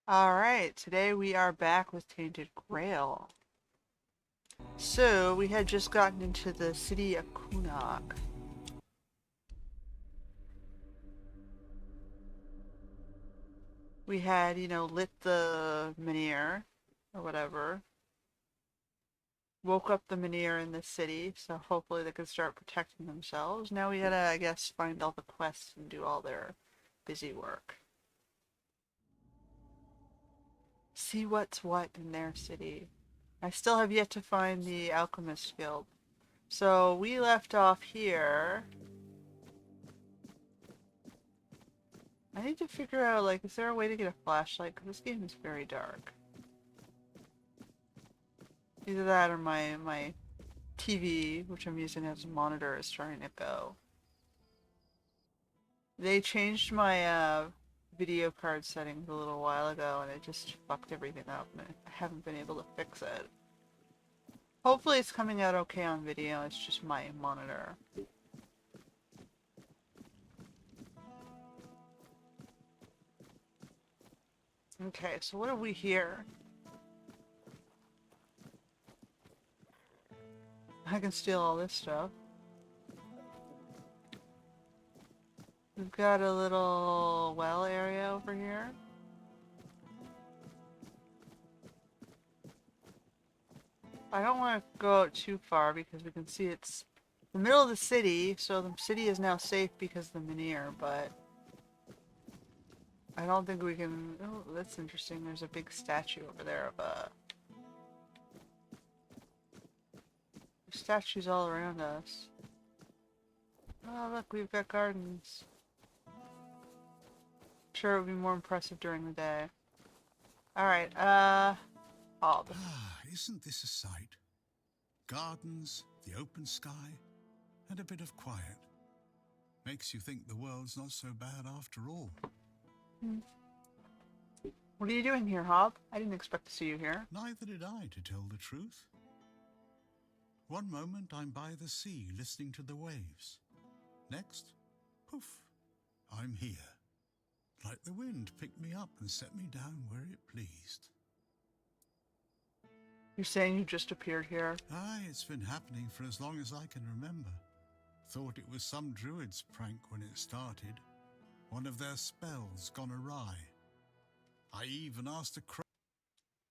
Alright, today we are back with Tainted Grail. So, we had just gotten into the city of Cuanacht. We had, lit the Menhir, or whatever. Woke up the Menhir in the city, so hopefully they could start protecting themselves. Now we gotta, I guess, find all the quests and do all their busy work. See what's what in their city. I still have yet to find the Alchemist Guild. So, we left off here. I need to figure out, like, is there a way to get a flashlight? Because this game is very dark. Either that or my TV, which I'm using as a monitor, is trying to go. They changed my video card settings a little while ago, and it just fucked everything up, and I haven't been able to fix it. Hopefully it's coming out okay on video, it's just my monitor. Okay, so what have we here? I can steal all this stuff. We've got a little well area over here. I don't want to go out too far because we can see it's the middle of the city, so the city is now safe because of the Menhir, but I don't think we can... Oh, that's interesting. There's a big statue over there of a... Statues all around us. Oh, look, we've got gardens. Sure, it would be more impressive during the day. Alright, Hob. Ah, isn't this a sight? Gardens, the open sky, and a bit of quiet. Makes you think the world's not so bad after all. What are you doing here, Hob? I didn't expect to see you here. Neither did I, to tell the truth. One moment I'm by the sea listening to the waves. Next, poof, I'm here. Like the wind picked me up and set me down where it pleased. You're saying you just appeared here? Aye, it's been happening for as long as I can remember. Thought it was some druid's prank when it started. One of their spells gone awry. I even asked a crow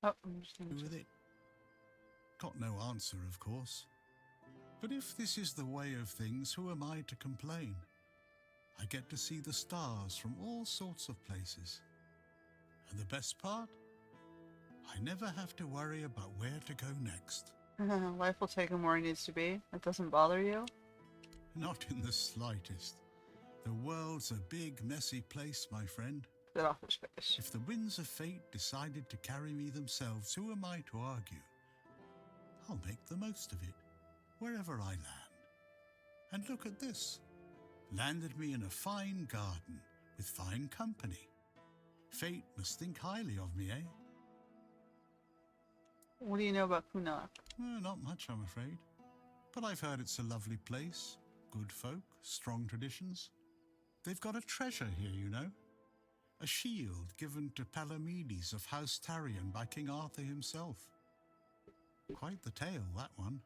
Oh, I'm just gonna... with it. Got no answer, of course. But if this is the way of things, who am I to complain? I get to see the stars from all sorts of places. And the best part? I never have to worry about where to go next. Life will take him where he needs to be. It doesn't bother you? Not in the slightest. The world's a big, messy place, my friend. Get off his face. If the winds of fate decided to carry me themselves, who am I to argue? I'll make the most of it, wherever I land. And look at this. Landed me in a fine garden, with fine company. Fate must think highly of me, eh? What do you know about Cuanacht? Not much, I'm afraid. But I've heard it's a lovely place. Good folk, strong traditions. They've got a treasure here, you know. A shield given to Palamedes of House Tarion by King Arthur himself. Quite the tale, that one.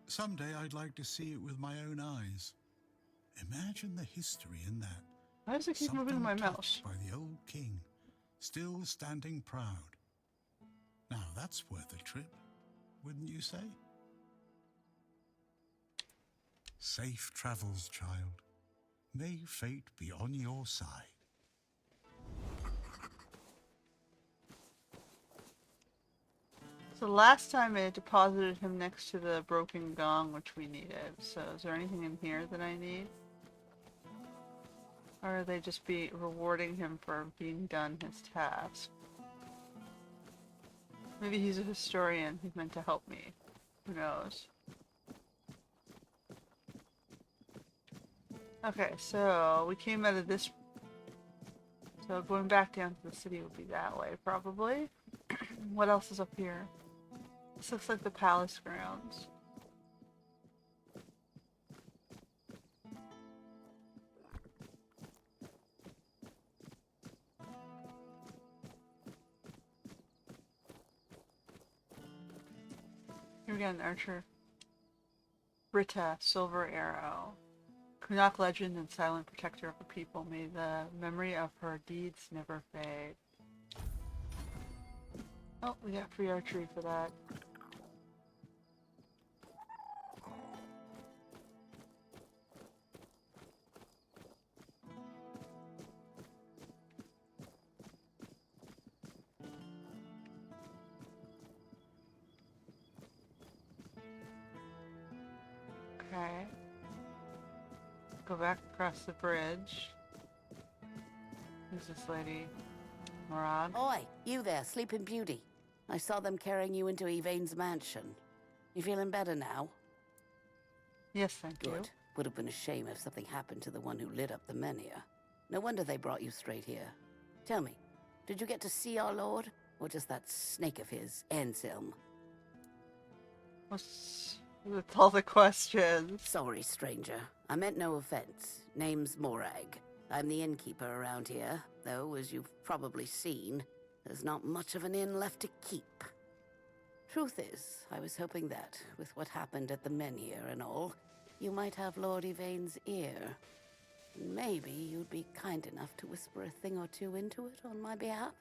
Someday I'd like to see it with my own eyes. Imagine the history in that. Why does it keep moving in my mouse? Touched by the old king, still standing proud. Now that's worth a trip, wouldn't you say? Safe travels, child. May fate be on your side. So last time I deposited him next to the broken gong, which we needed. So is there anything in here that I need? Or are they just be rewarding him for being done his task? Maybe he's a historian. He's meant to help me. Who knows? Okay, so we came out of this. So going back down to the city would be that way, probably. What else is up here? This looks like the palace grounds. get an archer. Britta, silver arrow. Cuanacht legend and silent protector of the people. May the memory of her deeds never fade. Oh, we got free archery for that. Okay. Go back across the bridge. Who's this lady? Morag? Oi, you there, Sleeping Beauty. I saw them carrying you into Yvain's mansion. You feeling better now? Yes, thank you. Good. Would have been a shame if something happened to the one who lit up the Menhir. No wonder they brought you straight here. Tell me, did you get to see our lord? Or just that snake of his, Anselm? What's with all the questions? Sorry, stranger. I meant no offense. Name's Morag. I'm the innkeeper around here, though, as you've probably seen, there's not much of an inn left to keep. Truth is, I was hoping that, with what happened at the Menhir and all, you might have Lord Yvain's ear. Maybe you'd be kind enough to whisper a thing or two into it on my behalf?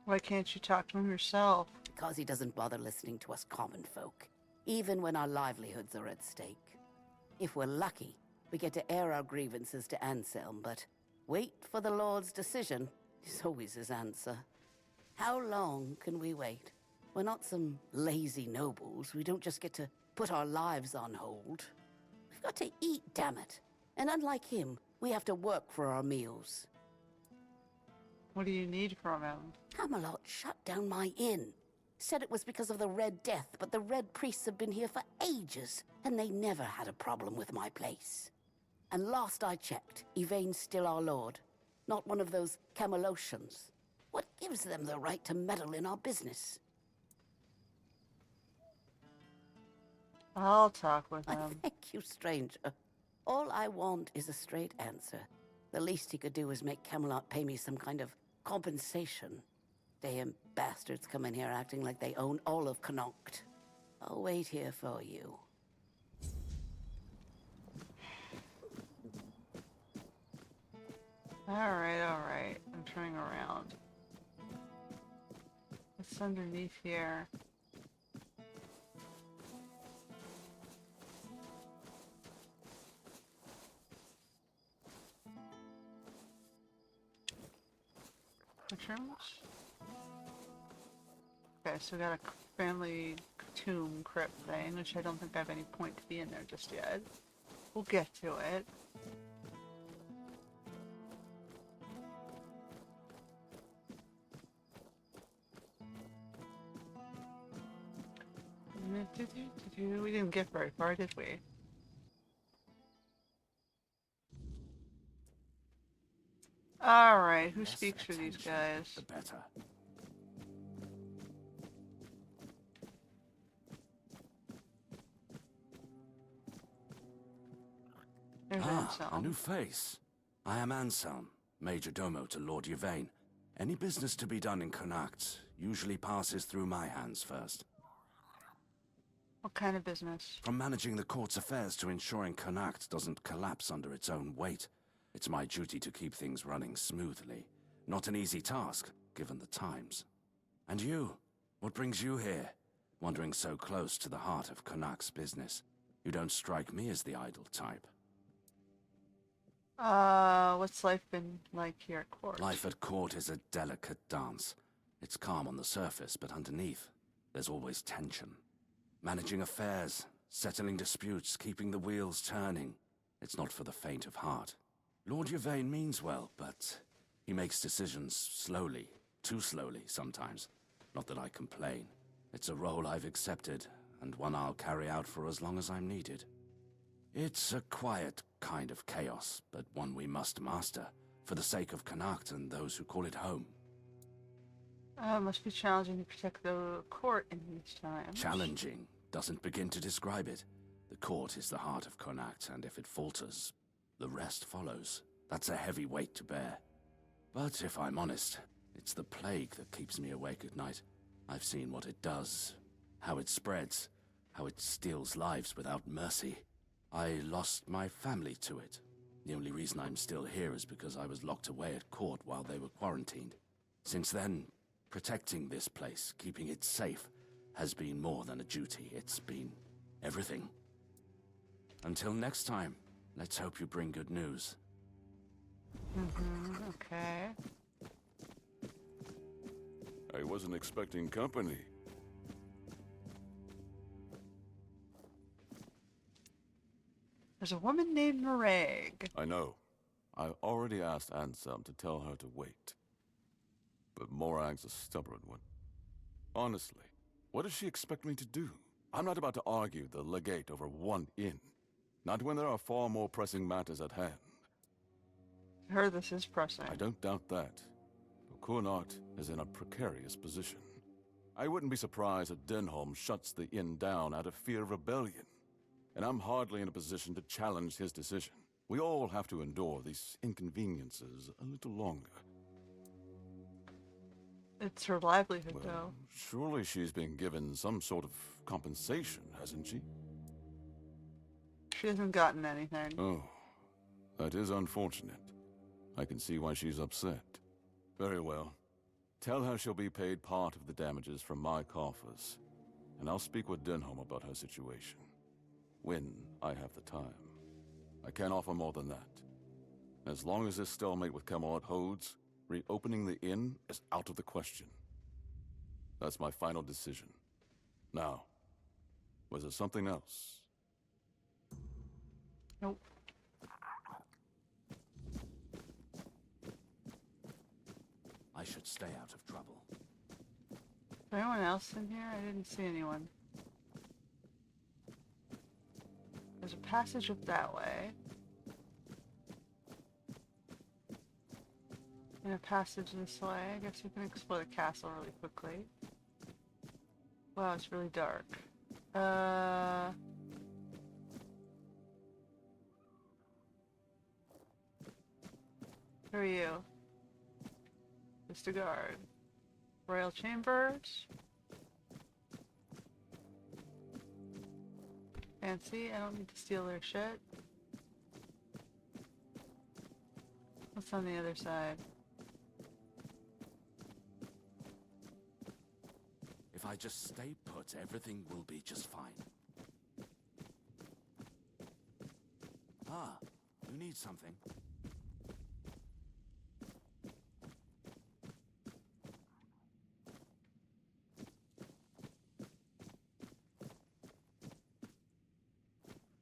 Why can't you talk to him yourself? Because he doesn't bother listening to us common folk, even when our livelihoods are at stake. If we're lucky, we get to air our grievances to Anselm, but wait for the Lord's decision is always his answer. How long can we wait? We're not some lazy nobles. We don't just get to put our lives on hold. We've got to eat, damn it. And unlike him, we have to work for our meals. What do you need from him? Camelot shut down my inn. Said it was because of the Red Death, but the Red Priests have been here for ages, and they never had a problem with my place. And last I checked, Yvain's still our lord, not one of those Camelocians. What gives them the right to meddle in our business? I'll talk with him. Thank you, stranger. All I want is a straight answer. The least he could do is make Camelot pay me some kind of compensation. Damn bastards come in here acting like they own all of Cuanacht. I'll wait here for you. Alright. I'm turning around. What's underneath here? Mushrooms? Okay, so we got a family tomb crypt thing, which I don't think I have any point to be in there just yet. We'll get to it. We didn't get very far, did we? Alright, who speaks for these guys? The better. There's Anselm. A new face. I am Anselm, Major Domo to Lord Yvain. Any business to be done in Cuanacht usually passes through my hands first. What kind of business? From managing the court's affairs to ensuring Cuanacht doesn't collapse under its own weight, it's my duty to keep things running smoothly. Not an easy task, given the times. And you? What brings you here? Wandering so close to the heart of Cuanacht's business. You don't strike me as the idle type. What's life been like here at court? Life at court is a delicate dance. It's calm on the surface, but underneath, there's always tension. Managing affairs, settling disputes, keeping the wheels turning. It's not for the faint of heart. Lord Yvain means well, but he makes decisions slowly. Too slowly, sometimes. Not that I complain. It's a role I've accepted, and one I'll carry out for as long as I'm needed. It's a quiet kind of chaos, but one we must master, for the sake of Cuanacht and those who call it home. Must be challenging to protect the court in these times. Challenging doesn't begin to describe it. The court is the heart of Cuanacht, and if it falters, the rest follows. That's a heavy weight to bear. But if I'm honest, it's the plague that keeps me awake at night. I've seen what it does. how it spreads, how it steals lives without mercy. I lost my family to it. The only reason I'm still here is because I was locked away at court while they were quarantined. Since then, protecting this place, keeping it safe, has been more than a duty. It's been everything. Until next time, let's hope you bring good news. Okay. I wasn't expecting company. There's a woman named Mareg. I know. I already asked Anselm to tell her to wait. But Morag's a stubborn one. Honestly, what does she expect me to do? I'm not about to argue the legate over one inn. Not when there are far more pressing matters at hand. I heard this is pressing. I don't doubt that. But Cuanacht is in a precarious position. I wouldn't be surprised if Denholm shuts the inn down out of fear of rebellion. And I'm hardly in a position to challenge his decision. We all have to endure these inconveniences a little longer. It's her livelihood, Well, though. surely she's been given some sort of compensation, hasn't she? She hasn't gotten anything. Oh, that is unfortunate. I can see why she's upset. Very well. Tell her she'll be paid part of the damages from my coffers. And I'll speak with Denholm about her situation. When I have the time. I can't offer more than that. As long as this stalemate with Cuanacht holds, reopening the inn is out of the question. That's my final decision. Now, was there something else? Nope. I should stay out of trouble. Is there anyone else in here? I didn't see anyone. There's a passage up that way. And a passage this way. I guess you can explore the castle really quickly. Wow, it's really dark. Who are you? Just a guard. Royal Chambers. Fancy, I don't need to steal their shit. What's on the other side? If I just stay put, everything will be just fine. Ah, you need something?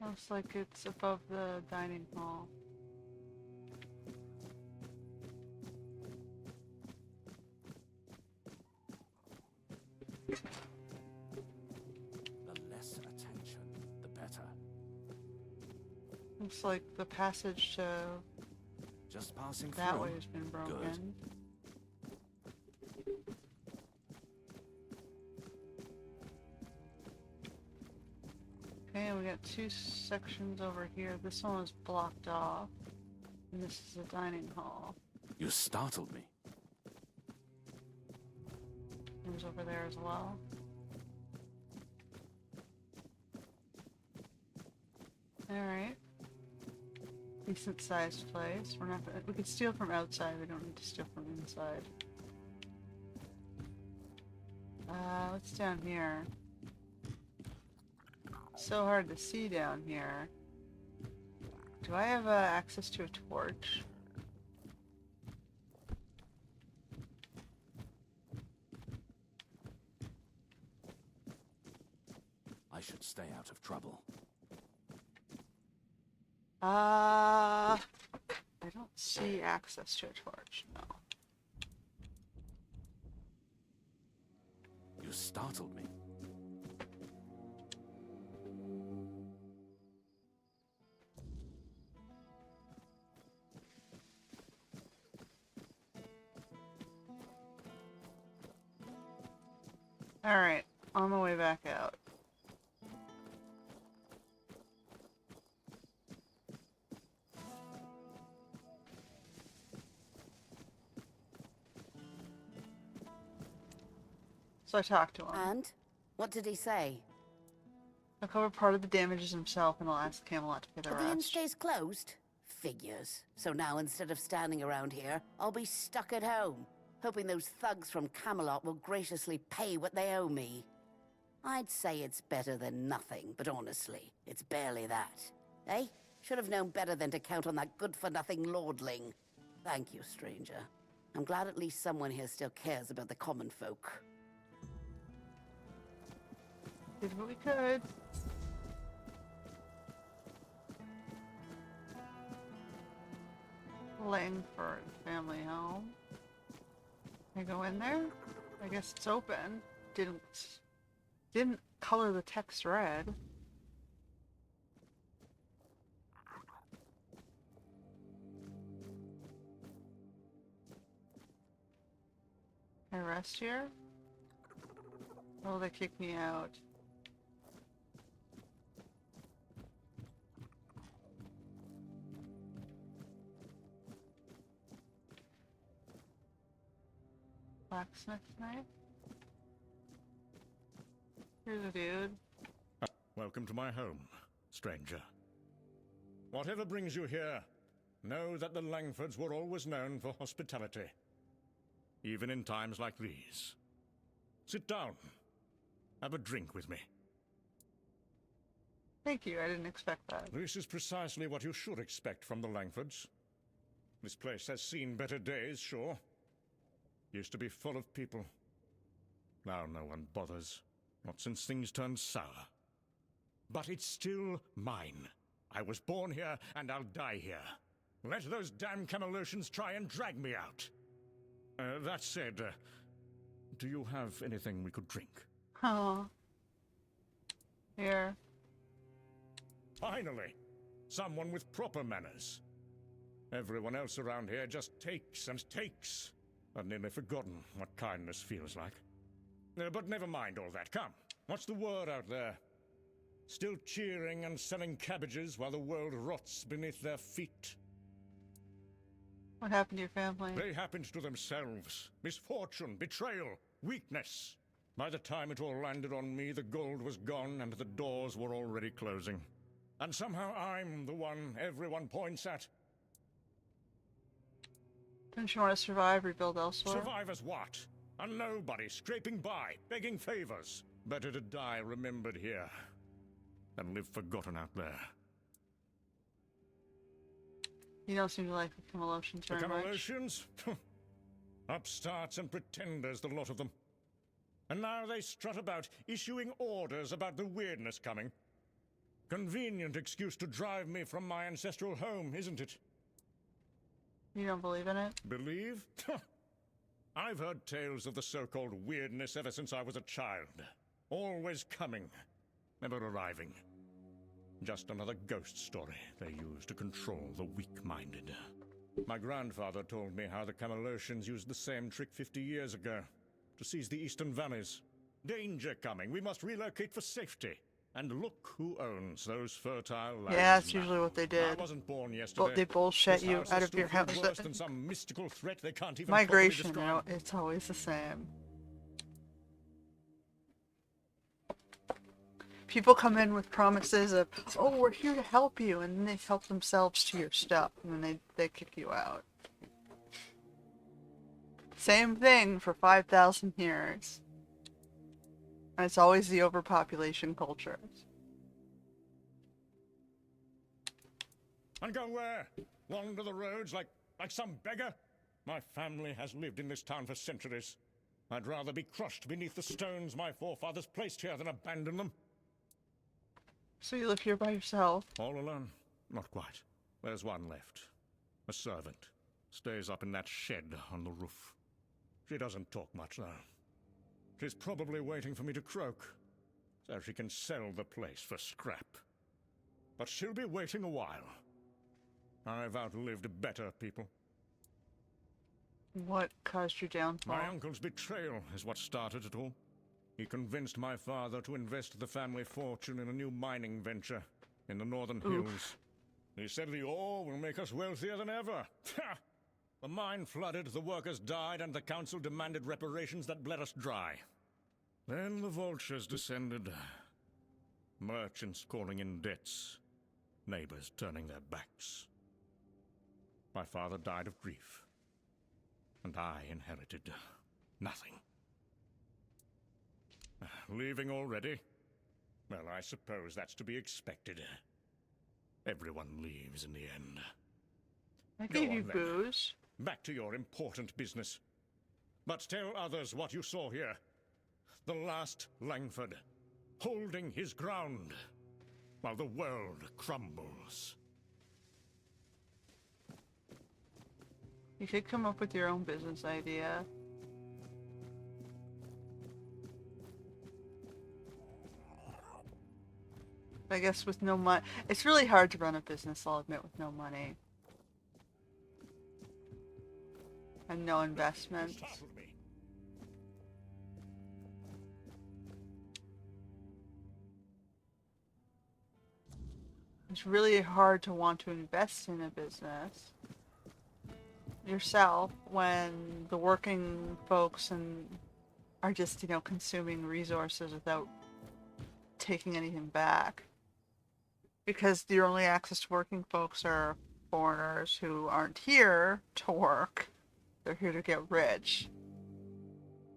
Looks like it's above the dining hall. The less attention, the better. Looks like the passage to Just passing that through. way has been broken. Good. Okay, we got two sections over here. This one is blocked off. And this is a dining hall. You startled me. There's over there as well. Alright. Decent sized place. We're not gonna, we could steal from outside, we don't need to steal from inside. What's down here? So hard to see down here. Do I have access to a torch? I should stay out of trouble. I don't see access to a torch, no. You startled me. Alright, on the way back out. So I talked to him. And? What did he say? He'll cover part of the damages himself and I'll ask Camelot to pay the But the inn rest. stays closed? Figures. So now instead of standing around here, I'll be stuck at home, hoping those thugs from Camelot will graciously pay what they owe me. I'd say it's better than nothing, but honestly, it's barely that. Eh? Should have known better than to count on that good-for-nothing lordling. Thank you, stranger. I'm glad at least someone here still cares about the common folk. Did what we could. Langford family home. Can I go in there? I guess it's open. Didn't color the text red. Can I rest here? Or will they kick me out? Blacksmith knife? Here's a dude. Welcome to my home, stranger. Whatever brings you here, know that the Langfords were always known for hospitality, even in times like these. Sit down. Have a drink with me. Thank you, I didn't expect that. This is precisely what you should expect from the Langfords. This place has seen better days, sure. Used to be full of people. Now no one bothers. Not since things turned sour. But it's still mine. I was born here, and I'll die here. Let those damn Camelocians try and drag me out. That said, do you have anything we could drink? Oh. Here. Finally! Someone with proper manners. Everyone else around here just takes and takes. I've nearly forgotten what kindness feels like. But never mind all that. Come, what's the word out there? Still cheering and selling cabbages while the world rots beneath their feet? What happened to your family? They happened to themselves. Misfortune, betrayal, weakness. By the time it all landed on me, the gold was gone and the doors were already closing. And somehow I'm the one everyone points at. Don't you want to survive, rebuild elsewhere? Survive as what? A nobody scraping by, begging favors. Better to die remembered here than live forgotten out there. You don't seem to like the Camelocians The very much. Camelocians? Upstarts and pretenders, the lot of them. And now they strut about, issuing orders about the weirdness coming. Convenient excuse to drive me from my ancestral home, isn't it? You don't believe in it? Believe? I've heard tales of the so-called weirdness ever since I was a child. Always coming, never arriving. Just another ghost story they use to control the weak-minded. My grandfather told me how the Camelocians used the same trick 50 years ago to seize the eastern valleys. Danger coming, we must relocate for safety. And look who owns those fertile lands. Yeah, that's now. usually what they did. I wasn't born yesterday. They bullshit This you house out has of your stood house. through worse than some mystical threat they can't even Migration, properly you know, describe. it's always the same. People come in with promises of, oh, we're here to help you, and then they help themselves to your stuff, and then they kick you out. Same thing for 5,000 years. And it's always the overpopulation culture. And go where? Wander the roads like some beggar? My family has lived in this town for centuries. I'd rather be crushed beneath the stones my forefathers placed here than abandon them. So you live here by yourself? All alone? Not quite. There's one left. A servant. Stays up in that shed on the roof. She doesn't talk much, though. She's probably waiting for me to croak, so she can sell the place for scrap. But she'll be waiting a while. I've outlived better people. What caused your downfall? My uncle's betrayal is what started it all. He convinced my father to invest the family fortune in a new mining venture in the northern hills. He said the ore will make us wealthier than ever. The mine flooded, the workers died, and the council demanded reparations that bled us dry. Then the vultures descended. Merchants calling in debts. Neighbors turning their backs. My father died of grief. And I inherited nothing. Leaving already? Well, I suppose that's to be expected. Everyone leaves in the end. I Go gave you on, then. booze. Back to your important business. But tell others what you saw here. The last Langford, holding his ground, while the world crumbles. You could come up with your own business idea. I guess with no money, it's really hard to run a business, I'll admit, with no money. And no investments. Startled me. It's really hard to want to invest in a business yourself when the working folks are just, consuming resources without taking anything back. Because your only access to working folks are foreigners who aren't here to work. They're here to get rich.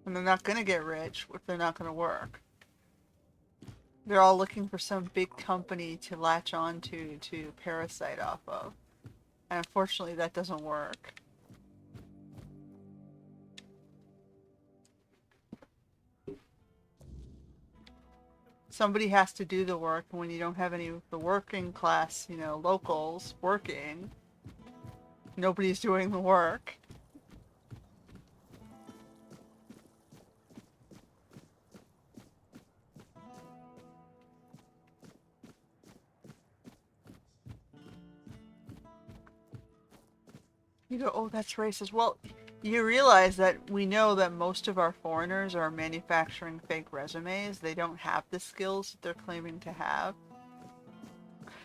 And they're not going to get rich if they're not going to work. They're all looking for some big company to latch onto to parasite off of. And unfortunately, that doesn't work. Somebody has to do the work, and when you don't have any of the working class, locals working, nobody's doing the work. You go, oh, that's racist. Well, you realize that we know that most of our foreigners are manufacturing fake resumes. They don't have the skills that they're claiming to have.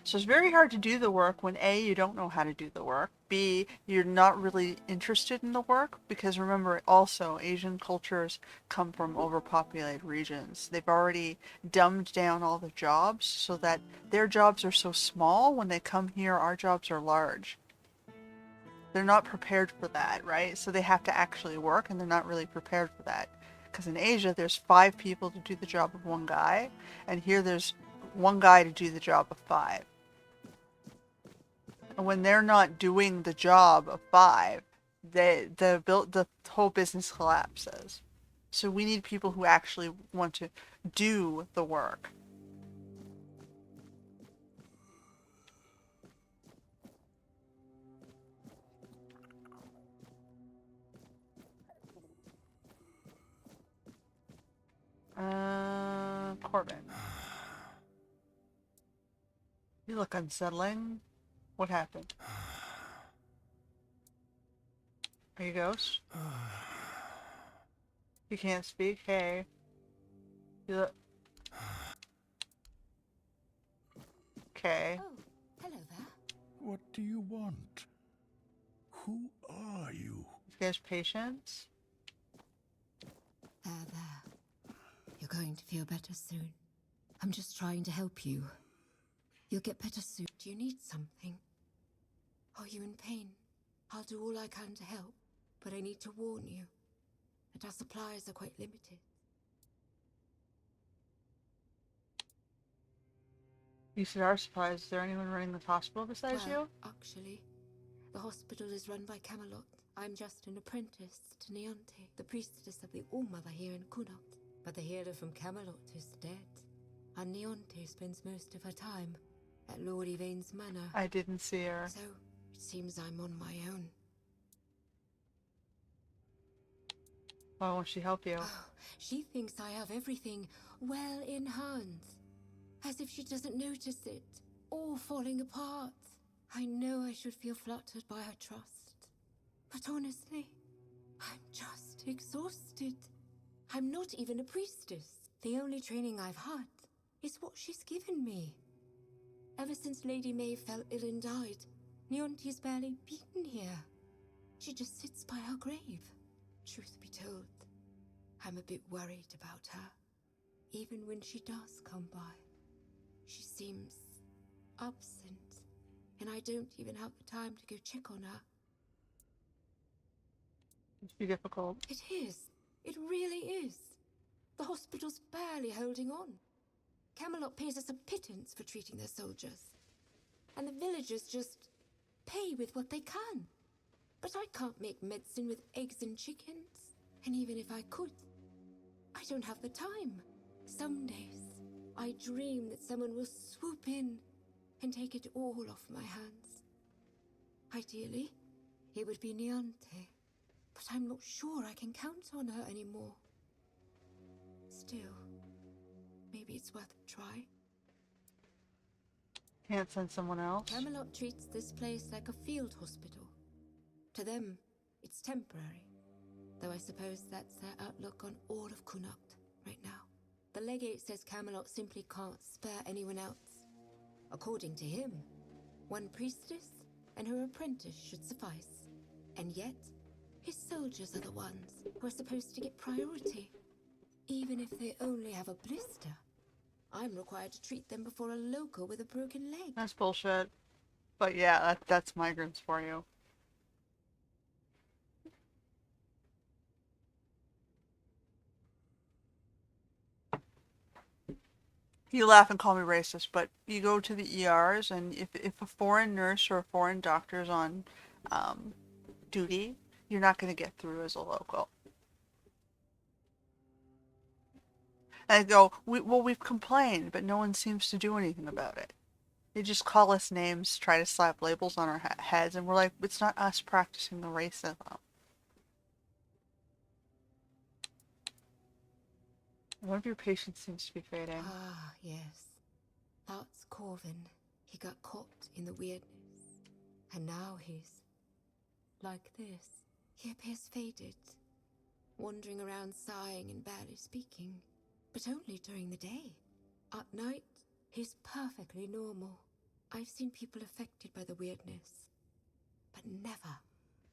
So it's very hard to do the work when A, you don't know how to do the work. B, you're not really interested in the work. Because remember, also, Asian cultures come from overpopulated regions. They've already dumbed down all the jobs so that their jobs are so small. When they come here, our jobs are large. They're not prepared for that, right? So they have to actually work, and they're not really prepared for that. Because in Asia, there's 5 people to do the job of one guy, and here there's one guy to do the job of 5. And when they're not doing the job of 5, the whole business collapses. So we need people who actually want to do the work. Corbin. You look unsettling. What happened? Are you a ghost? You can't speak? Hey. You look... Okay. Oh, hello there. What do you want? Who are you? You guys patience? There. You're going to feel better soon. I'm just trying to help you. You'll get better soon. Do you need something? Are you in pain? I'll do all I can to help, but I need to warn you that our supplies are quite limited. You said our supplies. Is there anyone running the hospital besides you? Actually, the hospital is run by Camelot. I'm just an apprentice to Neonte, the priestess of the All-Mother here in Cuanacht. But the healer from Camelot is dead, and Neonte spends most of her time at Lord Yvain's manor. I didn't see her. So, it seems I'm on my own. Why won't she help you? Oh, she thinks I have everything well in hand. As if she doesn't notice it, all falling apart. I know I should feel flattered by her trust. But honestly, I'm just exhausted. I'm not even a priestess. The only training I've had is what she's given me. Ever since Lady May fell ill and died, Neonte's barely been here. She just sits by her grave. Truth be told, I'm a bit worried about her. even when she does come by. She seems absent, and I don't even have the time to go check on her. It's be difficult. It is. It really is. The hospital's barely holding on. Camelot pays us a pittance for treating their soldiers. And the villagers just pay with what they can. But I can't make medicine with eggs and chickens. And even if I could, I don't have the time. Some days, I dream that someone will swoop in and take it all off my hands. Ideally, it would be Niante, but I'm not sure I can count on her anymore. Still, maybe it's worth a try. Can't send someone else? Camelot treats this place like a field hospital. To them, it's temporary, though I suppose that's their outlook on all of Cuanacht right now. The legate says Camelot simply can't spare anyone else. According to him, one priestess and her apprentice should suffice. And yet, his soldiers are the ones who are supposed to get priority. Even if they only have a blister, I'm required to treat them before a local with a broken leg. That's bullshit. But yeah, that's migrants for you. You laugh and call me racist, but you go to the ERs, and if a foreign nurse or a foreign doctor is on duty, you're not going to get through as a local. And I go, we've complained, but no one seems to do anything about it. They just call us names, try to slap labels on our heads, and we're like, it's not us practicing the racism. One of your patients seems to be fading. Ah, yes. That's Corvin. He got caught in the weirdness. And now he's like this. He appears faded, wandering around sighing and barely speaking. But only during the day. At night, he's perfectly normal. I've seen people affected by the weirdness, but never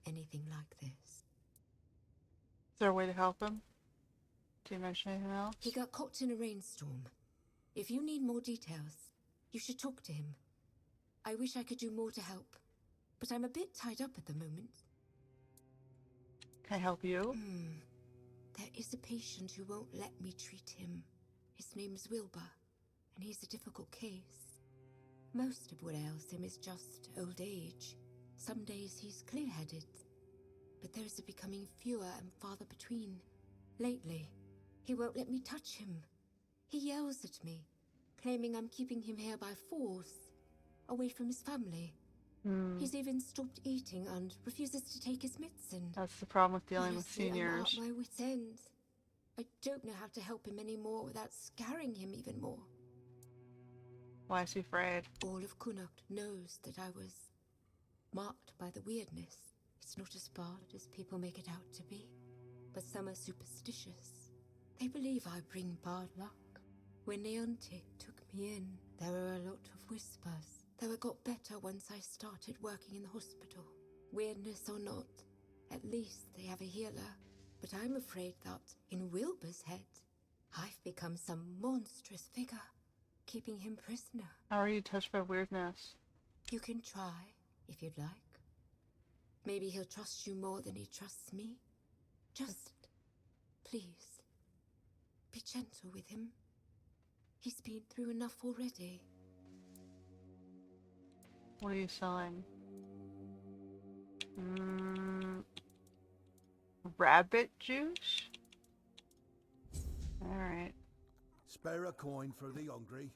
anything like this. Is there a way to help him? Did you mention anything else? He got caught in a rainstorm. If you need more details, you should talk to him. I wish I could do more to help, but I'm a bit tied up at the moment. Can I help you? There is a patient who won't let me treat him. His name's Wilbur, and he's a difficult case. Most of what ails him is just old age. Some days he's clear-headed, but those are becoming fewer and farther between. Lately, he won't let me touch him. He yells at me, claiming I'm keeping him here by force, away from his family. He's even stopped eating and refuses to take his medicine. That's the problem with dealing with Honestly, seniors. I'm at my wit's end. I don't know how to help him anymore without scaring him even more. Why is he afraid? All of Cuanacht knows that I was marked by the weirdness. It's not as bad as people make it out to be, but some are superstitious. They believe I bring bad luck. When Niante took me in, there were a lot of whispers, though it got better once I started working in the hospital. Weirdness or not, at least they have a healer. But I'm afraid that, in Wilbur's head, I've become some monstrous figure, keeping him prisoner. How are you touched by weirdness? You can try, if you'd like. Maybe he'll trust you more than he trusts me. Just, please, be gentle with him. He's been through enough already. What are you selling? Rabbit juice? Alright. Spare a coin for the hungry.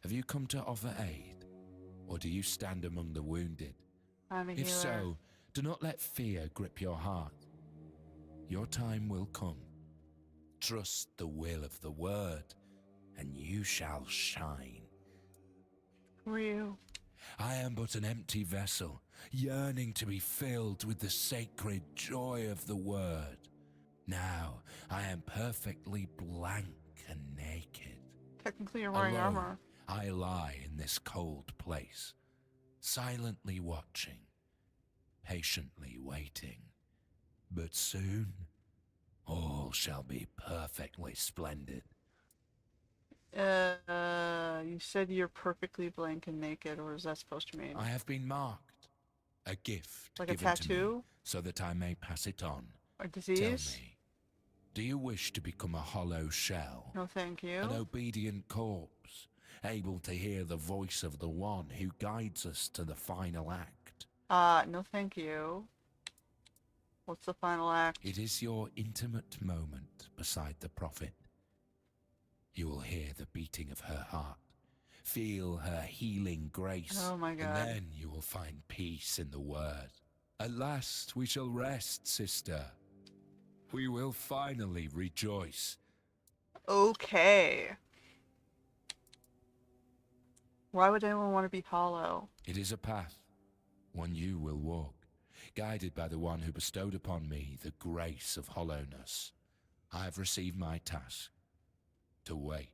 Have you come to offer aid, or do you stand among the wounded? I'm a If healer. so, do not let fear grip your heart. Your time will come. Trust the will of the word, and you shall shine. Who are you? I am but an empty vessel, yearning to be filled with the sacred joy of the word. Now I am perfectly blank and naked. Technically you're wearing Alone, armor. I lie in this cold place, silently watching, patiently waiting. But soon, All shall be perfectly splendid. You said you're perfectly blank and naked. What is that supposed to mean? I have been marked. A gift Like a given to me, tattoo? so that I may pass it on. Or Tell disease? me, do you wish to become a hollow shell? No, thank you. An obedient corpse, able to hear the voice of the one who guides us to the final act? No, thank you. What's the final act? It is your intimate moment beside the prophet. You will hear the beating of her heart, feel her healing grace, Oh my God. and then you will find peace in the word. At last we shall rest, sister. We will finally rejoice. Okay. Why would anyone want to be hollow? It is a path, one you will walk, guided by the one who bestowed upon me the grace of hollowness. I have received my task, to wait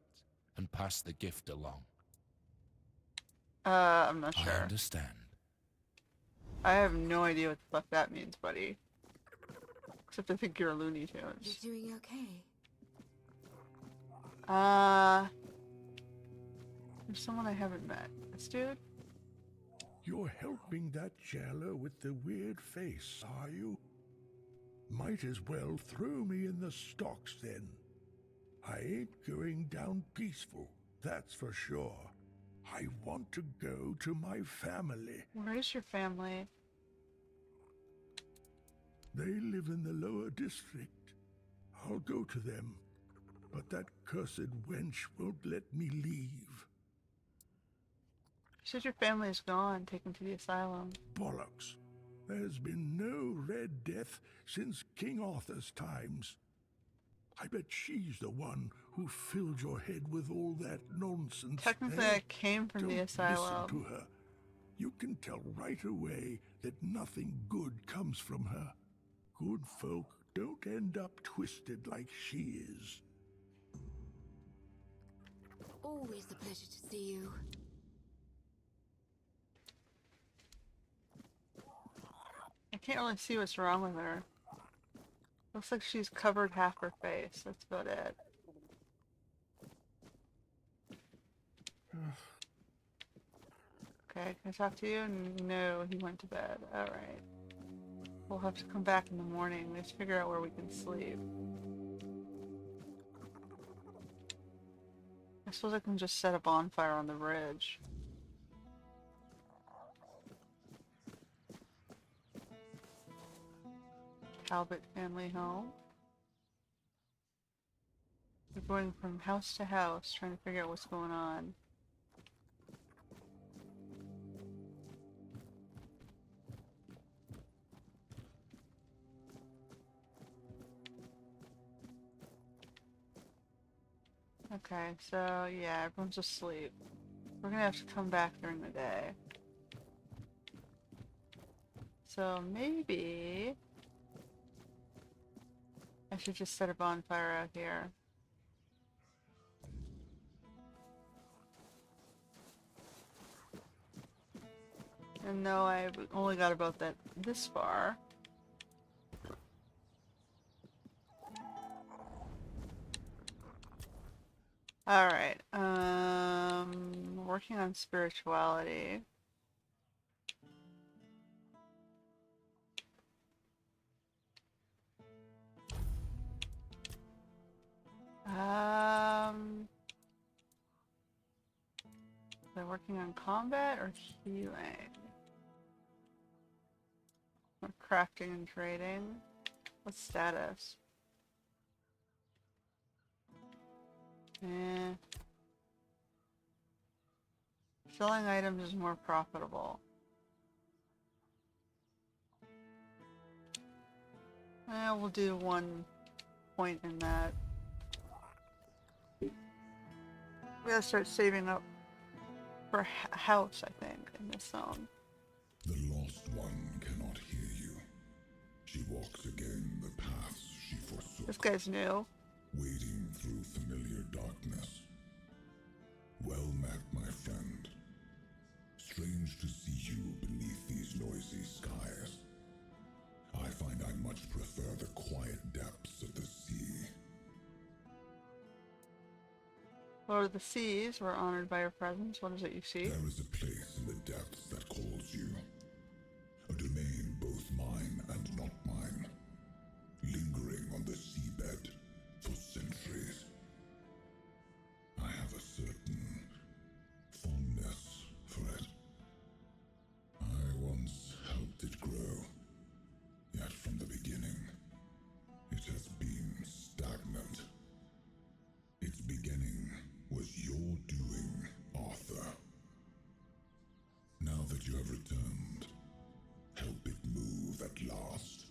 and pass the gift along. I'm not I sure. understand. I have no idea what the fuck that means, buddy. Except I think you're a Looney You're Tunes. doing okay. There's someone I haven't met. This dude? You're helping that jailer with the weird face, are you? Might as well throw me in the stocks then. I ain't going down peaceful, that's for sure. I want to go to my family. Where is your family? They live in the lower district. I'll go to them, but that cursed wench won't let me leave. You said your family is gone, taken to the asylum. Bollocks. There's been no Red Death since King Arthur's times. I bet she's the one who filled your head with all that nonsense. Technically, eh? I came from the Don't asylum. listen to her. You can tell right away that nothing good comes from her. Good folk don't end up twisted like she is. Always a pleasure to see you. I can't really see what's wrong with her. Looks like she's covered half her face. That's about it. Okay, can I talk to you? No, he went to bed. Alright. We'll have to come back in the morning. Let's figure out where we can sleep. I suppose I can just set a bonfire on the bridge. Talbot family home. We're going from house to house, trying to figure out what's going on. Okay, so yeah, everyone's asleep. We're gonna have to come back during the day. So maybe I should just set a bonfire out here. And no, I've only got about this far. Alright, working on spirituality. They're working on combat or healing? Or crafting and trading? What status? Eh. Selling items is more profitable. We'll do 1 point in that. We gotta start saving up for a house, I think, in this zone. The lost one cannot hear you. She walks again the paths she forsook. This guy's new. Wading through familiar darkness. Well met, my friend. Strange to see you beneath these noisy skies. I find I much prefer the quiet depths of the sea. Lord of the Seas, we're honored by your presence. What is it you see? There is a place in the depths that calls you. A domain both mine and not mine. Lingering on the seabed for centuries. I have a certain fondness for it. I once helped it grow. Yet from the beginning, it has been stagnant. Its beginning was your doing, Arthur. Now that you have returned, help it move at last.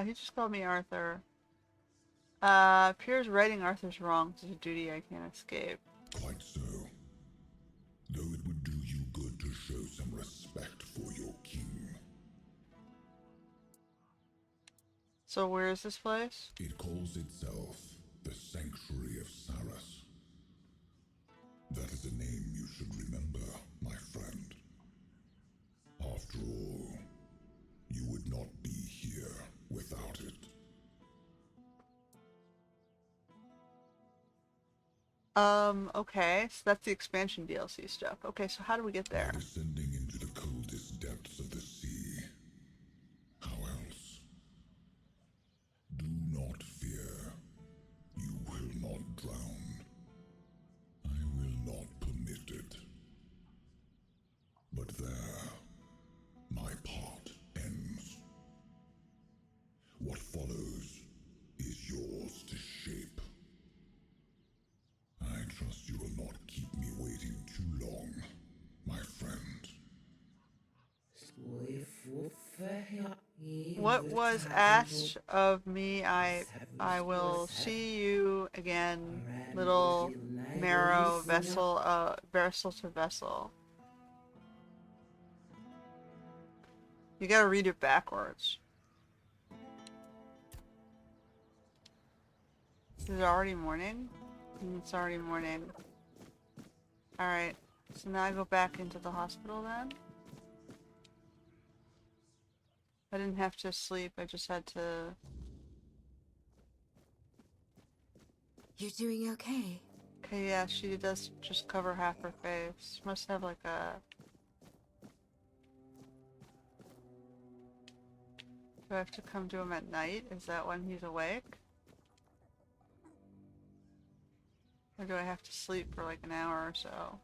He just called me Arthur. Appears righting Arthur's wrongs is a duty I can't escape. Quite so. Though it would do you good to show some respect for your king. So where is this place? It calls itself the Sanctuary of Saras. That is a name you should remember, my friend. After all, you would not be here without it. Okay, so that's the expansion DLC stuff. Okay, so how do we get there? By descending into the coldest depths of the sea. How else? Do not fear. You will not drown. I will not permit it. But there, my part ends. What follows is yours to shape. I trust you will not keep me waiting too long, my friend. What was asked of me, I will see you again, little marrow vessel, vessel to vessel. You gotta read it backwards. Is it already morning? It's already morning. Alright, so now I go back into the hospital then? I didn't have to sleep, I just had to... You're doing okay? Okay, yeah, she does just cover half her face. Must have like a... Do I have to come to him at night? Is that when he's awake? Or do I have to sleep for like an hour or so?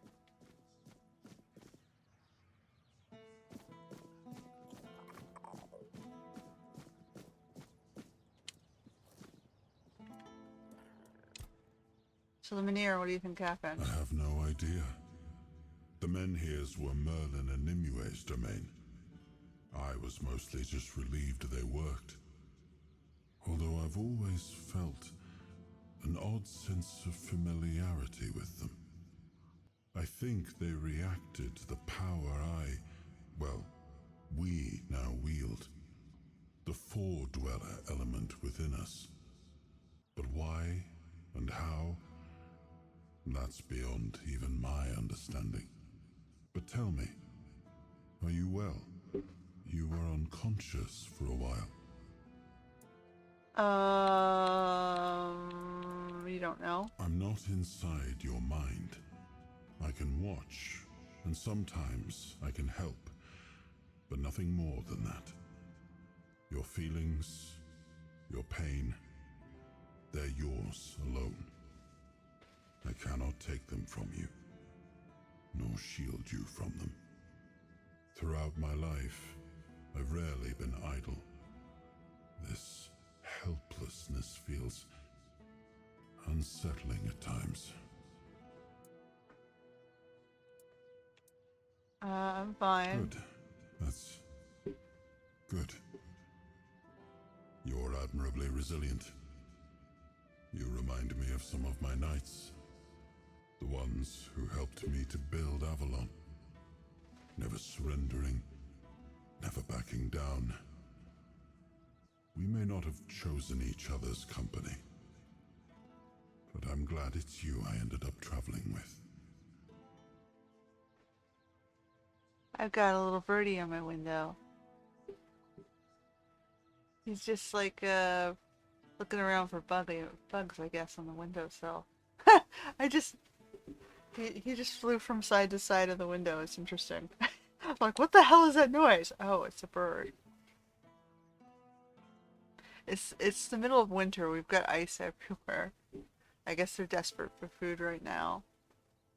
So the Meniere, what do you think happened? I have no idea. The Menhirs were Merlin and Nimue's domain. I was mostly just relieved they worked. Although I've always felt an odd sense of familiarity with them. I think they reacted to the power we now wield. The Four-Dweller element within us. But why and how? That's beyond even my understanding. But tell me, are you well? You were unconscious for a while. You don't know? I'm not inside your mind. I can watch, and sometimes I can help, but nothing more than that. Your feelings, your pain, they're yours alone. I cannot take them from you, nor shield you from them. Throughout my life, I've rarely been idle. This helplessness feels unsettling at times. I'm fine. Good. That's good. You're admirably resilient. You remind me of some of my knights. The ones who helped me to build Avalon. Never surrendering, never backing down. We may not have chosen each other's company, but I'm glad it's you I ended up traveling with. I've got a little birdie on my window. He's just like, Looking around for bugs, I guess, on the windowsill. He just flew from side to side of the window. It's interesting. I'm like, what the hell is that noise? Oh, it's a bird. It's the middle of winter. We've got ice everywhere. I guess they're desperate for food right now.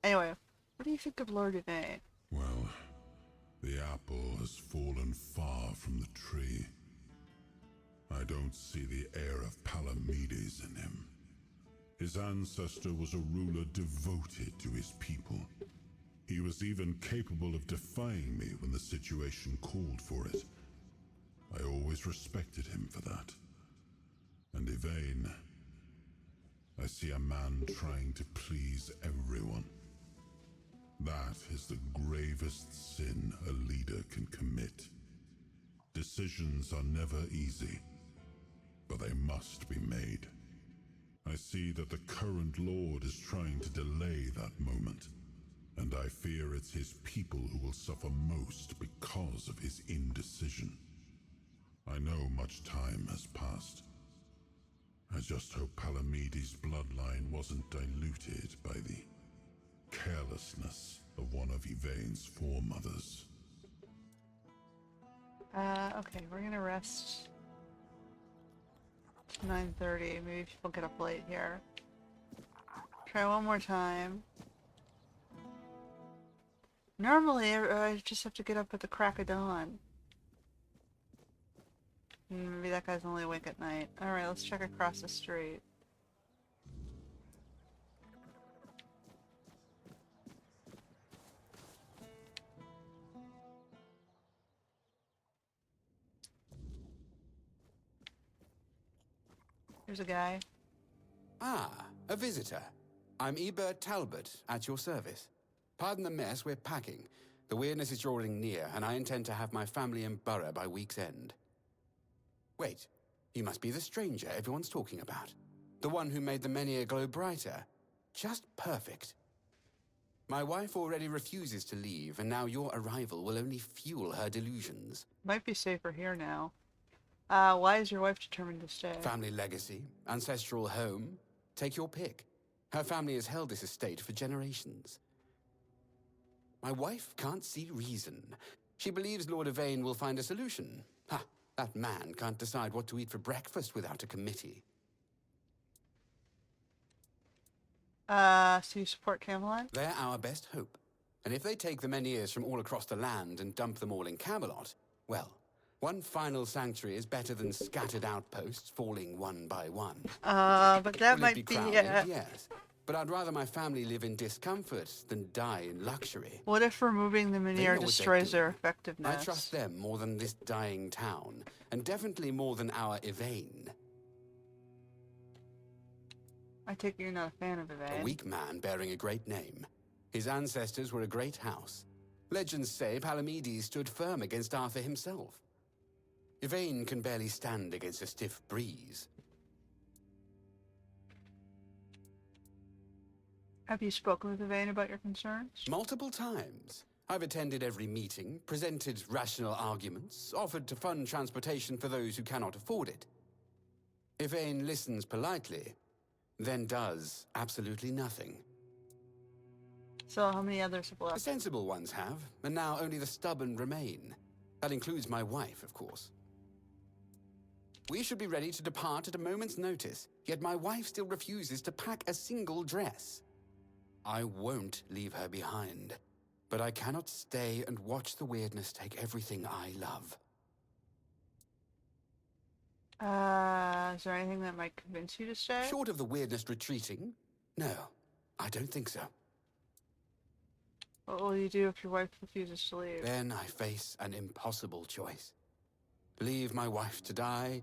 Anyway, what do you think of Lord Yvain? Well, the apple has fallen far from the tree. I don't see the air of Palamedes in him. His ancestor was a ruler devoted to his people. He was even capable of defying me when the situation called for it. I always respected him for that. And Yvain, I see a man trying to please everyone. That is the gravest sin a leader can commit. Decisions are never easy, but they must be made. I see that the current Lord is trying to delay that moment, and I fear it's his people who will suffer most because of his indecision. I know much time has passed. I just hope Palamedes' bloodline wasn't diluted by the carelessness of one of Yvain's foremothers. Okay, we're gonna rest. It's 9:30. Maybe people get up late here. Try one more time. Normally, I just have to get up at the crack of dawn. Maybe that guy's only awake at night. Alright, let's check across the street. There's a guy. Ah, a visitor. I'm Ebert Talbot, at your service. Pardon the mess, we're packing. The weirdness is drawing near, and I intend to have my family in Borough by week's end. Wait, you must be the stranger everyone's talking about. The one who made the Menhir glow brighter. Just perfect. My wife already refuses to leave, and now your arrival will only fuel her delusions. Might be safer here now. Why is your wife determined to stay? Family legacy, ancestral home, take your pick. Her family has held this estate for generations. My wife can't see reason. She believes Lord Yvain will find a solution. Ha! That man can't decide what to eat for breakfast without a committee. So you support Camelot? They're our best hope. And if they take the Menhirs from all across the land and dump them all in Camelot, well, one final sanctuary is better than scattered outposts falling one by one. But that Will might it be, crowded? Yes. But I'd rather my family live in discomfort than die in luxury. What if removing the They Menhir know what destroys they're their doing. effectiveness? I trust them more than this dying town, and definitely more than our Yvain. I take it you're not a fan of Yvain. A weak man bearing a great name. His ancestors were a great house. Legends say Palamedes stood firm against Arthur himself. Yvain can barely stand against a stiff breeze. Have you spoken with Yvain about your concerns? Multiple times. I've attended every meeting, presented rational arguments, offered to fund transportation for those who cannot afford it. Yvain listens politely, then does absolutely nothing. So how many others have The left? sensible ones have, and now only the stubborn remain. That includes my wife, of course. We should be ready to depart at a moment's notice, yet my wife still refuses to pack a single dress. I won't leave her behind, but I cannot stay and watch the weirdness take everything I love. Is there anything that might convince you to stay? Short of the weirdness retreating, no, I don't think so. What will you do if your wife refuses to leave? Then I face an impossible choice. Leave my wife to die,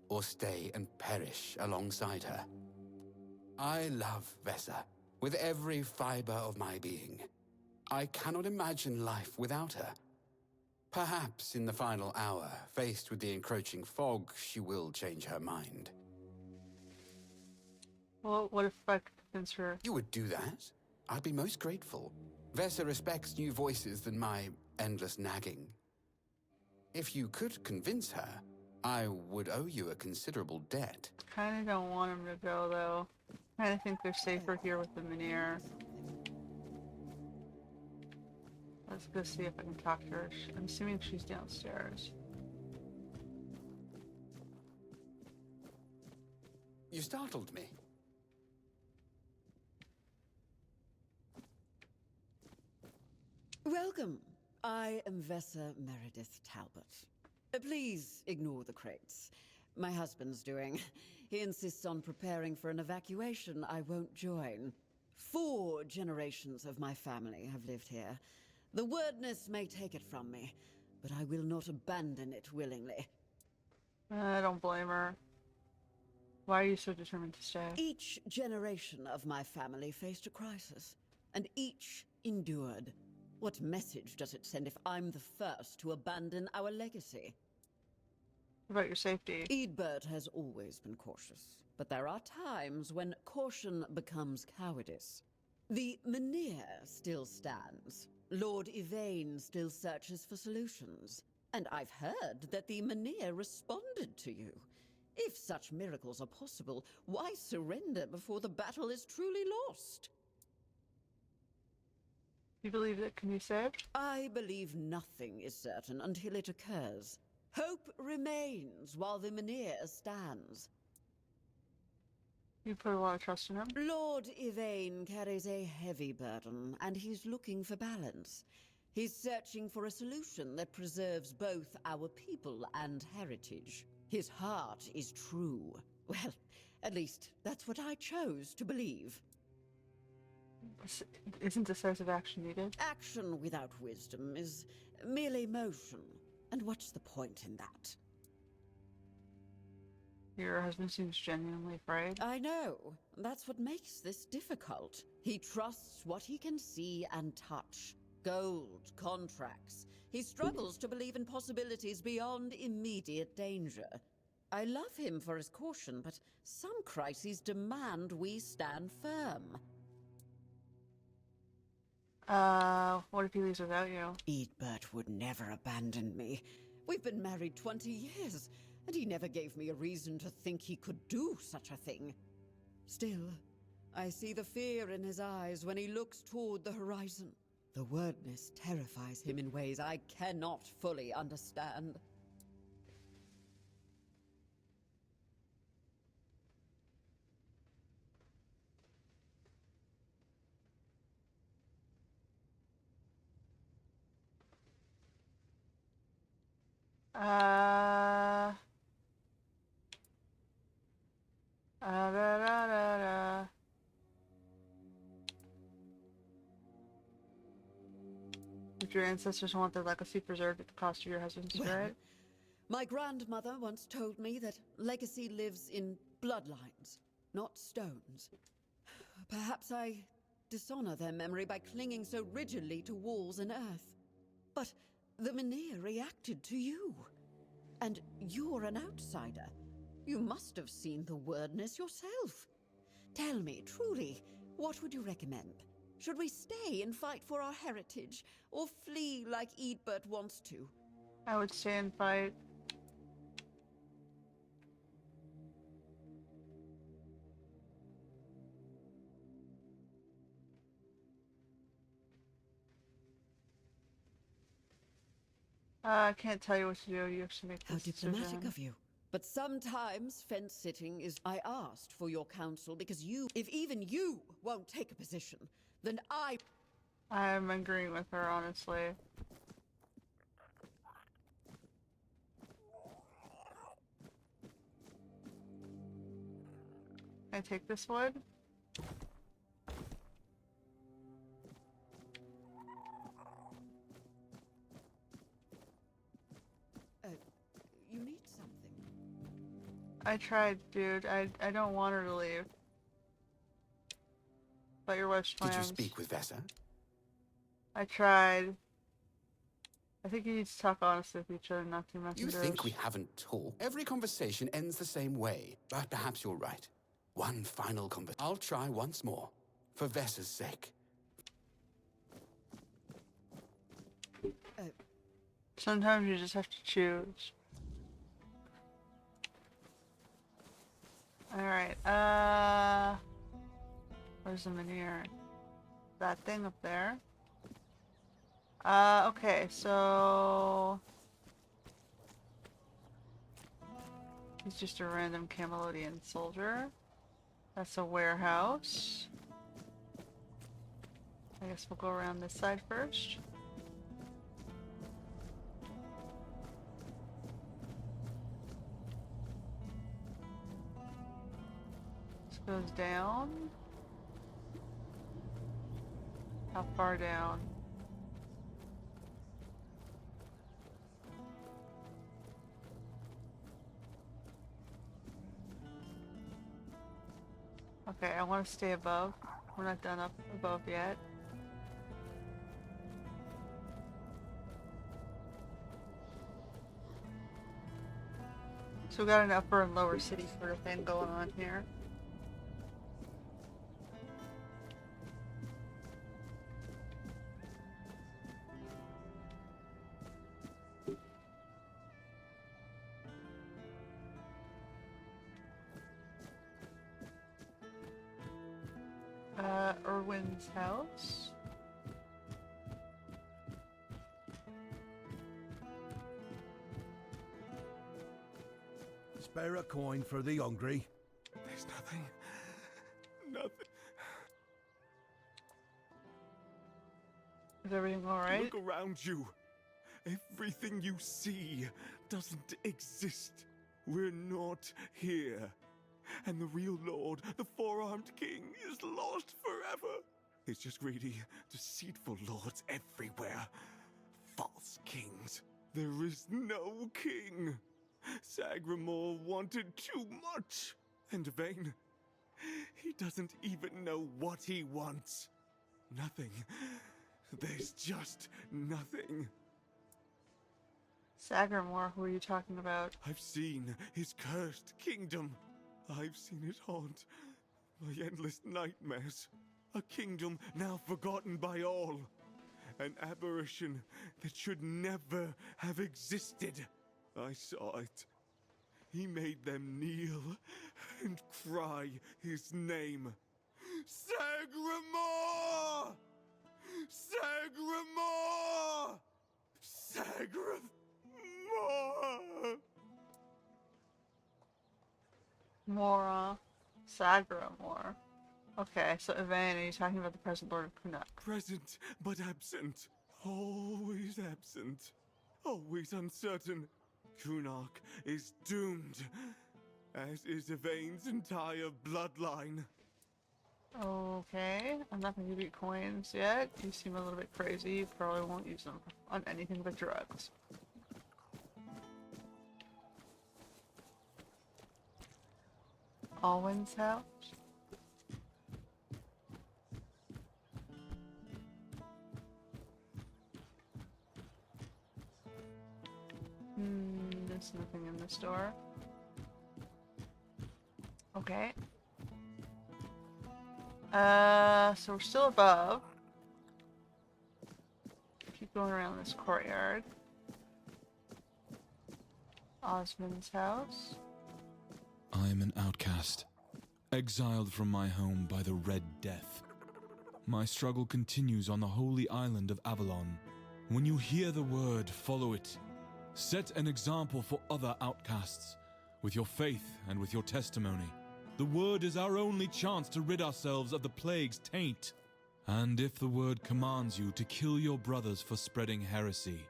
or stay and perish alongside her. I love Vesa with every fiber of my being. I cannot imagine life without her. Perhaps in the final hour, faced with the encroaching fog, she will change her mind. Well, what if I could convince her? You would do that? I'd be most grateful. Vesa respects new voices than my endless nagging. If you could convince her, I would owe you a considerable debt. Kinda don't want him to go, though. Kinda think they're safer here with the Mynheer. Let's go see if I can talk to her. I'm assuming she's downstairs. You startled me. Welcome. I am Vessa Meredith Talbot. Please ignore the crates. My husband's doing. He insists on preparing for an evacuation I won't join. 4 generations of my family have lived here. The wordness may take it from me, but I will not abandon it willingly. I don't blame her. Why are you so determined to stay? Each generation of my family faced a crisis, and each endured. What message does it send if I'm the first to abandon our legacy? What about your safety? Eadbert has always been cautious, but there are times when caution becomes cowardice. The Mynheer still stands. Lord Yvain still searches for solutions. And I've heard that the Mynheer responded to you. If such miracles are possible, why surrender before the battle is truly lost? You believe it can be saved? I believe nothing is certain until it occurs. Hope remains while the Mynheer stands. You put a lot of trust in him? Lord Yvain carries a heavy burden, and he's looking for balance. He's searching for a solution that preserves both our people and heritage. His heart is true. Well, at least that's what I chose to believe. Isn't decisive action needed? Action without wisdom is merely motion. And what's the point in that? Your husband seems genuinely afraid. I know. That's what makes this difficult. He trusts what he can see and touch. Gold, contracts. He struggles to believe in possibilities beyond immediate danger. I love him for his caution, but some crises demand we stand firm. What if he leaves without you? Eadbert would never abandon me. We've been married 20 years, and he never gave me a reason to think he could do such a thing. Still, I see the fear in his eyes when he looks toward the horizon. The wordness terrifies him in ways I cannot fully understand. Da, da, da, da. If your ancestors want their legacy preserved at the cost of your husband's spirit? My grandmother once told me that legacy lives in bloodlines, not stones. Perhaps I dishonor their memory by clinging so rigidly to walls and earth. But the Mynheer reacted to you. And you're an outsider. You must have seen the wordness yourself. Tell me, truly, what would you recommend? Should we stay and fight for our heritage, or flee like Eadbert wants to? I would stay and fight. I can't tell you what to do. You have to make How this diplomatic decision. of you. But sometimes fence sitting is... I asked for your counsel because you... If even you won't take a position, then I'm agreeing with her, honestly. Can I take this wood? You need something. I tried, dude. I don't want her to leave. But your wife's plans. Did you speak with Vessa? I tried. I think you need to talk honestly with each other, not too much. You think we haven't talked? Every conversation ends the same way. But perhaps you're right. One final conversation. I'll try once more. For Vessa's sake. Sometimes you just have to choose. Alright, where's the manure? That thing up there. Okay, so... He's just a random Camelodian soldier. That's a warehouse. I guess we'll go around this side first. This goes down. How far down? Okay, I want to stay above. We're not done up above yet. So we got an upper and lower city sort of thing going on here. Erwin's house. Spare a coin for the hungry. There's nothing. Nothing. Is everything alright? Look around you. Everything you see doesn't exist. We're not here. And the real Lord, the four-armed king, is lost forever. It's just greedy, deceitful lords everywhere. False kings. There is no king. Sagramore wanted too much. And Vane, he doesn't even know what he wants. Nothing. There's just nothing. Sagramore, who are you talking about? I've seen his cursed kingdom. I've seen it haunt my endless nightmares. A kingdom now forgotten by all. An aberration that should never have existed. I saw it. He made them kneel and cry his name. Sagramore! Sagramore! Sagramore! Mora. Sagramore. Okay, so Yvain, are you talking about the present Lord of Cuanacht? Present, but absent. Always absent. Always uncertain. Cuanacht is doomed, as is Yvain's entire bloodline. Okay, I'm not gonna give you coins yet. You seem a little bit crazy. You probably won't use them on anything but drugs. Alwyn's house? There's nothing in this door. Okay. So we're still above. Keep going around this courtyard. Osmond's house. I am an outcast, exiled from my home by the Red Death. My struggle continues on the holy island of Avalon. When you hear the word, follow it. Set an example for other outcasts, with your faith and with your testimony. The word is our only chance to rid ourselves of the plague's taint. And if the word commands you to kill your brothers for spreading heresy,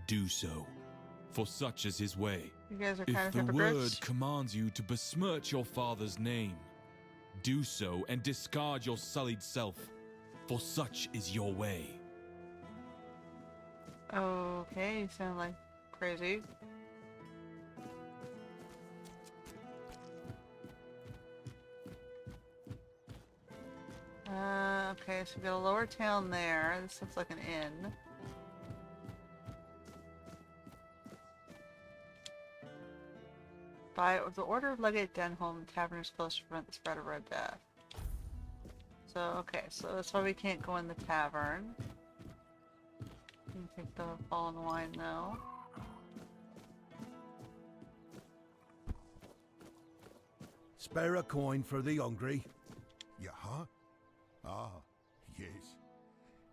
do so, for such is his way. You guys are kind If of the hypocrites. word commands you to besmirch your father's name, do so and discard your sullied self, for such is your way. Okay, you sound like crazy. Okay, so we got a lower town there. This looks like an inn. By the order of Legate Denholm, the tavern is closed to prevent the spread of Red Death. So, okay, so that's why we can't go in the tavern. You can take the fallen wine, though. Spare a coin for the hungry. Yeah, huh? Ah, yes.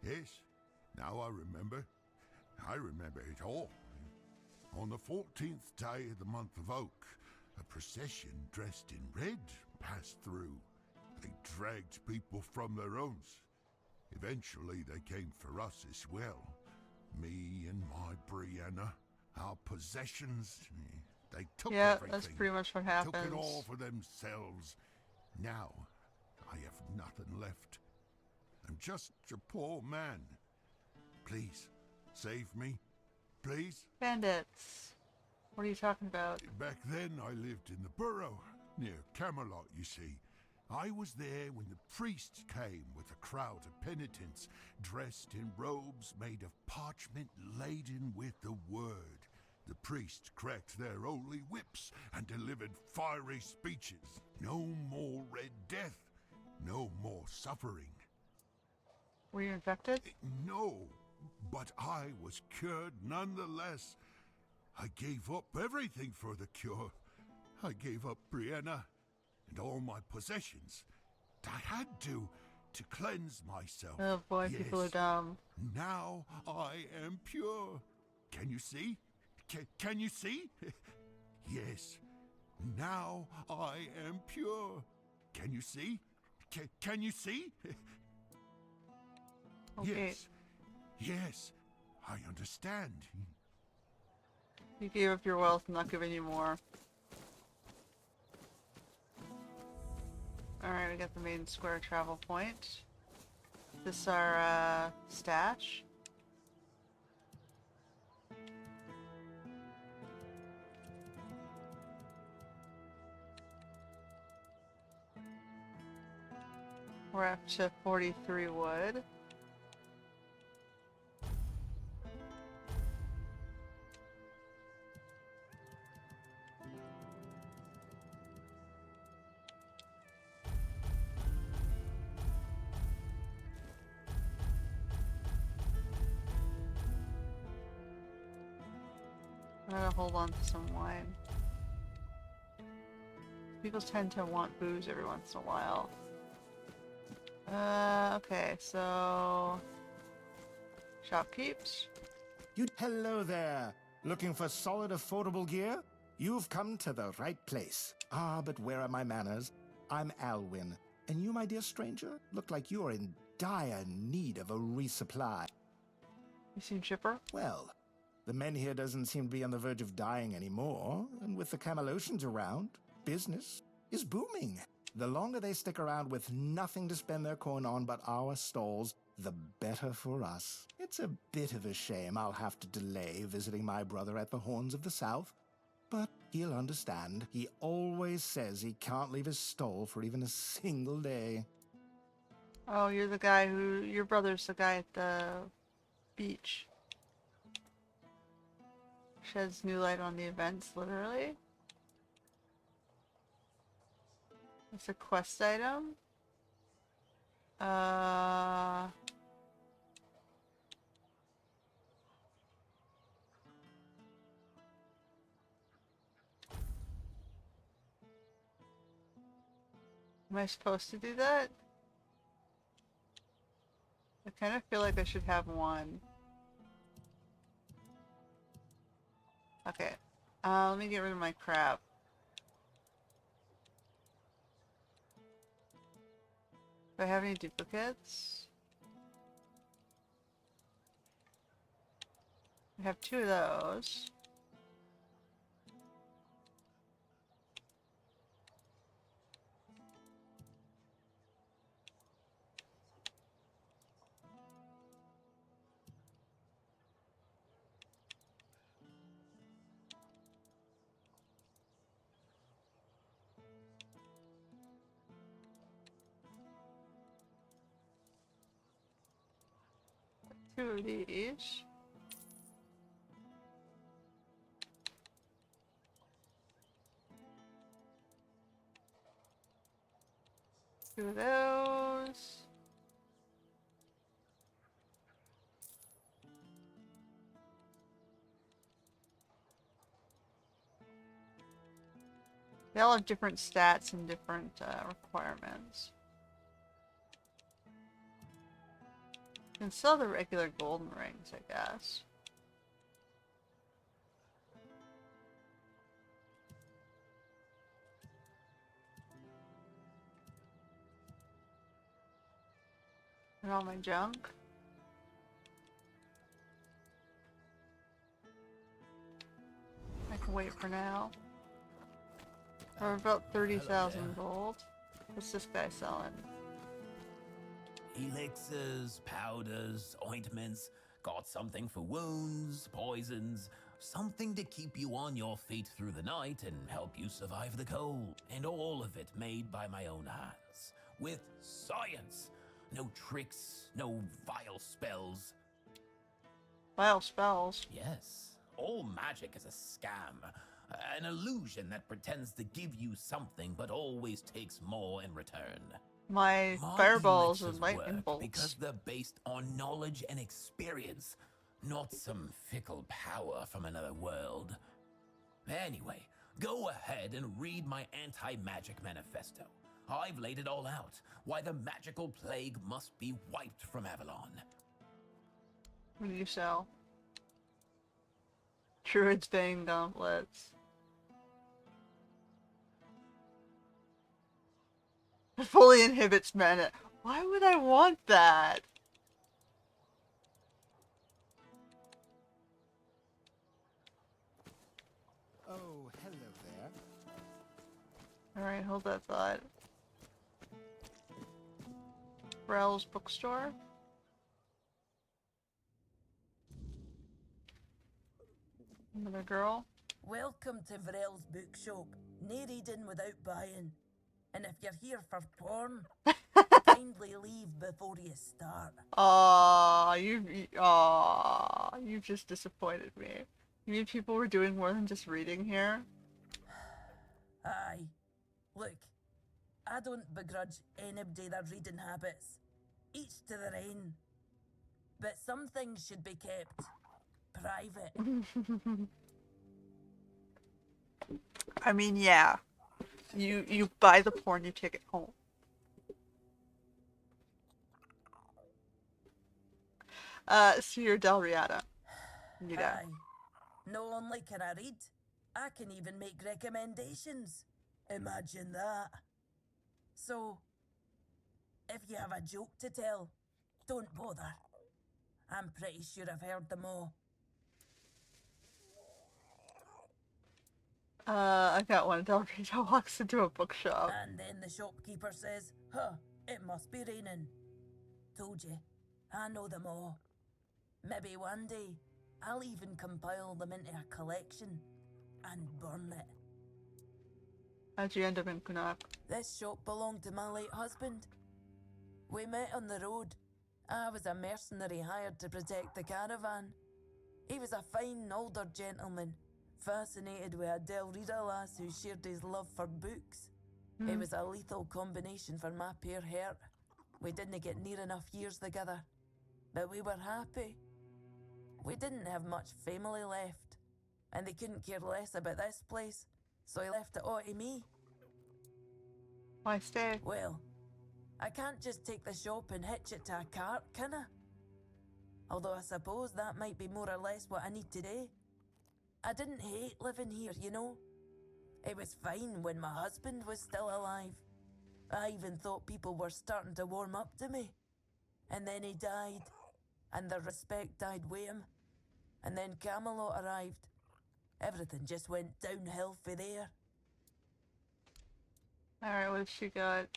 Yes, now I remember. I remember it all. On the 14th day of the month of Oak, a procession dressed in red passed through. They dragged people from their homes. Eventually they came for us as well. Me and my Brianna, our possessions. They took everything. That's pretty much what happens. Took it all for themselves. Now, I have nothing left. I'm just a poor man. Please, save me. Please. Bandits. What are you talking about? Back then, I lived in the borough, near Camelot, you see. I was there when the priests came with a crowd of penitents, dressed in robes made of parchment laden with the word. The priests cracked their holy whips and delivered fiery speeches. No more Red Death. No more suffering. Were you infected? No, but I was cured nonetheless. I gave up everything for the cure. I gave up Brianna and all my possessions. I had to cleanse myself. Oh boy, yes. people are dumb. Now I am pure. Can you see? Can you see? Yes. Now I am pure. Can you see? Can you see? Okay. Yes. Yes. I understand. You gave up your wealth, I'm not giving you more. Alright, we got the main square travel point. This is our stash. We're up to 43 wood. I'm gonna hold on to some wine. People tend to want booze every once in a while. Okay, so... Shopkeeps? Hello there. Looking for solid, affordable gear? You've come to the right place. Ah, but where are my manners? I'm Alwyn. And you, my dear stranger, look like you are in dire need of a resupply. You seem chipper? Well, the men here doesn't seem to be on the verge of dying anymore, and with the Camelotians around, business is booming. The longer they stick around with nothing to spend their coin on but our stalls, the better for us. It's a bit of a shame I'll have to delay visiting my brother at the Horns of the South, but he'll understand. He always says he can't leave his stall for even a single day. Oh, you're the guy who... Your brother's the guy at the beach. Sheds new light on the events, literally. It's a quest item. Am I supposed to do that? I kind of feel like I should have one. Okay. Let me get rid of my crap. Do I have any duplicates? I have 2 of those. Two of these. Two of those. They all have different stats and different requirements. You can sell the regular golden rings, I guess. And all my junk. I can wait for now. Or about 30,000 gold. What's this guy selling? Elixirs, powders, ointments, got something for wounds, poisons, something to keep you on your feet through the night and help you survive the cold. And all of it made by my own hands. With science. No tricks, no vile spells. Vile spells? Yes. All magic is a scam. An illusion that pretends to give you something but always takes more in return. My fireballs and lightning bolts. Because they're based on knowledge and experience, not some fickle power from another world. Anyway, go ahead and read my anti-magic manifesto. I've laid it all out, why the magical plague must be wiped from Avalon. What do you sell? Druid's Bane gauntlets. It fully inhibits mana. Why would I want that? Oh, hello there. Alright, hold that thought. Brell's bookstore? Another girl? Welcome to Varel's bookshop. No reading without buying. And if you're here for porn, kindly leave before you start. You just disappointed me. You mean people were doing more than just reading here? Aye. Look, I don't begrudge anybody their reading habits. Each to their own. But some things should be kept private. I mean, yeah. You buy the porn, you take it home. Sir Del Riata. Aye. Not only can I read, I can even make recommendations. Imagine that. So, if you have a joke to tell, don't bother. I'm pretty sure I've heard them all. I got one. Del Riata walks into a bookshop. And then the shopkeeper says, huh, it must be raining. Told you, I know them all. Maybe one day, I'll even compile them into a collection and burn it. How'd you end up in Cuanacht? This shop belonged to my late husband. We met on the road. I was a mercenary hired to protect the caravan. He was a fine older gentleman, fascinated with a Del Rita lass who shared his love for books. It was a lethal combination for my poor heart. We didn't get near enough years together, but we were happy. We didn't have much family left, and they couldn't care less about this place, so he left it all to me. Why stay? Well, I can't just take the shop and hitch it to a cart, can I? Although I suppose that might be more or less what I need today. I didn't hate living here, you know. It was fine when my husband was still alive. I even thought people were starting to warm up to me. And then he died, and the respect died with him. And then Camelot arrived. Everything just went downhill for there. Alright, what she got?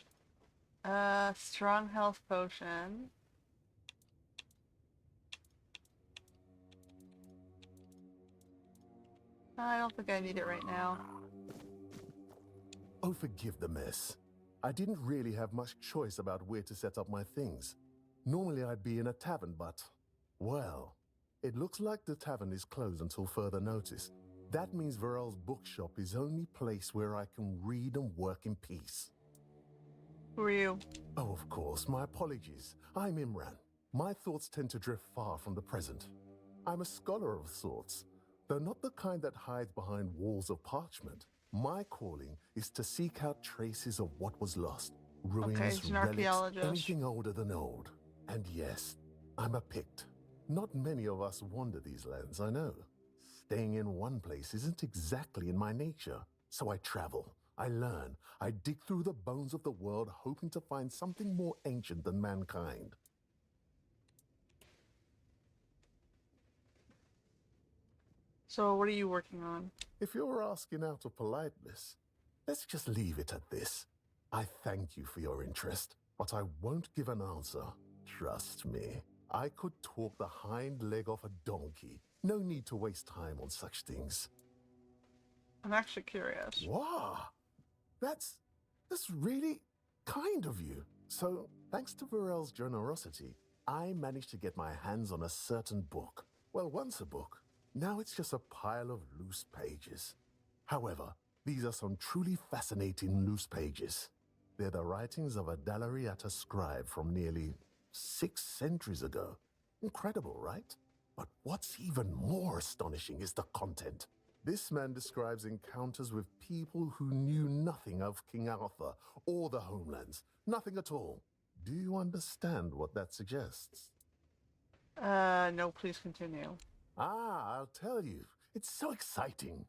Strong health potion. I don't think I need it right now. Oh, forgive the mess. I didn't really have much choice about where to set up my things. Normally I'd be in a tavern, but... well, it looks like the tavern is closed until further notice. That means Varel's bookshop is the only place where I can read and work in peace. Who are you? Oh, of course, my apologies. I'm Imran. My thoughts tend to drift far from the present. I'm a scholar of sorts, though not the kind that hides behind walls of parchment. My calling is to seek out traces of what was lost. Okay, Ruins, he's an relics, archaeologist. anything older than old. And yes, I'm a Pict. Not many of us wander these lands, I know. Staying in one place isn't exactly in my nature. So I travel, I learn, I dig through the bones of the world hoping to find something more ancient than mankind. So what are you working on? If you're asking out of politeness, let's just leave it at this. I thank you for your interest, but I won't give an answer. Trust me, I could talk the hind leg off a donkey. No need to waste time on such things. I'm actually curious. Wow, that's really kind of you. So, thanks to Varel's generosity, I managed to get my hands on a certain book. Well, once a book. Now it's just a pile of loose pages. However, these are some truly fascinating loose pages. They're the writings of a Dalariata scribe from nearly 6 centuries ago. Incredible, right? But what's even more astonishing is the content. This man describes encounters with people who knew nothing of King Arthur or the homelands. Nothing at all. Do you understand what that suggests? No, please continue. I'll tell you. It's so exciting.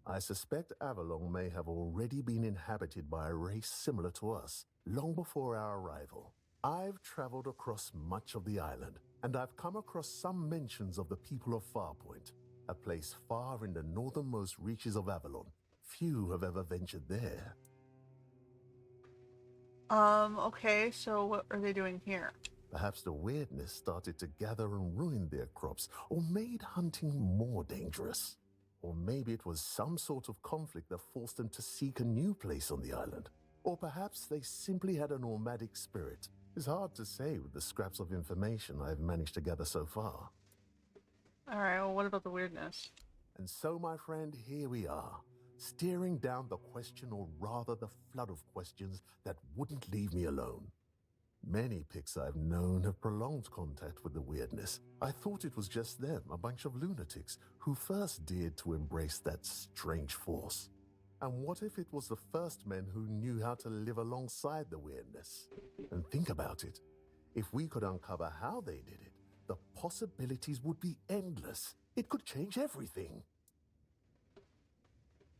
I suspect Avalon may have already been inhabited by a race similar to us, long before our arrival. I've traveled across much of the island, and I've come across some mentions of the people of Farpoint, a place far in the northernmost reaches of Avalon. Few have ever ventured there. Okay, so what are they doing here? Perhaps the weirdness started to gather and ruin their crops, or made hunting more dangerous. Or maybe it was some sort of conflict that forced them to seek a new place on the island. Or perhaps they simply had a nomadic spirit. It's hard to say with the scraps of information I've managed to gather so far. Alright, well what about the weirdness? And so, my friend, here we are, staring down the question, or rather the flood of questions that wouldn't leave me alone. Many Picts I've known have prolonged contact with the weirdness. I thought it was just them, a bunch of lunatics, who first dared to embrace that strange force. And what if it was the first men who knew how to live alongside the weirdness? And think about it. If we could uncover how they did it, the possibilities would be endless. It could change everything.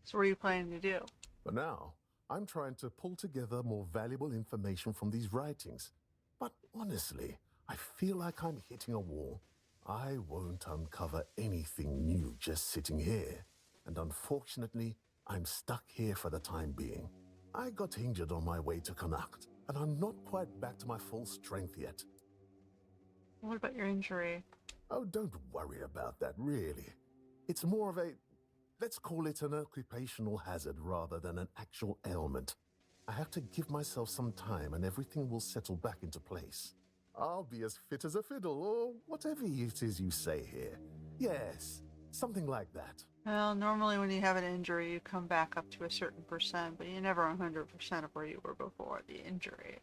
So what are you planning to do? For now, I'm trying to pull together more valuable information from these writings. But honestly, I feel like I'm hitting a wall. I won't uncover anything new just sitting here. And unfortunately, I'm stuck here for the time being. I got injured on my way to Cuanacht, and I'm not quite back to my full strength yet. What about your injury? Oh, don't worry about that, really. It's more of a, let's call it an occupational hazard rather than an actual ailment. I have to give myself some time and everything will settle back into place. I'll be as fit as a fiddle, or whatever it is you say here. Yes, something like that. Well, normally when you have an injury, you come back up to a certain percent, but you're never 100% of where you were before the injury.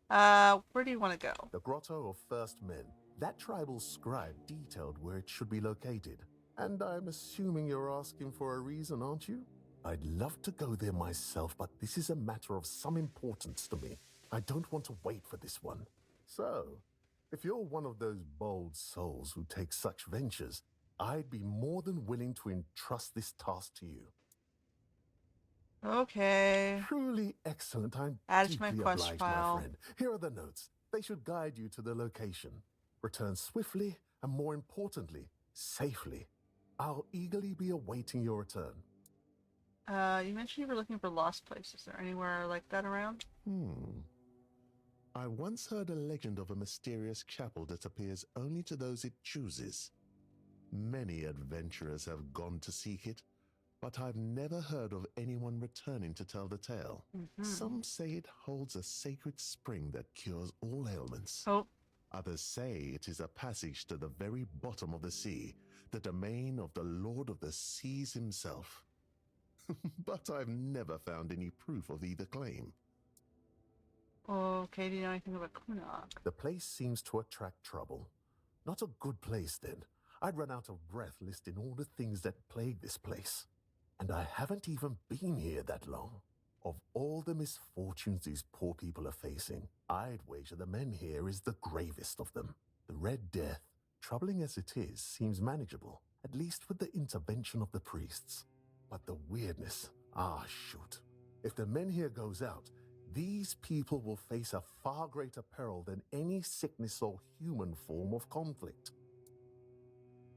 Where do you want to go? The Grotto of First Men. That tribal scribe detailed where it should be located. And I'm assuming you're asking for a reason, aren't you? I'd love to go there myself, but this is a matter of some importance to me. I don't want to wait for this one. So, if you're one of those bold souls who take such ventures, I'd be more than willing to entrust this task to you. Okay. Truly excellent. I'm Add to my deeply quest obliged, file. my friend. Here are the notes. They should guide you to the location. Return swiftly, and more importantly, safely. I'll eagerly be awaiting your return. You mentioned you were looking for lost places. Is there anywhere like that around? I once heard a legend of a mysterious chapel that appears only to those it chooses. Many adventurers have gone to seek it, but I've never heard of anyone returning to tell the tale. Some say it holds a sacred spring that cures all ailments. Others say it is a passage to the very bottom of the sea, the domain of the Lord of the Seas himself. But I've never found any proof of either claim. Okay, do you know anything about Cuanacht? The place seems to attract trouble. Not a good place, then. I'd run out of breath listing all the things that plague this place. And I haven't even been here that long. Of all the misfortunes these poor people are facing, I'd wager the men here is the gravest of them. The Red Death, troubling as it is, seems manageable, at least with the intervention of the priests. But the weirdness, shoot. If the men here goes out, these people will face a far greater peril than any sickness or human form of conflict.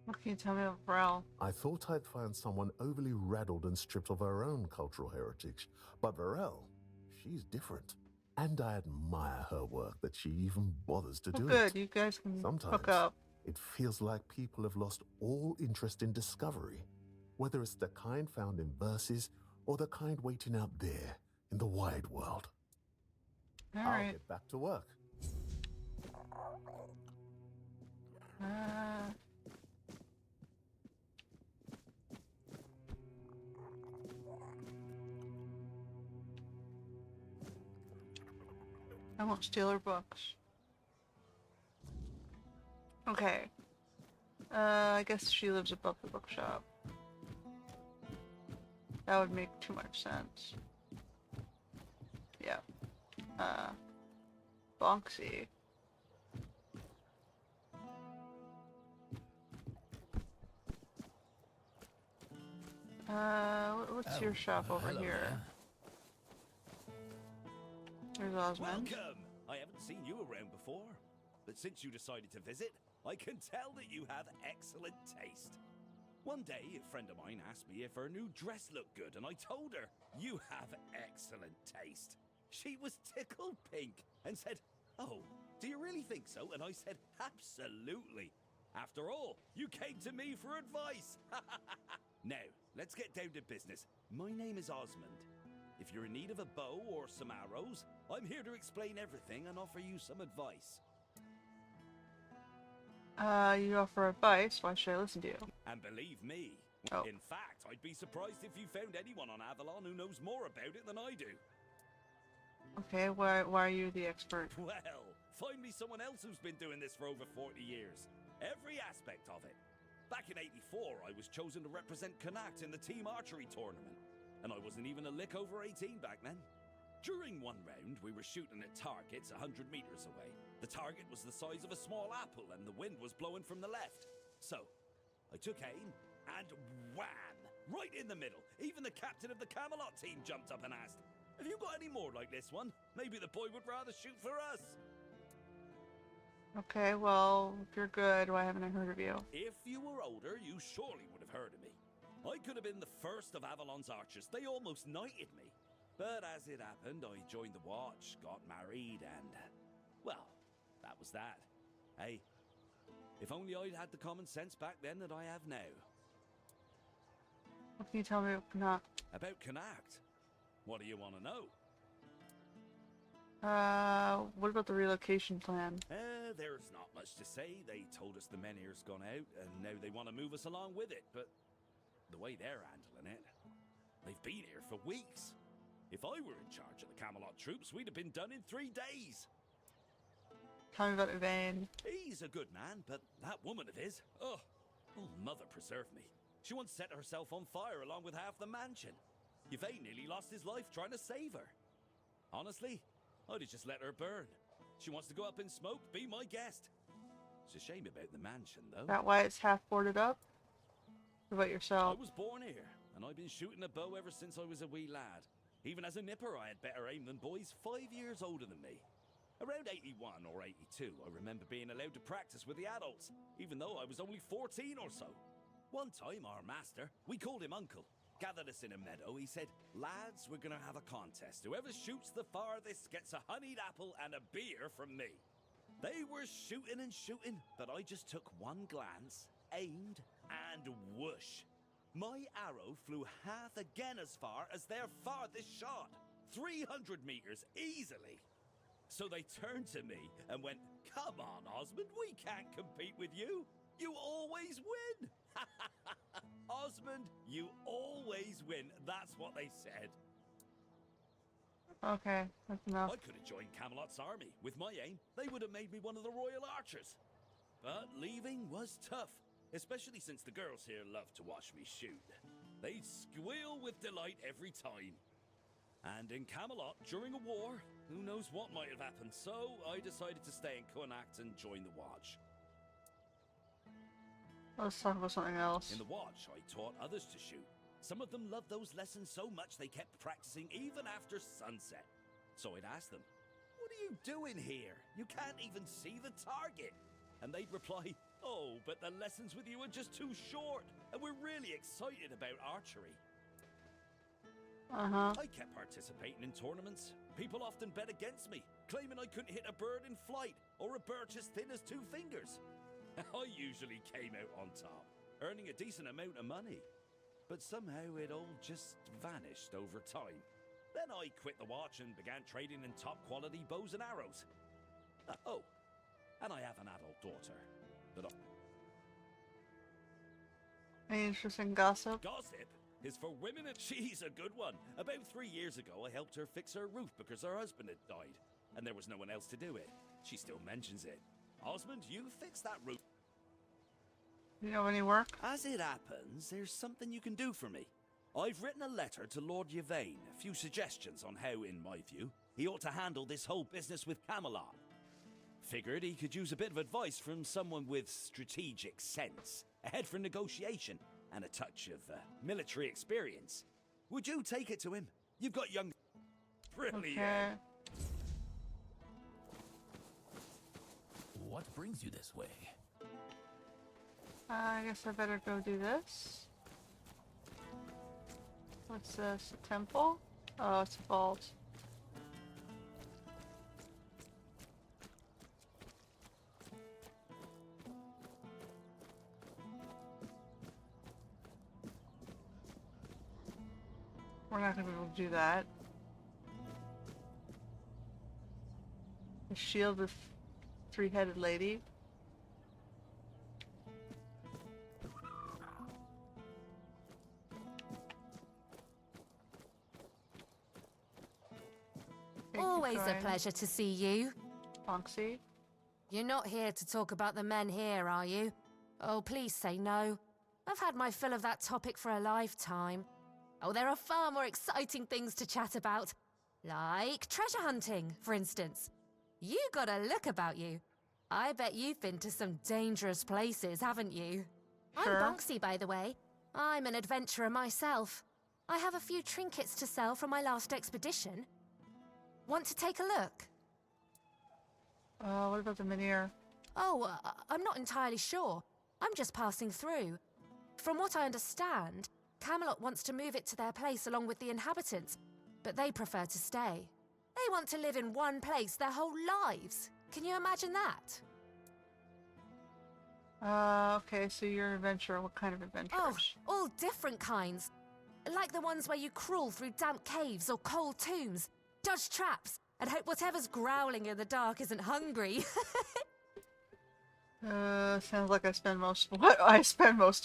What can you tell me about Varel? I thought I'd find someone overly rattled and stripped of her own cultural heritage, but Varel, she's different. And I admire her work that she even bothers to do good. it. You guys can Sometimes hook up. it feels like people have lost all interest in discovery, whether it's the kind found in verses or the kind waiting out there in the wide world. All I'll right. get back to work. I won't steal her books. Okay. I guess she lives above the bookshop. That would make too much sense. Yeah. Bonksy. What's your shop over hello here? there. There's Osmond. Welcome! I haven't seen you around before, but since you decided to visit, I can tell that you have excellent taste. One day, a friend of mine asked me if her new dress looked good, and I told her, you have excellent taste. She was tickled pink and said, oh, do you really think so? And I said, absolutely. After all, you came to me for advice. Now, let's get down to business. My name is Osmond. If you're in need of a bow or some arrows, I'm here to explain everything and offer you some advice. You offer advice, why should I listen to you? And believe me, Oh. in fact, I'd be surprised if you found anyone on Avalon who knows more about it than I do. Okay, why are you the expert? Well, find me someone else who's been doing this for over 40 years. Every aspect of it. Back in '84, I was chosen to represent Cuanacht in the team archery tournament. And I wasn't even a lick over 18 back then. During one round, we were shooting at targets 100 meters away. The target was the size of a small apple and the wind was blowing from the left. So, I took aim and wham! Right in the middle. Even the captain of the Camelot team jumped up and asked, have you got any more like this one? Maybe the boy would rather shoot for us. Okay, well, if you're good, why haven't I heard of you? If you were older, you surely would have heard of me. I could have been the first of Avalon's archers. They almost knighted me. But as it happened, I joined the watch, got married, and... well, that was that. Hey, if only I'd had the common sense back then that I have now. What can you tell me about Cuanacht? About Cuanacht? What do you want to know? What about the relocation plan? There's not much to say. They told us the men here's gone out, and now they want to move us along with it, but the way they're handling it, they've been here for weeks. If I were in charge of the Camelot troops, we'd have been done in 3 days. Tell me about Yvain. He's a good man, but that woman of his, oh, mother preserve me. She once set herself on fire along with half the mansion. Yvain nearly lost his life trying to save her. Honestly, I'd have just let her burn. She wants to go up in smoke, be my guest. It's a shame about the mansion, though. That why it's half boarded up? What about yourself? I was born here, and I've been shooting a bow ever since I was a wee lad. Even as a nipper, I had better aim than boys 5 years older than me. Around 81 or 82, I remember being allowed to practice with the adults, even though I was only 14 or so. One time, our master, we called him Uncle, gathered us in a meadow. He said, lads, we're gonna have a contest. Whoever shoots the farthest gets a honeyed apple and a beer from me. They were shooting and shooting, but I just took one glance, aimed, and whoosh. My arrow flew half again as far as their farthest shot. 300 meters, easily. So they turned to me and went, come on, Osmond, we can't compete with you. You always win. Osmond, you always win. That's what they said. Okay, that's enough. I could have joined Camelot's army. With my aim, they would have made me one of the royal archers. But leaving was tough, especially since the girls here love to watch me shoot. They'd squeal with delight every time. And in Camelot, during a war, who knows what might have happened, so I decided to stay in Cuanacht and join the Watch. Let's talk about something else. In the Watch, I taught others to shoot. Some of them loved those lessons so much they kept practicing even after sunset. So I'd ask them, "What are you doing here? You can't even see the target." And they'd reply, "Oh, but the lessons with you are just too short, and we're really excited about archery." I kept participating in tournaments. People often bet against me, claiming I couldn't hit a bird in flight or a birch as thin as 2 fingers. I usually came out on top, earning a decent amount of money. But somehow it all just vanished over time. Then I quit the Watch and began trading in top-quality bows and arrows. Oh, and I have an adult daughter. That Any interesting gossip? Gossip is for women, and she's a good one. About 3 years ago, I helped her fix her roof because her husband had died, and there was no one else to do it. She still mentions it. "Osmond, you fix that roof." You know any work? As it happens, there's something you can do for me. I've written a letter to Lord Yvain, a few suggestions on how, in my view, he ought to handle this whole business with Camelot. Figured he could use a bit of advice from someone with strategic sense, a head for negotiation, and a touch of military experience. Would you take it to him? You've got young... Brilliant. Okay. What brings you this way? I guess I better go do this. What's this? A temple? Oh, it's a vault. We're not gonna be able to do that. The shield of three-headed lady. Always a pleasure to see you. Fonksy? You're not here to talk about the men here, are you? Oh, please say no. I've had my fill of that topic for a lifetime. Oh, there are far more exciting things to chat about. Like treasure hunting, for instance. You got a look about you. I bet you've been to some dangerous places, haven't you? Sure. I'm Bonksy, by the way. I'm an adventurer myself. I have a few trinkets to sell from my last expedition. Want to take a look? What about the Menhir? Oh, I'm not entirely sure. I'm just passing through. From what I understand, Camelot wants to move it to their place along with the inhabitants, but they prefer to stay. They want to live in one place their whole lives. Can you imagine that? Okay, so you're an adventurer. What kind of adventure? Oh, all different kinds. Like the ones where you crawl through damp caves or cold tombs, dodge traps, and hope whatever's growling in the dark isn't hungry. Sounds like I spend most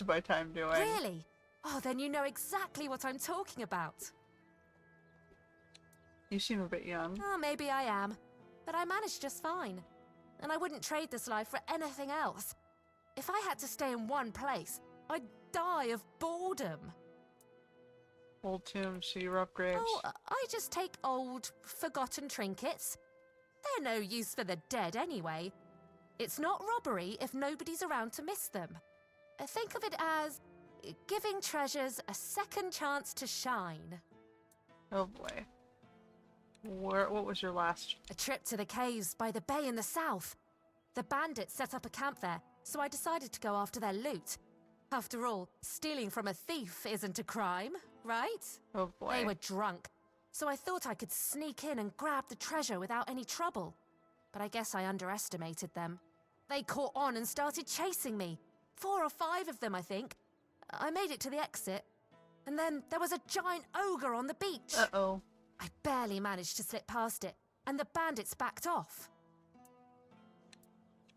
of my time doing. Really? Oh, then you know exactly what I'm talking about. You seem a bit young. Oh, maybe I am. But I managed just fine. And I wouldn't trade this life for anything else. If I had to stay in one place, I'd die of boredom. Old tombs, so your upgrades. Oh, I just take old, forgotten trinkets. They're no use for the dead anyway. It's not robbery if nobody's around to miss them. Think of it as giving treasures a second chance to shine. Oh boy. What was your last? A trip to the caves by the bay in the south. The bandits set up a camp there, so I decided to go after their loot. After all, stealing from a thief isn't a crime, right? Oh boy. They were drunk, so I thought I could sneak in and grab the treasure without any trouble. But I guess I underestimated them. They caught on and started chasing me. 4 or 5 of them, I think. I made it to the exit, and then there was a giant ogre on the beach. Uh-oh. I barely managed to slip past it, and the bandits backed off.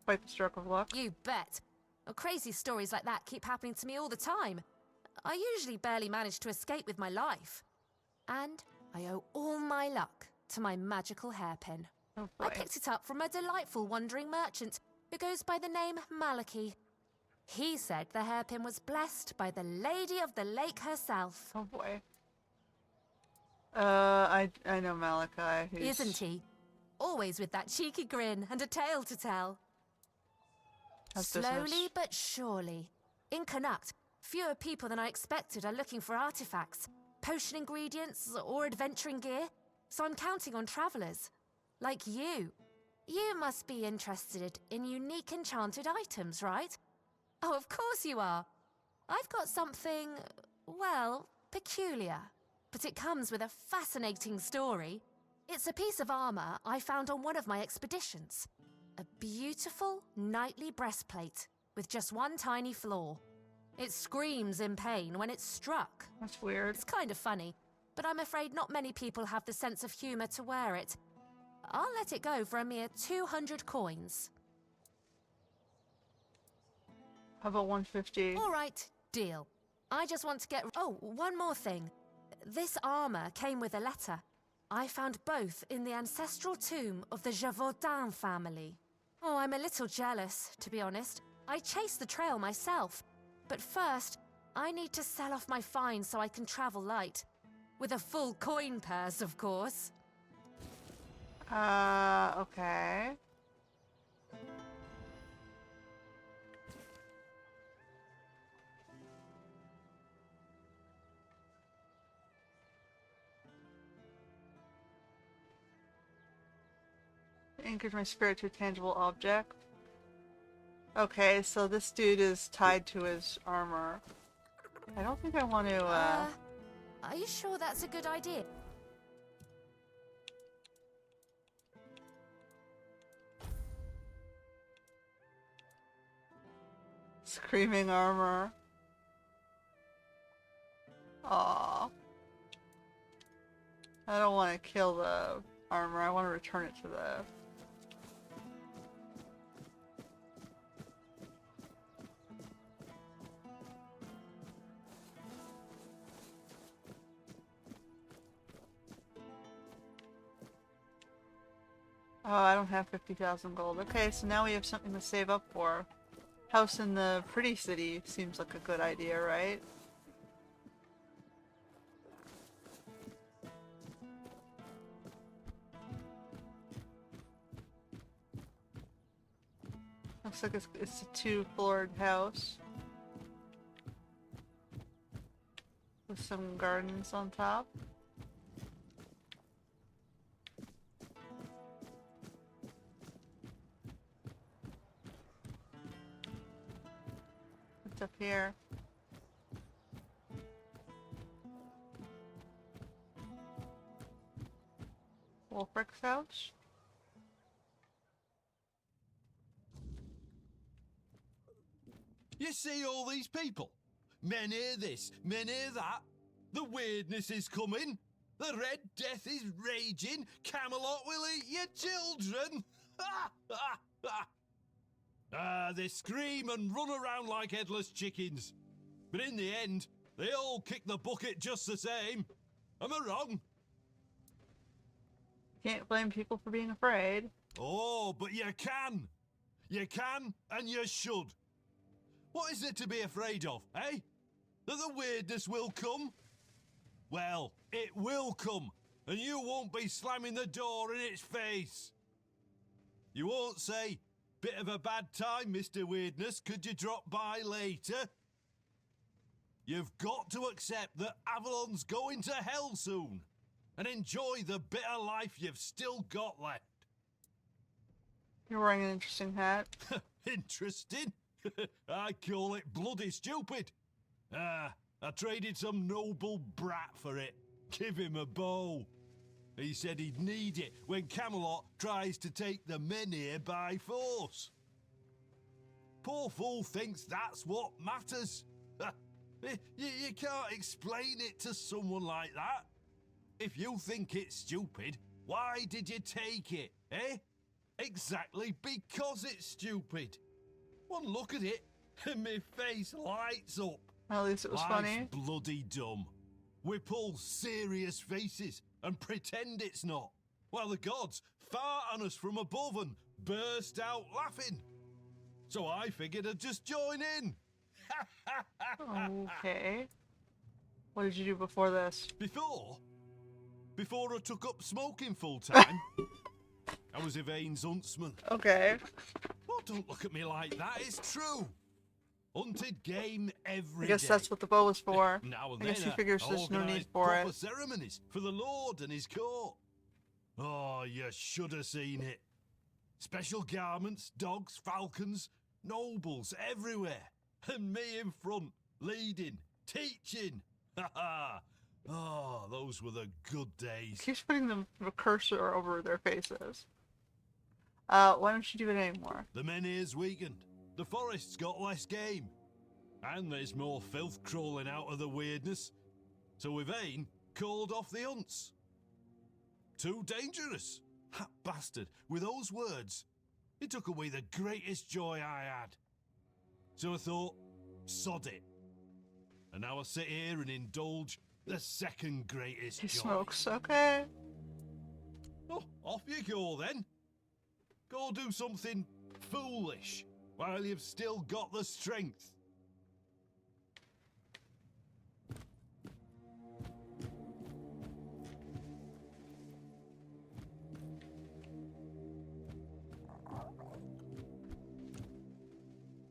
Quite the stroke of luck. You bet. Well, crazy stories like that keep happening to me all the time. I usually barely manage to escape with my life. And I owe all my luck to my magical hairpin. Oh boy. I picked it up from a delightful wandering merchant who goes by the name Melancholy. He said the hairpin was blessed by the Lady of the Lake herself. Oh boy. I know Malachi. Isn't he? Always with that cheeky grin and a tale to tell. Slowly but surely. In Cuanacht, fewer people than I expected are looking for artifacts, potion ingredients, or adventuring gear, so I'm counting on travelers. Like you. You must be interested in unique enchanted items, right? Oh, of course you are. I've got something, well, peculiar. But it comes with a fascinating story. It's a piece of armor I found on one of my expeditions. A beautiful, knightly breastplate with just one tiny flaw. It screams in pain when it's struck. That's weird. It's kind of funny, but I'm afraid not many people have the sense of humor to wear it. I'll let it go for a mere 200 coins. How about 150? All right, deal. I just want to get... Oh, one more thing. This armor came with a letter. I found both in the ancestral tomb of the Gévaudan family. Oh, I'm a little jealous, to be honest. I chased the trail myself. But first, I need to sell off my find so I can travel light. With a full coin purse, of course. Okay. Anchored my spirit to a tangible object. Okay, so this dude is tied to his armor. I don't think I want to, Are you sure that's a good idea? Screaming armor. Aww. I don't want to kill the armor, I want to return it to the... Oh, I don't have 50,000 gold. Okay, so now we have something to save up for. House in the pretty city seems like a good idea, right? Looks like it's a two-floored house. With some gardens on top. What's up here? Wolfrick's house? You see all these people? Men hear this, men hear that. The weirdness is coming. The Red Death is raging. Camelot will eat your children. They scream and run around like headless chickens. But in the end, they all kick the bucket just the same. Am I wrong? Can't blame people for being afraid. Oh, but you can. You can and you should. What is it to be afraid of, eh? That the weirdness will come? Well, it will come, and you won't be slamming the door in its face. You won't say, "Bit of a bad time, Mr. Weirdness, could you drop by later?" You've got to accept that Avalon's going to hell soon, and enjoy the bit of life you've still got left. You're wearing an interesting hat. Interesting? I call it bloody stupid. I traded some noble brat for it. Give him a bow. He said he'd need it when Camelot tries to take the men here by force. Poor fool thinks that's what matters. You can't explain it to someone like that. If you think it's stupid, why did you take it, eh? Exactly because it's stupid. One look at it, and my face lights up. At least it was Life's funny. Bloody dumb. We pull serious faces and pretend it's not, while the gods fart on us from above and burst out laughing. So I figured I'd just join in. Okay. What did you do before this? Before I took up smoking full time, I was Yvain's huntsman. Okay. Oh, don't look at me like that. It's true. Hunted game every I guess day. that's what the bow was for. Now and I guess then he figures I there's no need organised for proper it. ceremonies for the Lord and his court. Oh, you should have seen it. Special garments, dogs, falcons, nobles everywhere. And me in front, leading, teaching. Ha ha! Oh, those were the good days. Keeps putting the cursor over their faces. Why don't you do it anymore? The menhirs weakened. The forest's got less game. And there's more filth crawling out of the weirdness. So Yvain called off the hunts. Too dangerous. That bastard, with those words, it took away the greatest joy I had. So I thought, sod it. And now I sit here and indulge the second greatest He joy. smokes, okay. Oh, off you go then. Go do something foolish while you've still got the strength.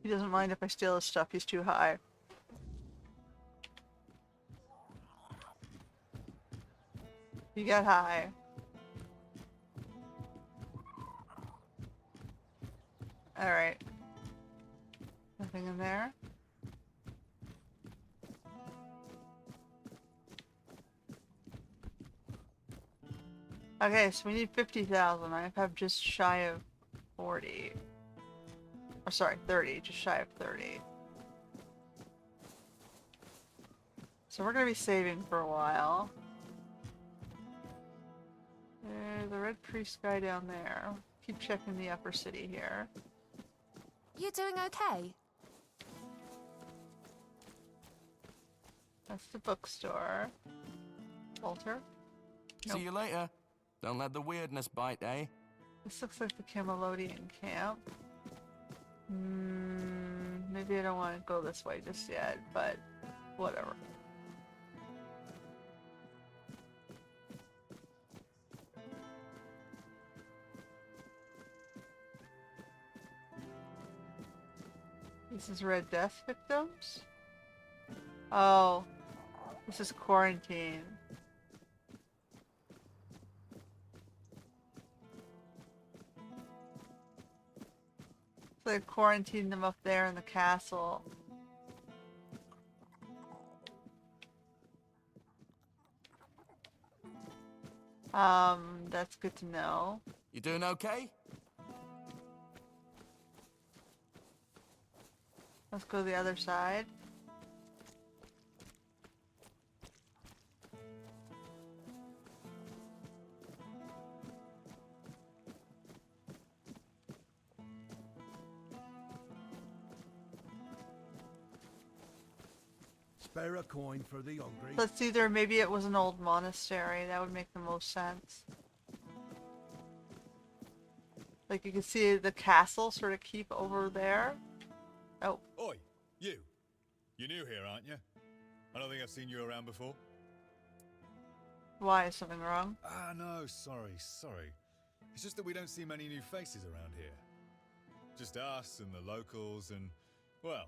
He doesn't mind if I steal his stuff, he's too high. You get high. Alright. Nothing in there? Okay, so we need 50,000. I have just shy of 40. Or sorry, 30. Just shy of 30. So we're gonna be saving for a while. There's the red priest guy down there. Keep checking the upper city here. You doing okay? That's the bookstore. Walter? See you later. Don't let the weirdness bite, eh? This looks like the Camelodian camp. Maybe I don't want to go this way just yet, but whatever. This is Red Death victims? Oh, this is quarantine. So they quarantined them up there in the castle. That's good to know. You doing okay? Let's go to the other side. Spare a coin for the hungry. Let's either, maybe it was an old monastery. That would make the most sense. Like you can see the castle sort of keep over there. Oh. Oi, you. You're new here, aren't you? I don't think I've seen you around before. Why? Is something wrong? Ah, no, sorry. It's just that we don't see many new faces around here. Just us and the locals and, well,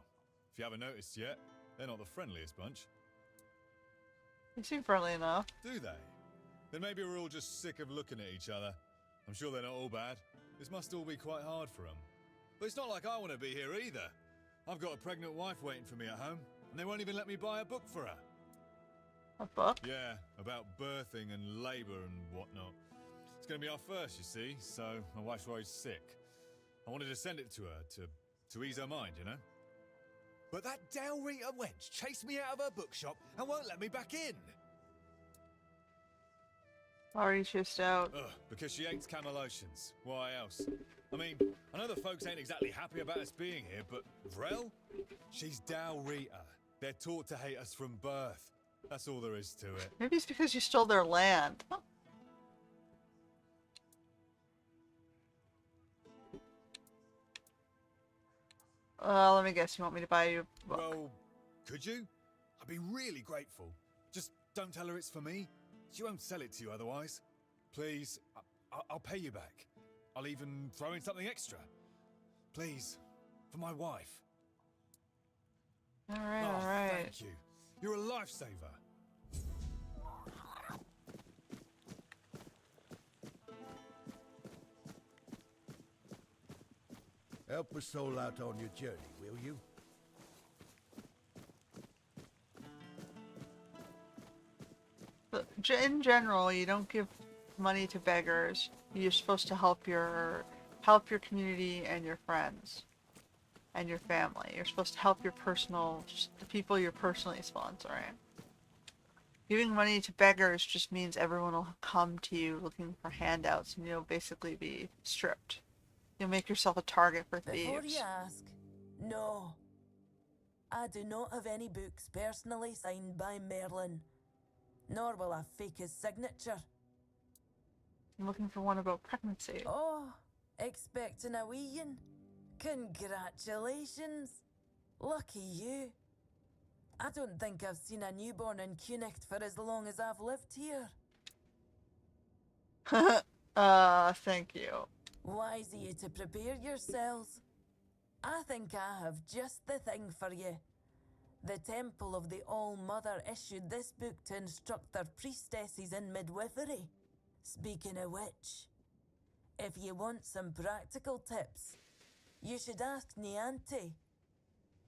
if you haven't noticed yet, they're not the friendliest bunch. They seem friendly enough. Do they? Then maybe we're all just sick of looking at each other. I'm sure they're not all bad. This must all be quite hard for them. But it's not like I want to be here either. I've got a pregnant wife waiting for me at home, and they won't even let me buy a book for her. A book? Yeah, about birthing and labour and whatnot. It's going to be our first, you see, so my wife's worried sick. I wanted to send it to her to ease her mind, you know? But that Dalrita wench chased me out of her bookshop and won't let me back in. Already chased out. Ugh, because she hates Camelotians. Why else? I mean, I know the folks ain't exactly happy about us being here, but Vrel? She's Dalrita. They're taught to hate us from birth. That's all there is to it. Maybe it's because you stole their land. Huh. Let me guess. You want me to buy you a book? Well, could you? I'd be really grateful. Just don't tell her it's for me. She won't sell it to you otherwise. Please, I'll pay you back. I'll even throw in something extra. Please, for my wife. Alright, Oh, alright. thank you. You're a lifesaver. Help a soul out on your journey, will you? But in general, you don't give money to beggars. You're supposed to help your community and your friends and your family. You're supposed to help the people you're personally sponsoring. Giving money to beggars just means everyone will come to you looking for handouts, and you'll basically be stripped. You'll make yourself a target for Before you thieves. ask, no. I do not have any books personally signed by Merlin, nor will I fake his signature. I'm looking for one about pregnancy. Oh, expecting a weein'? Congratulations. Lucky you. I don't think I've seen a newborn in Cuanacht for as long as I've lived here. Thank you. Wise of you to prepare yourselves. I think I have just the thing for you. The Temple of the All-Mother issued this book to instruct their priestesses in midwifery. Speaking of which, if you want some practical tips, you should ask Nianti.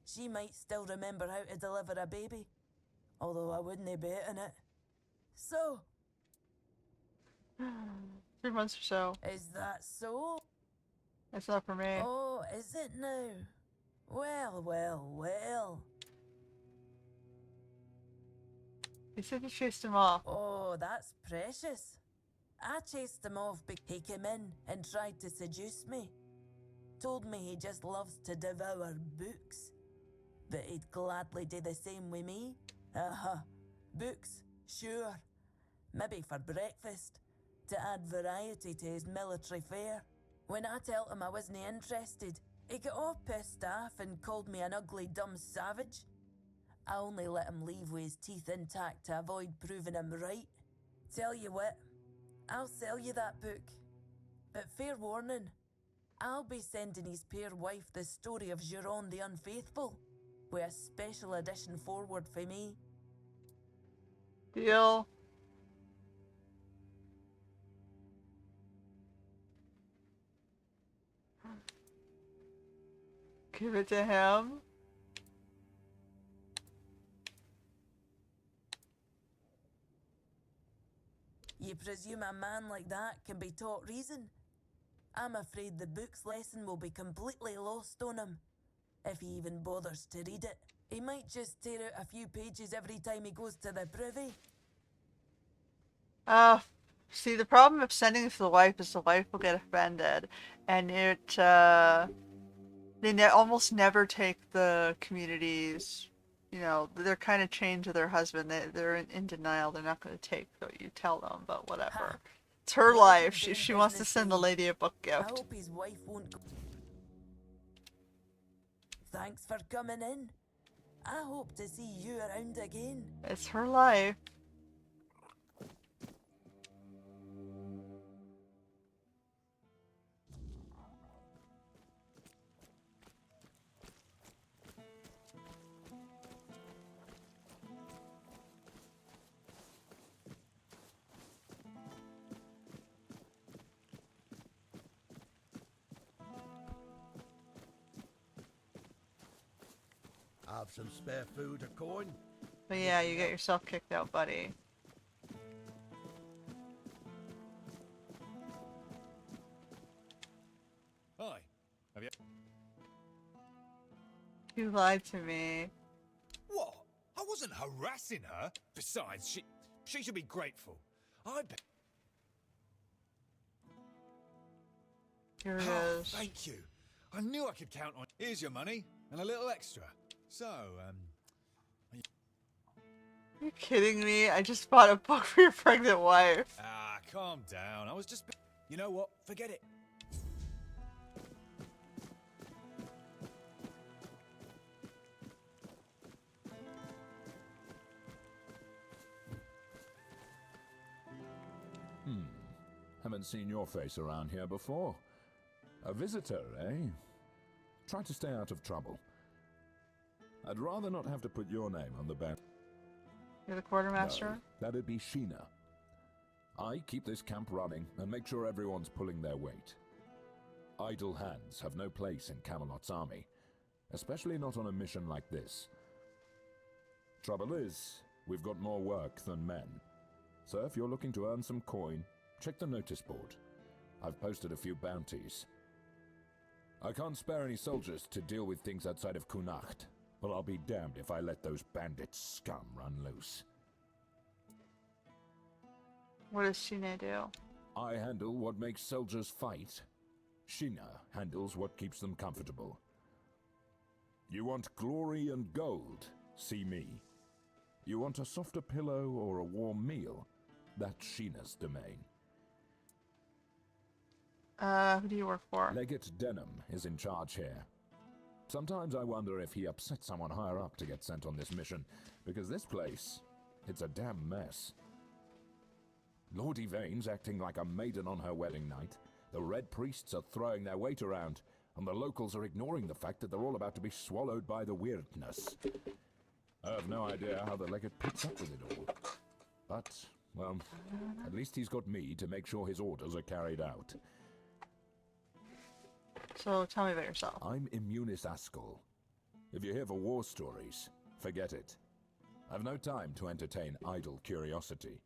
She might still remember how to deliver a baby, although I wouldn't bet on it. So, 3 months or so. is that so? It's not for me. Oh, is it now? Well, well, well. You said you chased him off. Oh, that's precious. I chased him off because he came in and tried to seduce me. Told me he just loves to devour books. But he'd gladly do the same with me. Books, sure. Maybe for breakfast, to add variety to his military fare. When I told him I wasn't interested, he got all pissed off and called me an ugly, dumb savage. I only let him leave with his teeth intact to avoid proving him right. Tell you what, I'll sell you that book. But fair warning, I'll be sending his fair wife the story of Giron the Unfaithful, with a special edition forward for me. Deal. Give it to him. You presume a man like that can be taught reason? I'm afraid the book's lesson will be completely lost on him, if he even bothers to read it. He might just tear out a few pages every time he goes to the privy. See, the problem of sending it to the wife is the wife will get offended, and they almost never take the communities, they're kind of chained to their husband. They're in denial. They're not going to take what you tell them, but whatever. It's her life. She wants to send the lady a book I gift. hope his wife won't... Thanks for coming in. I hope to see you around again. It's her life. Have some spare food or coin? But yeah, you get yourself kicked out, buddy. Hi. Have you... You lied to me. What? I wasn't harassing her. Besides, she should be grateful. I bet... Here it Oh, is. thank you. I knew I could count on... Here's your money, and a little extra. So, Are you kidding me? I just bought a book for your pregnant wife. calm down. I was just... You know what? Forget it. Haven't seen your face around here before. A visitor, eh? Try to stay out of trouble. I'd rather not have to put your name on the ban. You're the quartermaster? No, that'd be Sheena. I keep this camp running and make sure everyone's pulling their weight. Idle hands have no place in Camelot's army, especially not on a mission like this. Trouble is, we've got more work than men. So if you're looking to earn some coin, check the notice board. I've posted a few bounties. I can't spare any soldiers to deal with things outside of Cuanacht, but I'll be damned if I let those bandit scum run loose. What does Sheena do? I handle what makes soldiers fight. Sheena handles what keeps them comfortable. You want glory and gold? See me. You want a softer pillow or a warm meal? That's Sheena's domain. Who do you work for? Legate Denham is in charge here. Sometimes I wonder if he upset someone higher up to get sent on this mission, because this place, it's a damn mess. Lord Yvain's acting like a maiden on her wedding night. The Red Priests are throwing their weight around, and the locals are ignoring the fact that they're all about to be swallowed by the weirdness. I have no idea how the legate puts up with it all. But, well, at least he's got me to make sure his orders are carried out. So tell me about yourself. I'm Immunis Askell. If you're here for war stories, forget it. I've no time to entertain idle curiosity.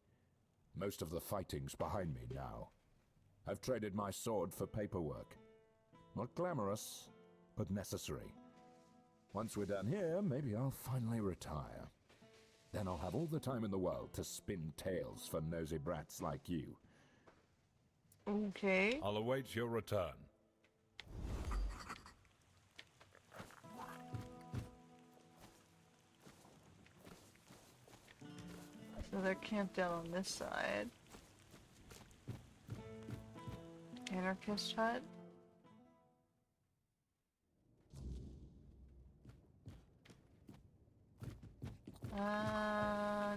Most of the fighting's behind me now. I've traded my sword for paperwork. Not glamorous, but necessary. Once we're done here, maybe I'll finally retire. Then I'll have all the time in the world to spin tales for nosy brats like you. Okay. I'll await your return. So they're camped out on this side. Anarchist hut.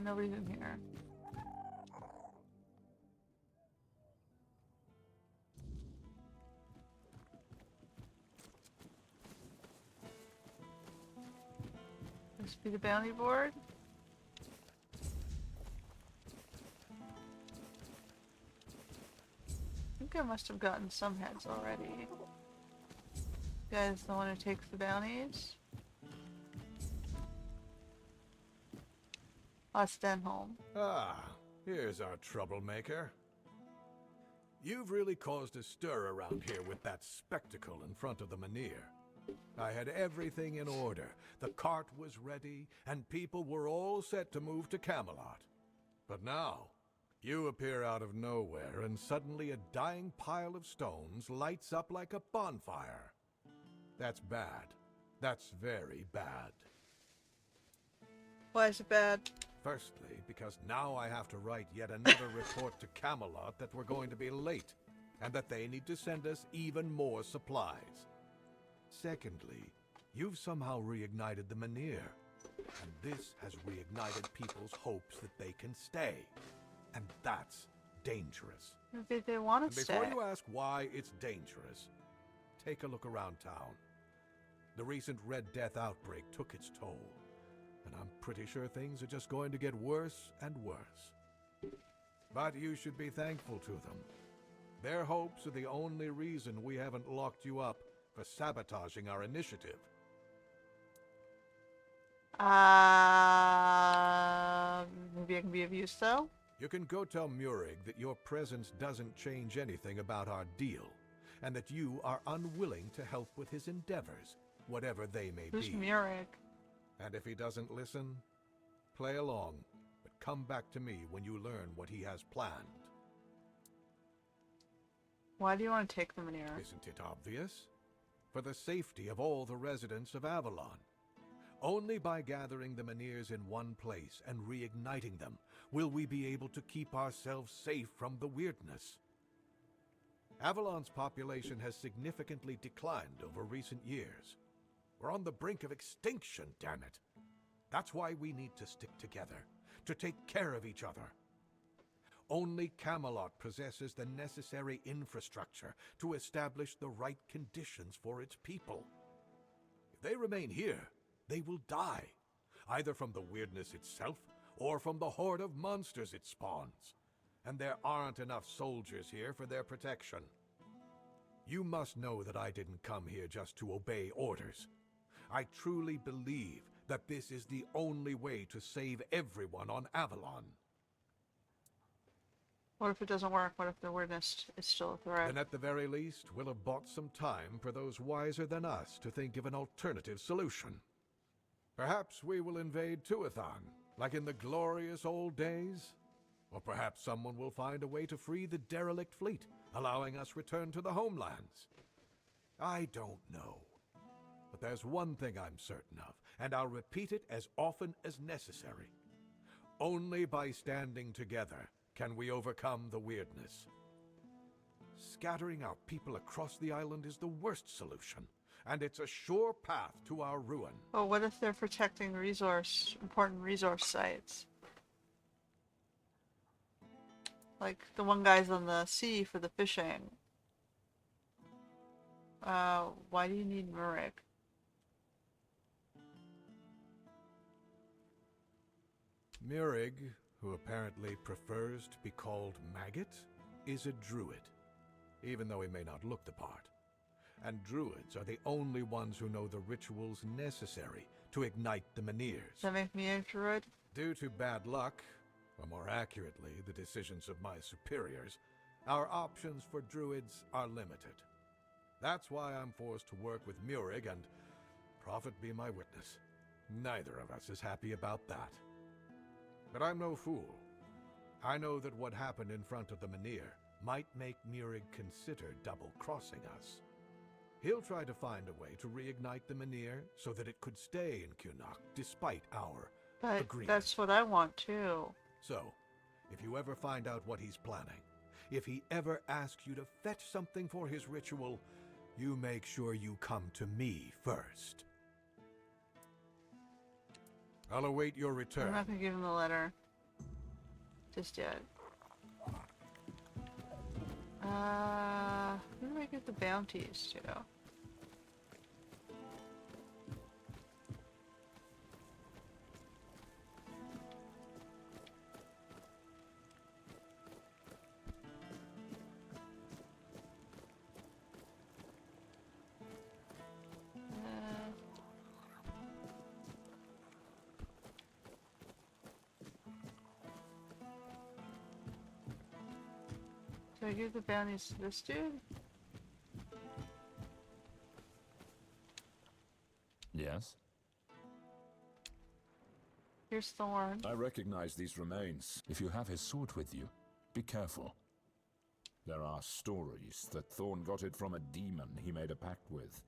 Nobody's in here. This be the bounty board. I think I must have gotten some heads already. You guys the one who takes the bounties? Stenholm. Ah, here's our troublemaker. You've really caused a stir around here with that spectacle in front of the Menhir. I had everything in order. The cart was ready, and people were all set to move to Camelot. But now, you appear out of nowhere, and suddenly a dying pile of stones lights up like a bonfire. That's bad. That's very bad. Why is it bad? Firstly, because now I have to write yet another report to Camelot that we're going to be late, and that they need to send us even more supplies. Secondly, you've somehow reignited the Menhir, and this has reignited people's hopes that they can stay. And that's dangerous. Maybe they want to stay. Before you ask why it's dangerous, take a look around town. The recent Red Death outbreak took its toll, and I'm pretty sure things are just going to get worse and worse. But you should be thankful to them. Their hopes are the only reason we haven't locked you up for sabotaging our initiative. Maybe I can be of use though? You can go tell Murig that your presence doesn't change anything about our deal, and that you are unwilling to help with his endeavors, whatever they may Who's be. Murig? And if he doesn't listen, play along, but come back to me when you learn what he has planned. Why do you want to take them in here? Isn't it obvious? For the safety of all the residents of Avalon. Only by gathering the Menhirs in one place and reigniting them will we be able to keep ourselves safe from the weirdness. Avalon's population has significantly declined over recent years. We're on the brink of extinction, damn it. That's why we need to stick together, to take care of each other. Only Camelot possesses the necessary infrastructure to establish the right conditions for its people. If they remain here, they will die, either from the weirdness itself or from the horde of monsters it spawns. And there aren't enough soldiers here for their protection. You must know that I didn't come here just to obey orders. I truly believe that this is the only way to save everyone on Avalon. What if it doesn't work? What if the weirdness is still a threat? Then at the very least, we'll have bought some time for those wiser than us to think of an alternative solution. Perhaps we will invade Tuathon, like in the glorious old days. Or perhaps someone will find a way to free the derelict fleet, allowing us return to the homelands. I don't know. But there's one thing I'm certain of, and I'll repeat it as often as necessary. Only by standing together can we overcome the weirdness. Scattering our people across the island is the worst solution, and it's a sure path to our ruin. Well, what if they're protecting important resource sites? Like the one guy's on the sea for the fishing. Why do you need Murig? Murig, who apparently prefers to be called Maggot, is a druid, even though he may not look the part. And druids are the only ones who know the rituals necessary to ignite the Menhirs. Does that make me a druid? Due to bad luck, or more accurately, the decisions of my superiors, our options for druids are limited. That's why I'm forced to work with Murig, and prophet be my witness, neither of us is happy about that. But I'm no fool. I know that what happened in front of the Menhir might make Murig consider double-crossing us. He'll try to find a way to reignite the Menhir so that it could stay in Cuanacht despite our agreement. That's what I want too. So, if you ever find out what he's planning, if he ever asks you to fetch something for his ritual, you make sure you come to me first. I'll await your return. I'm not gonna give him the letter. Just yet. Who do I get the bounties to? Do I give the bounties to this dude? Yes? Here's Thorn. I recognize these remains. If you have his sword with you, be careful. There are stories that Thorn got it from a demon he made a pact with.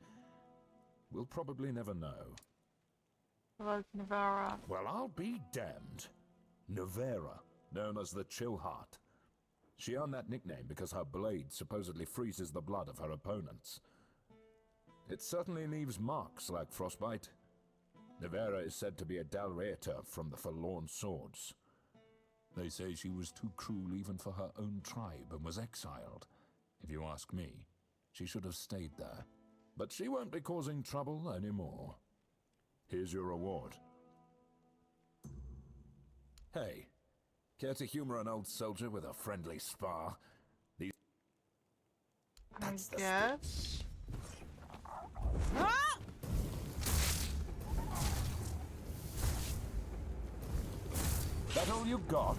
We'll probably never know. About Navara. Well, I'll be damned. Navara, known as the Chillheart. She earned that nickname because her blade supposedly freezes the blood of her opponents. It certainly leaves marks like frostbite. Navara is said to be a Dalreator from the Forlorn Swords. They say she was too cruel even for her own tribe and was exiled. If you ask me, she should have stayed there. But she won't be causing trouble anymore. Here's your reward. Hey, care to humor an old soldier with a friendly spar? That's I guess. That all you got?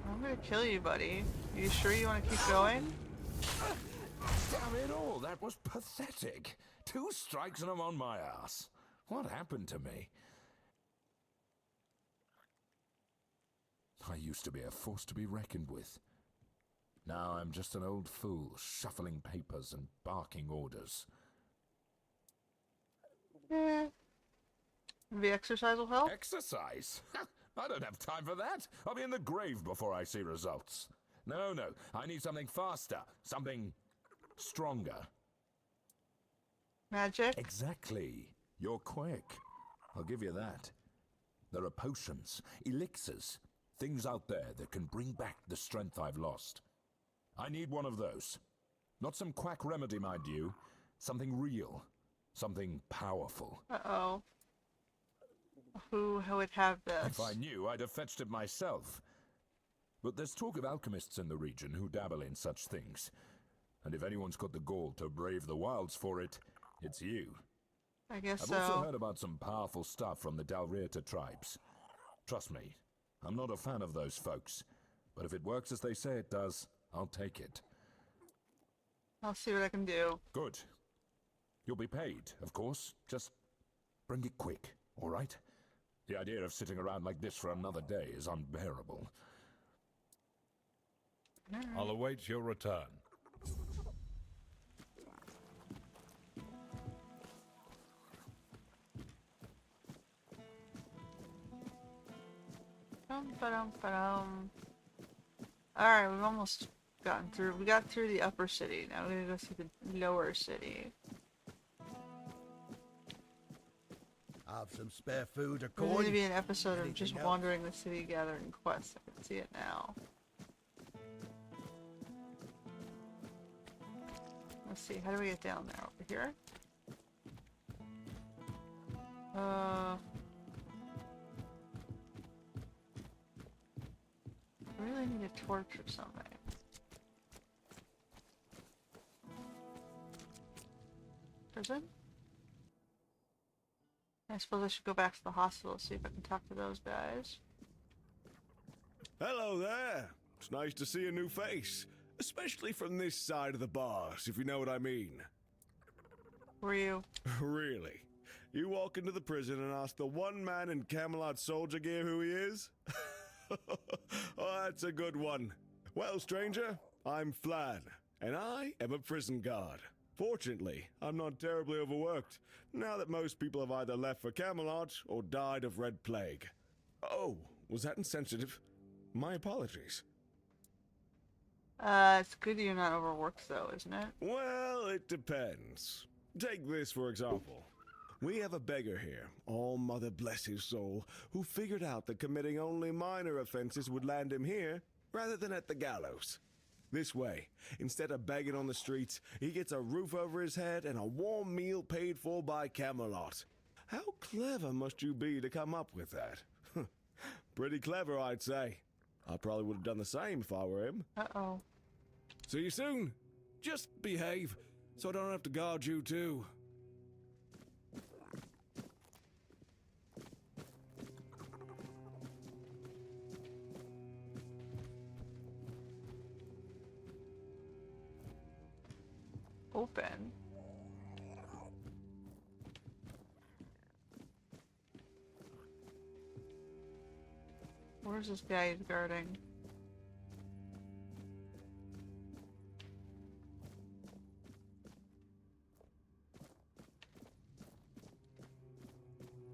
I'm gonna kill you, buddy. You sure you want to keep going? Damn it all, that was pathetic. 2 strikes and I'm on my ass. What happened to me? I used to be a force to be reckoned with. Now I'm just an old fool, shuffling papers and barking orders. Maybe exercise will help? Exercise? I don't have time for that. I'll be in the grave before I see results. No, I need something faster, something stronger. Magic? Exactly. You're quick. I'll give you that. There are potions, elixirs, things out there that can bring back the strength I've lost. I need one of those. Not some quack remedy, mind you. Something real. Something powerful. Uh-oh. Who would have this? If I knew, I'd have fetched it myself. But there's talk of alchemists in the region who dabble in such things. And if anyone's got the gall to brave the wilds for it, it's you. I guess I've also so. heard about some powerful stuff from the Dalrieta tribes. Trust me, I'm not a fan of those folks. But if it works as they say it does, I'll take it. I'll see what I can do. Good. You'll be paid, of course. Just bring it quick, all right? The idea of sitting around like this for another day is unbearable. I'll await your return. Alright, we've almost gotten through. We got through the upper city. Now we're gonna go see the lower city. Have some spare food or There's coin? going to be an episode of Anything just else? wandering the city gathering quests. I can see it now. Let's see, how do we get down there? Over here? I really need a torch or something. Prison? I suppose I should go back to the hospital, see if I can talk to those guys. Hello there. It's nice to see a new face. Especially from this side of the bars, if you know what I mean. Who are you? Really? You walk into the prison and ask the one man in Camelot soldier gear who he is? Oh, that's a good one. Well, stranger, I'm Flan, and I am a prison guard. Fortunately, I'm not terribly overworked, now that most people have either left for Camelot or died of Red Plague. Oh, was that insensitive? My apologies. It's good you're not overworked though, isn't it? Well, it depends. Take this for example. We have a beggar here, all mother bless his soul, who figured out that committing only minor offenses would land him here rather than at the gallows. This way, instead of begging on the streets, he gets a roof over his head and a warm meal paid for by Camelot. How clever must you be to come up with that? Pretty clever, I'd say. I probably would have done the same if I were him. Uh-oh. See you soon. Just behave, so I don't have to guard you too. Open. Where's this guy he's guarding?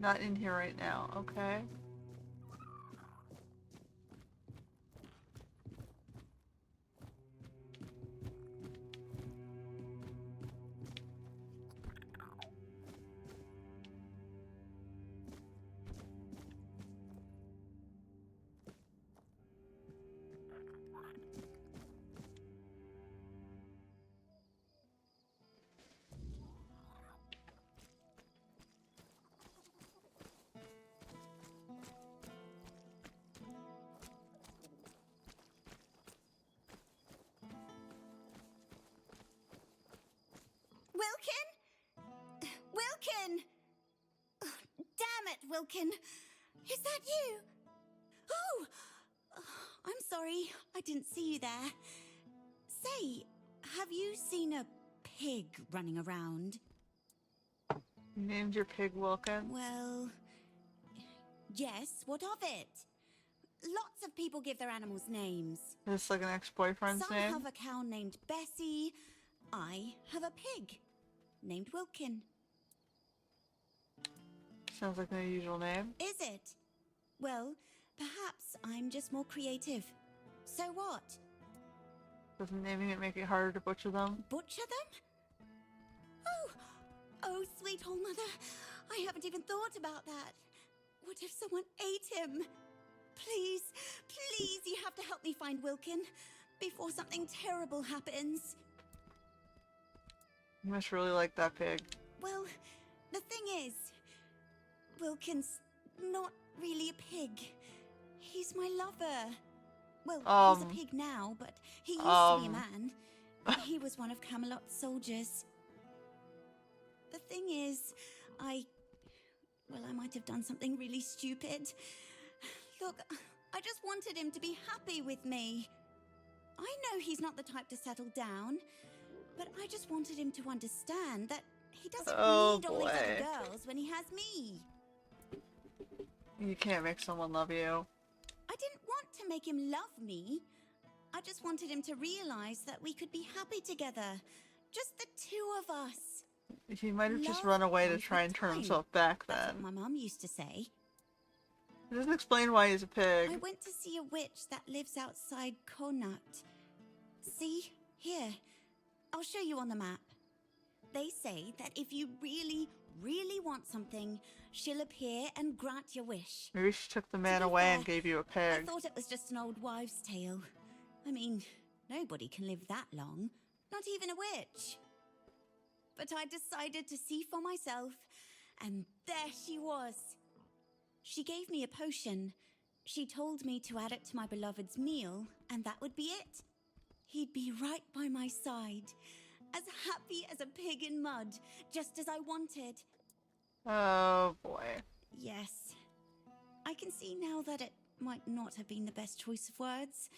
Not in here right now, okay. Wilkin? Wilkin! Oh, damn it, Wilkin! Is that you? Oh! I'm sorry, I didn't see you there. Say, have you seen a pig running around? You named your pig Wilkin? Well, yes, what of it? Lots of people give their animals names. Is this like an ex-boyfriend's Some name? have a cow named Bessie. I have a pig named Wilkin. Sounds like an unusual name. Is it? Well, perhaps I'm just more creative. So what? Doesn't naming it make it harder to butcher them? Butcher them? Oh, sweet old mother. I haven't even thought about that. What if someone ate him? please, please, you have to help me find Wilkin before something terrible happens. You must really like that pig. Well, the thing is, Wilkin's not really a pig. He's my lover. Well, he's a pig now, but he used to be a man. He was one of Camelot's soldiers. The thing is, I might have done something really stupid. Look, I just wanted him to be happy with me. I know he's not the type to settle down, but I just wanted him to understand that he doesn't need all these other girls when he has me. You can't make someone love you. I didn't want to make him love me. I just wanted him to realize that we could be happy together. Just the two of us. He might have just run away to try and turn himself back then. That's what my mum used to say. It doesn't explain why he's a pig. I went to see a witch that lives outside Cuanacht. See? Here. I'll show you on the map. They say that if you really, really want something, she'll appear and grant your wish. Maybe she took the man away and gave you a pig. I thought it was just an old wives' tale. I mean, nobody can live that long. Not even a witch. But I decided to see for myself, and there she was. She gave me a potion. She told me to add it to my beloved's meal, and that would be it. He'd be right by my side, as happy as a pig in mud, just as I wanted. Oh boy. Yes. I can see now that it might not have been the best choice of words.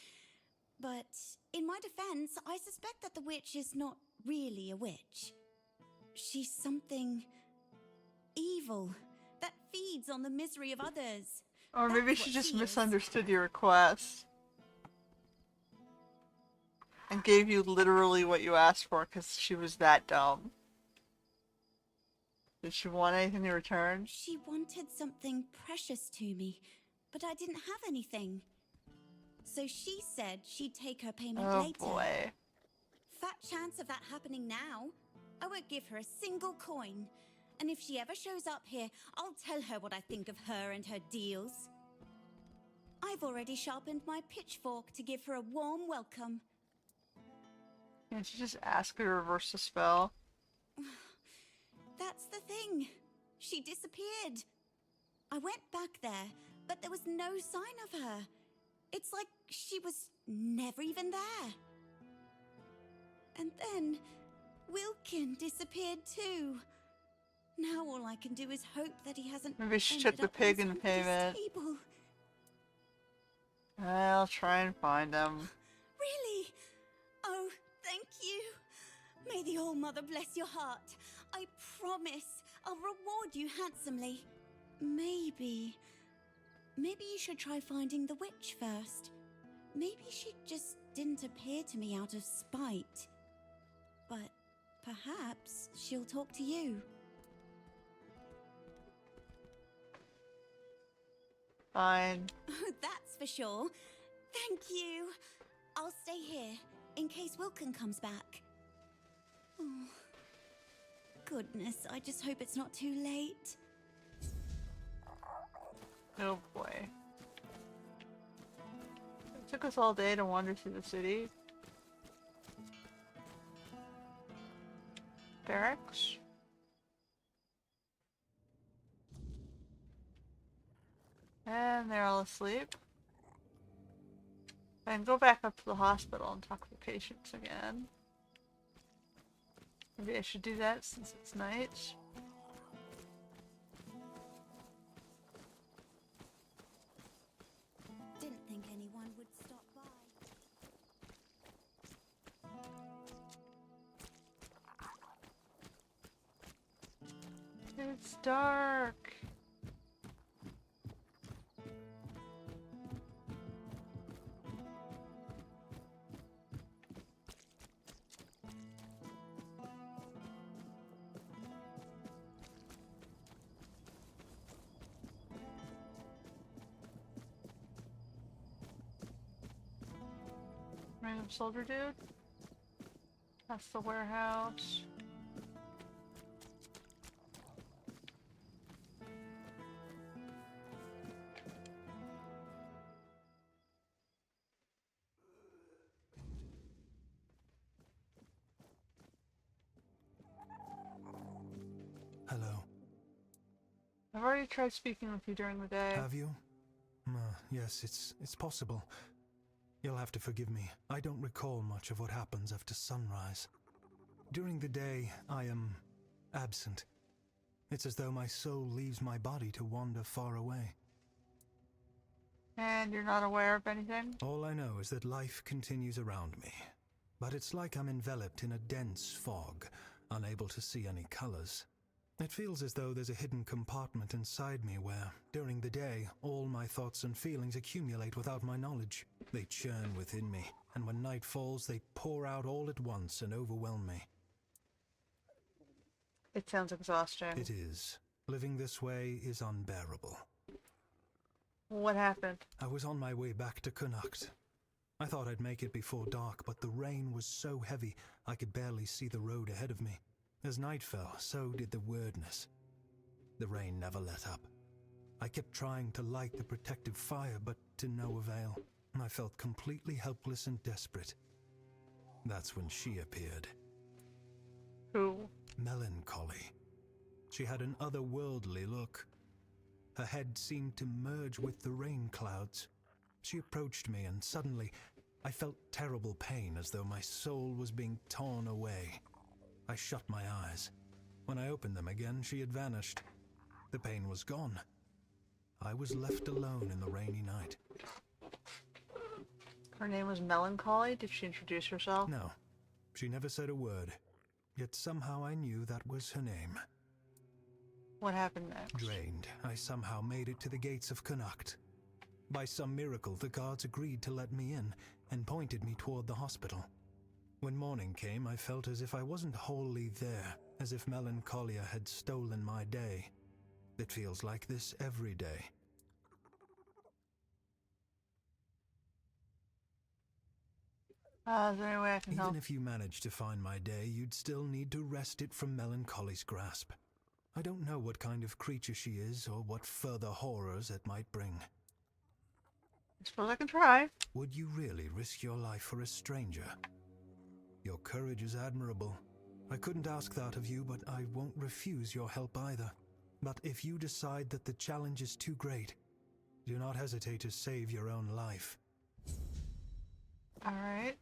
But in my defense, I suspect that the witch is not really a witch. She's something evil that feeds on the misery of others. Or maybe she just misunderstood your request. And gave you literally what you asked for because she was that dumb. Did she want anything in return? She wanted something precious to me, but I didn't have anything. So she said she'd take her payment later. Oh boy. Fat chance of that happening now. I won't give her a single coin. And if she ever shows up here, I'll tell her what I think of her and her deals. I've already sharpened my pitchfork to give her a warm welcome. Can't you just ask her to reverse the spell? That's the thing. She disappeared. I went back there, but there was no sign of her. It's like she was never even there. And then Wilkin disappeared too. Now all I can do is hope that he hasn't. Maybe she took the pig in payment. I'll try and find him. Really? Oh, thank you. May the All-Mother bless your heart. I promise I'll reward you handsomely. Maybe you should try finding the witch first. Maybe she just didn't appear to me out of spite. But perhaps she'll talk to you. Fine. Oh, that's for sure. Thank you. I'll stay here in case Wilkin comes back. Oh, goodness, I just hope it's not too late. Oh boy. It took us all day to wander through the city. Barracks? And they're all asleep. And go back up to the hospital and talk to the patients again. Maybe I should do that since it's night. Didn't think anyone would stop by. It's dark. Random soldier dude. That's the warehouse. I've already tried speaking with you during the day. Have you? Yes, it's possible. You'll have to forgive me. I don't recall much of what happens after sunrise. During the day, I am absent. It's as though my soul leaves my body to wander far away. And you're not aware of anything? All I know is that life continues around me. But it's like I'm enveloped in a dense fog, unable to see any colors. It feels as though there's a hidden compartment inside me where, during the day, all my thoughts and feelings accumulate without my knowledge. They churn within me, and when night falls, they pour out all at once and overwhelm me. It sounds exhausting. It is. Living this way is unbearable. What happened? I was on my way back to Cuanacht. I thought I'd make it before dark, but the rain was so heavy I could barely see the road ahead of me. As night fell, so did the weirdness. The rain never let up. I kept trying to light the protective fire, but to no avail. I felt completely helpless and desperate. That's when she appeared. Who? Melancholy. She had an otherworldly look. Her head seemed to merge with the rain clouds. She approached me, and suddenly I felt terrible pain, as though my soul was being torn away. I shut my eyes. When I opened them again, she had vanished. The pain was gone. I was left alone in the rainy night. Her name was Melancholy? Did she introduce herself? No. She never said a word. Yet somehow I knew that was her name. What happened next? Drained, I somehow made it to the gates of Cuanacht. By some miracle, the guards agreed to let me in and pointed me toward the hospital. When morning came, I felt as if I wasn't wholly there, as if Melancholia had stolen my day. It feels like this every day. Is there any way I can help? Even if you managed to find my day, you'd still need to wrest it from Melancholy's grasp. I don't know what kind of creature she is or what further horrors it might bring. I suppose I can try. Would you really risk your life for a stranger? Your courage is admirable. I couldn't ask that of you, but I won't refuse your help either. But if you decide that the challenge is too great, do not hesitate to save your own life. All right.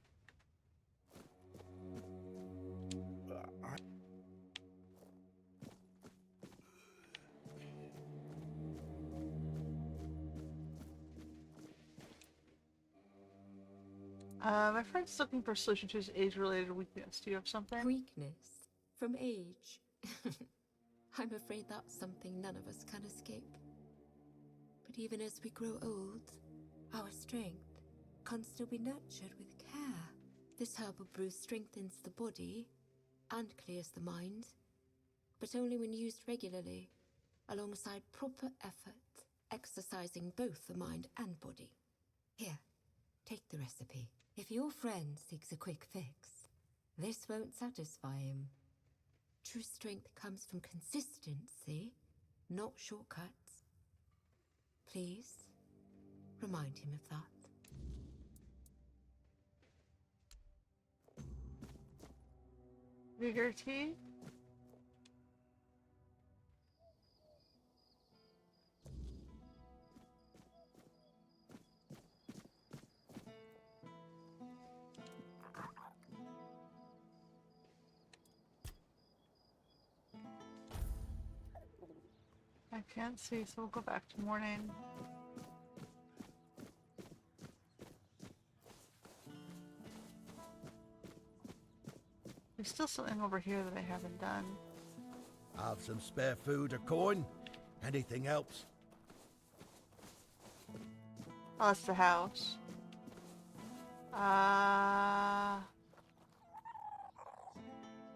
My friend's looking for a solution to his age-related weakness. Do you have something? Weakness? From age? I'm afraid that's something none of us can escape. But even as we grow old, our strength can still be nurtured with care. This herbal brew strengthens the body and clears the mind, but only when used regularly, alongside proper effort, exercising both the mind and body. Here, take the recipe. If your friend seeks a quick fix, this won't satisfy him. True strength comes from consistency, not shortcuts. Please, remind him of that. Vigor tea? I can't see, so we'll go back to morning. There's still something over here that I haven't done. Have some spare food or coin? Anything helps. Oh, that's the house.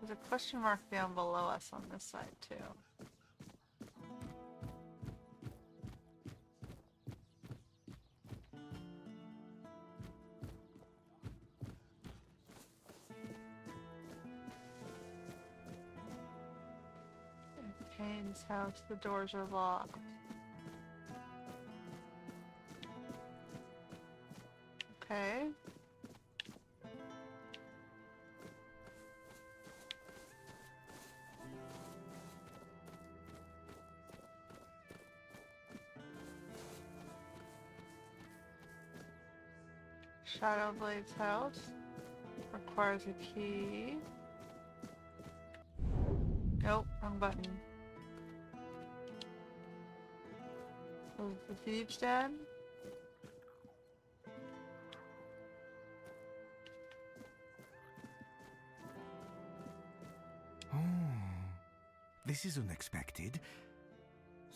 There's a question mark down below us on this side, too. Kane's house, the doors are locked. Okay. Shadowblade's house. Requires a key. Nope, wrong button. Was the thieves den? Oh, this is unexpected.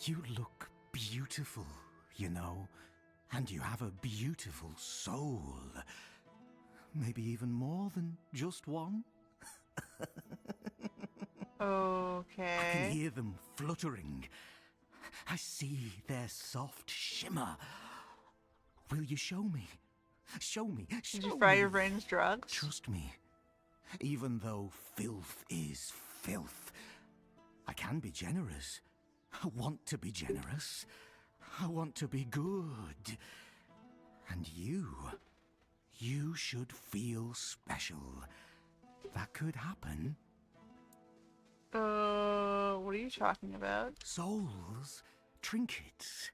You look beautiful, you know, and you have a beautiful soul. Maybe even more than just one. Okay. I can hear them fluttering. I see their soft shimmer. Will you show me? Show me. Show Did you fry me. your brains drugs? Trust me. Even though filth is filth, I can be generous. I want to be generous. I want to be good. And you should feel special. That could happen. What are you talking about? Souls, trinkets,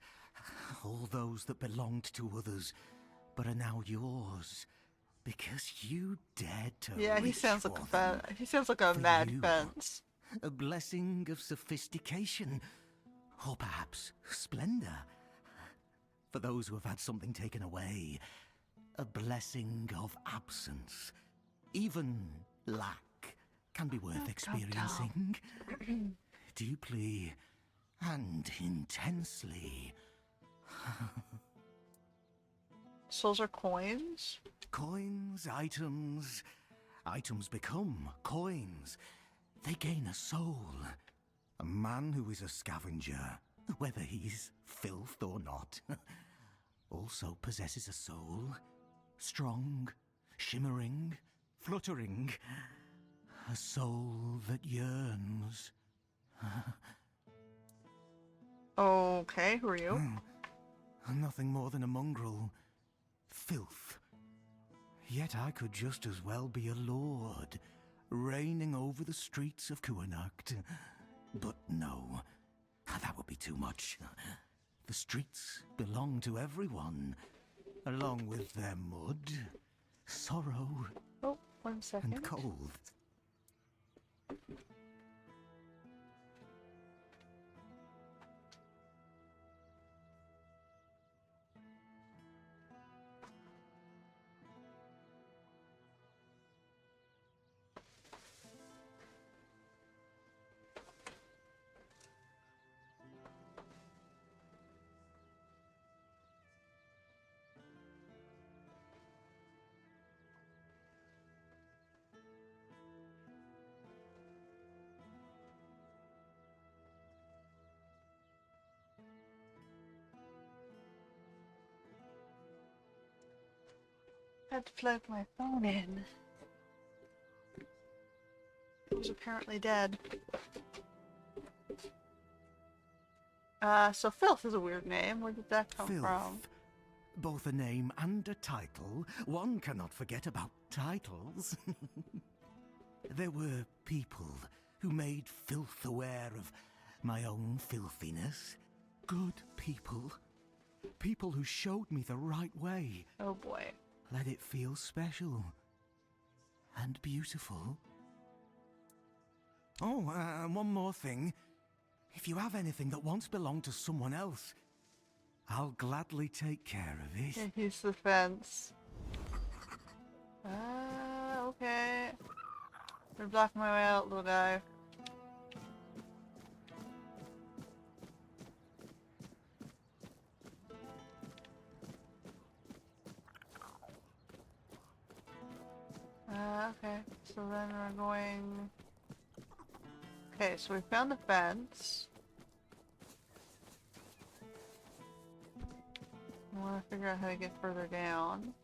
all those that belonged to others, but are now yours, because you dared to. Yeah, he reach sounds like for them. he sounds like a For mad you. fence. A blessing of sophistication, or perhaps splendor. For those who have had something taken away, a blessing of absence. Even lack can be worth experiencing. Deeply and intensely. Souls are coins? Coins, items. Items become coins. They gain a soul. A man who is a scavenger, whether he's filth or not, also possesses a soul. Strong, shimmering, fluttering. A soul that yearns. Okay, who are you? Nothing more than a mongrel. Filth. Yet I could just as well be a lord, reigning over the streets of Cuanacht. But no, that would be too much. The streets belong to everyone, along with their mud, sorrow, oh, 1 second. and cold. Had to plug my phone in. It was apparently dead. So Filth is a weird name. Where did that come from? Both a name and a title. One cannot forget about titles. There were people who made filth aware of my own filthiness. Good people. People who showed me the right way. Oh boy. Let it feel special. And beautiful. Oh, and one more thing. If you have anything that once belonged to someone else, I'll gladly take care of it. Yeah, he's the fence. Okay. You're blocking my way out, little guy. Okay, so then we're going... Okay, so we found the fence. I want to figure out how to get further down.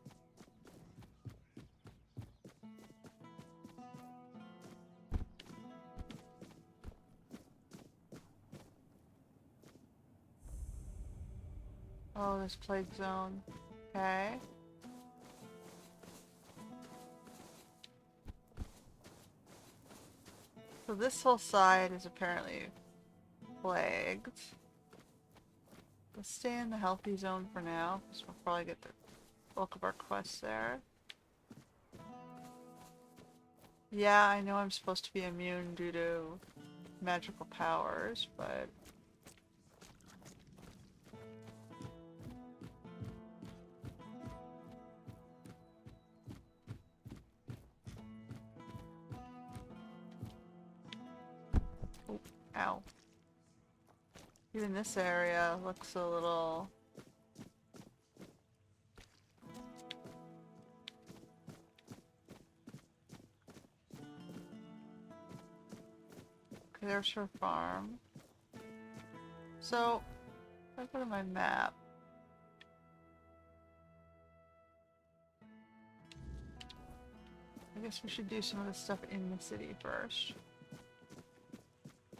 Oh, this plague zone. Okay. So this whole side is apparently plagued. Let's stay in the healthy zone for now, because we'll probably get the bulk of our quests there. Yeah, I know I'm supposed to be immune due to magical powers, but... Oh, ow. Even this area looks a little... Okay, there's her farm. So, if I go to my map... I guess we should do some of the stuff in the city first.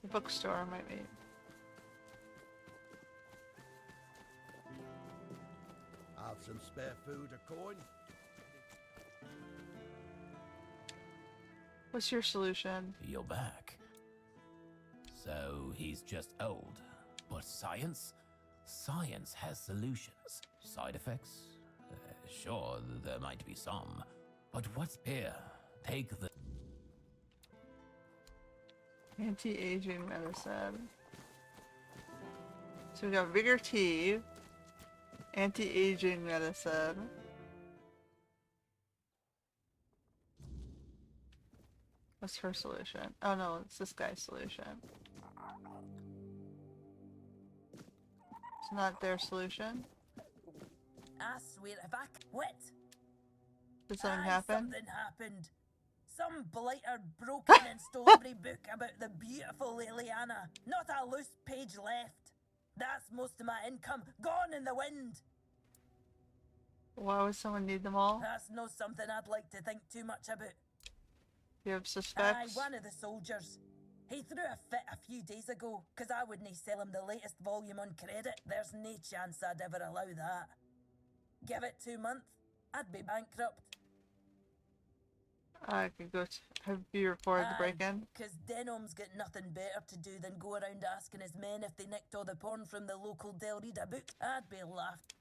The bookstore might be... Have some spare food or coin? What's your solution? You're back. So he's just old. But science? Science has solutions. Side effects? Sure, there might be some. But what's here? Take the... Anti-aging medicine. So we got vigor tea, anti-aging medicine. What's her solution? Oh no, it's this guy's solution. It's not their solution. I swear if I what? Did something happen? Something happened. Some blighter broke in and stole every book about the beautiful Liliana. Not a loose page left. That's most of my income gone in the wind. Why would someone need them all? That's not something I'd like to think too much about. Do you have suspects? Aye, one of the soldiers. He threw a fit a few days ago, 'cause I wouldn't sell him the latest volume on credit. There's no chance I'd ever allow that. Give it 2 months, I'd be bankrupt. I could go have you reported the break-in. 'Cause Denholm's got nothing better to do than go around asking his men if they nicked all the porn from the local Del Rita book. I'd be laughed.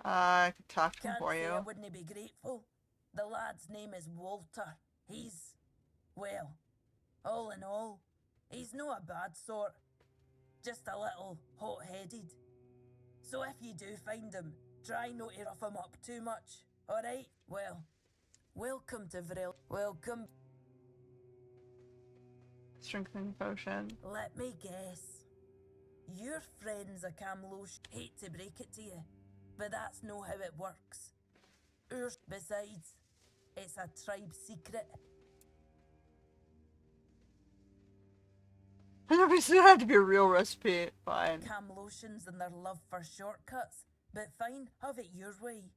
I could talk to him Can't for say you. I wouldn't be grateful. The lad's name is Walter. He's, well, all in all, he's no a bad sort. Just a little hot-headed. So if you do find him, try not to rough him up too much, alright? Well, welcome to Vril. Welcome. Strengthening potion. Let me guess. Your friend's a Camlosh. Hate to break it to you, but that's not how it works. Besides, it's a tribe secret. Obviously, it had to be a real recipe. Fine. Camlotions and their love for shortcuts, but fine, have it your way.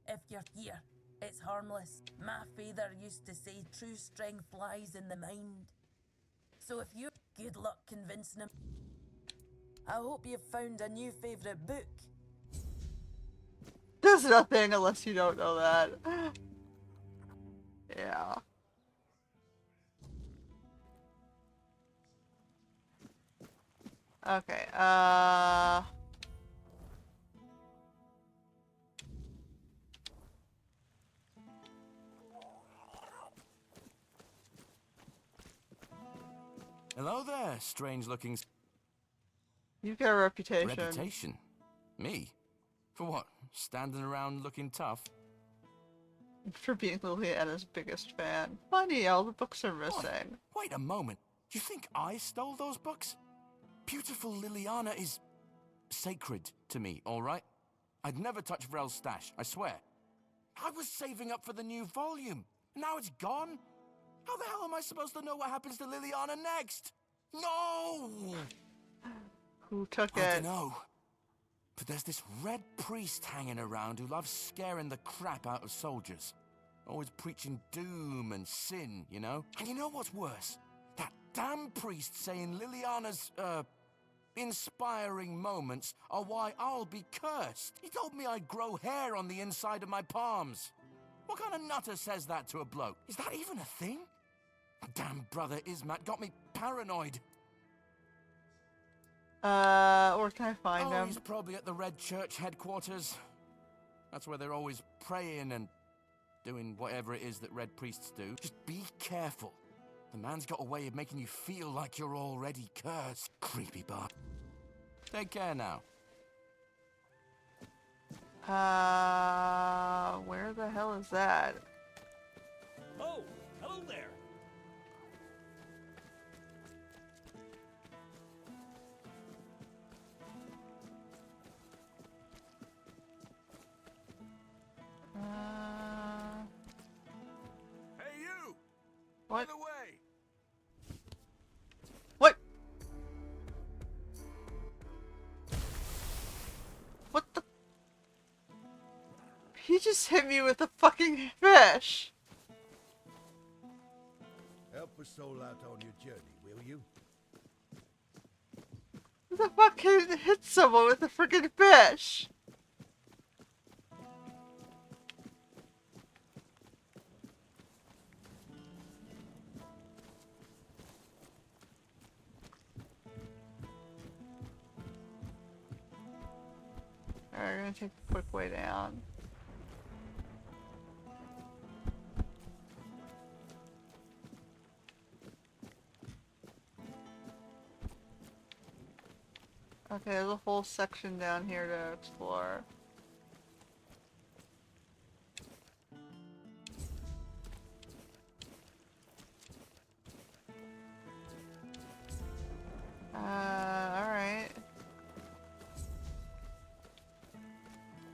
If you're here, it's harmless. My father used to say true strength lies in the mind. So if you're good luck convincing him. I hope you've found a new favourite book. Does nothing unless you don't know that. Yeah. Okay, Hello there, strange-looking... You've got a reputation. Reputation? Me? For what? Standing around looking tough? For being Liliana's biggest fan. Funny, all the books are missing. Wait a moment. You think I stole those books? Beautiful Liliana is... sacred to me, alright? I'd never touch Vrel's stash, I swear. I was saving up for the new volume. Now it's gone? How the hell am I supposed to know what happens to Liliana next? No! Who took I it? don't know. But there's this red priest hanging around who loves scaring the crap out of soldiers. Always preaching doom and sin, you know? And you know what's worse? That damn priest saying Liliana's, inspiring moments are why I'll be cursed. He told me I'd grow hair on the inside of my palms. What kind of nutter says that to a bloke? Is that even a thing? Damn brother Ismat got me paranoid. Where can I find him? He's probably at the Red Church headquarters. That's where they're always praying and doing whatever it is that red priests do. Just be careful. The man's got a way of making you feel like you're already cursed. Creepy bastard. Take care now. Where the hell is that? Oh, hello there. Hey, you! What? By the way! What? What the? He just hit me with a fucking fish. Help a soul out on your journey, will you? Who the fuck can hit someone with a freaking fish? Alright, we're gonna take a quick way down. Okay, there's a whole section down here to explore. Alright.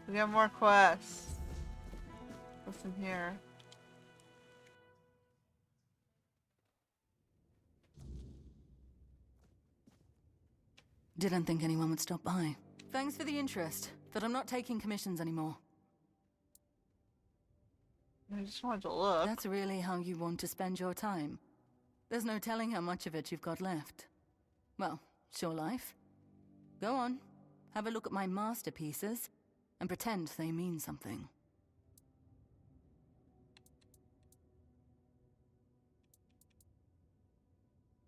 We got more quests. What's in here? Didn't think anyone would stop by. Thanks for the interest, but I'm not taking commissions anymore. I just wanted to look. That's really how you want to spend your time. There's no telling how much of it you've got left. Well, it's your life. Go on, have a look at my masterpieces, and pretend they mean something.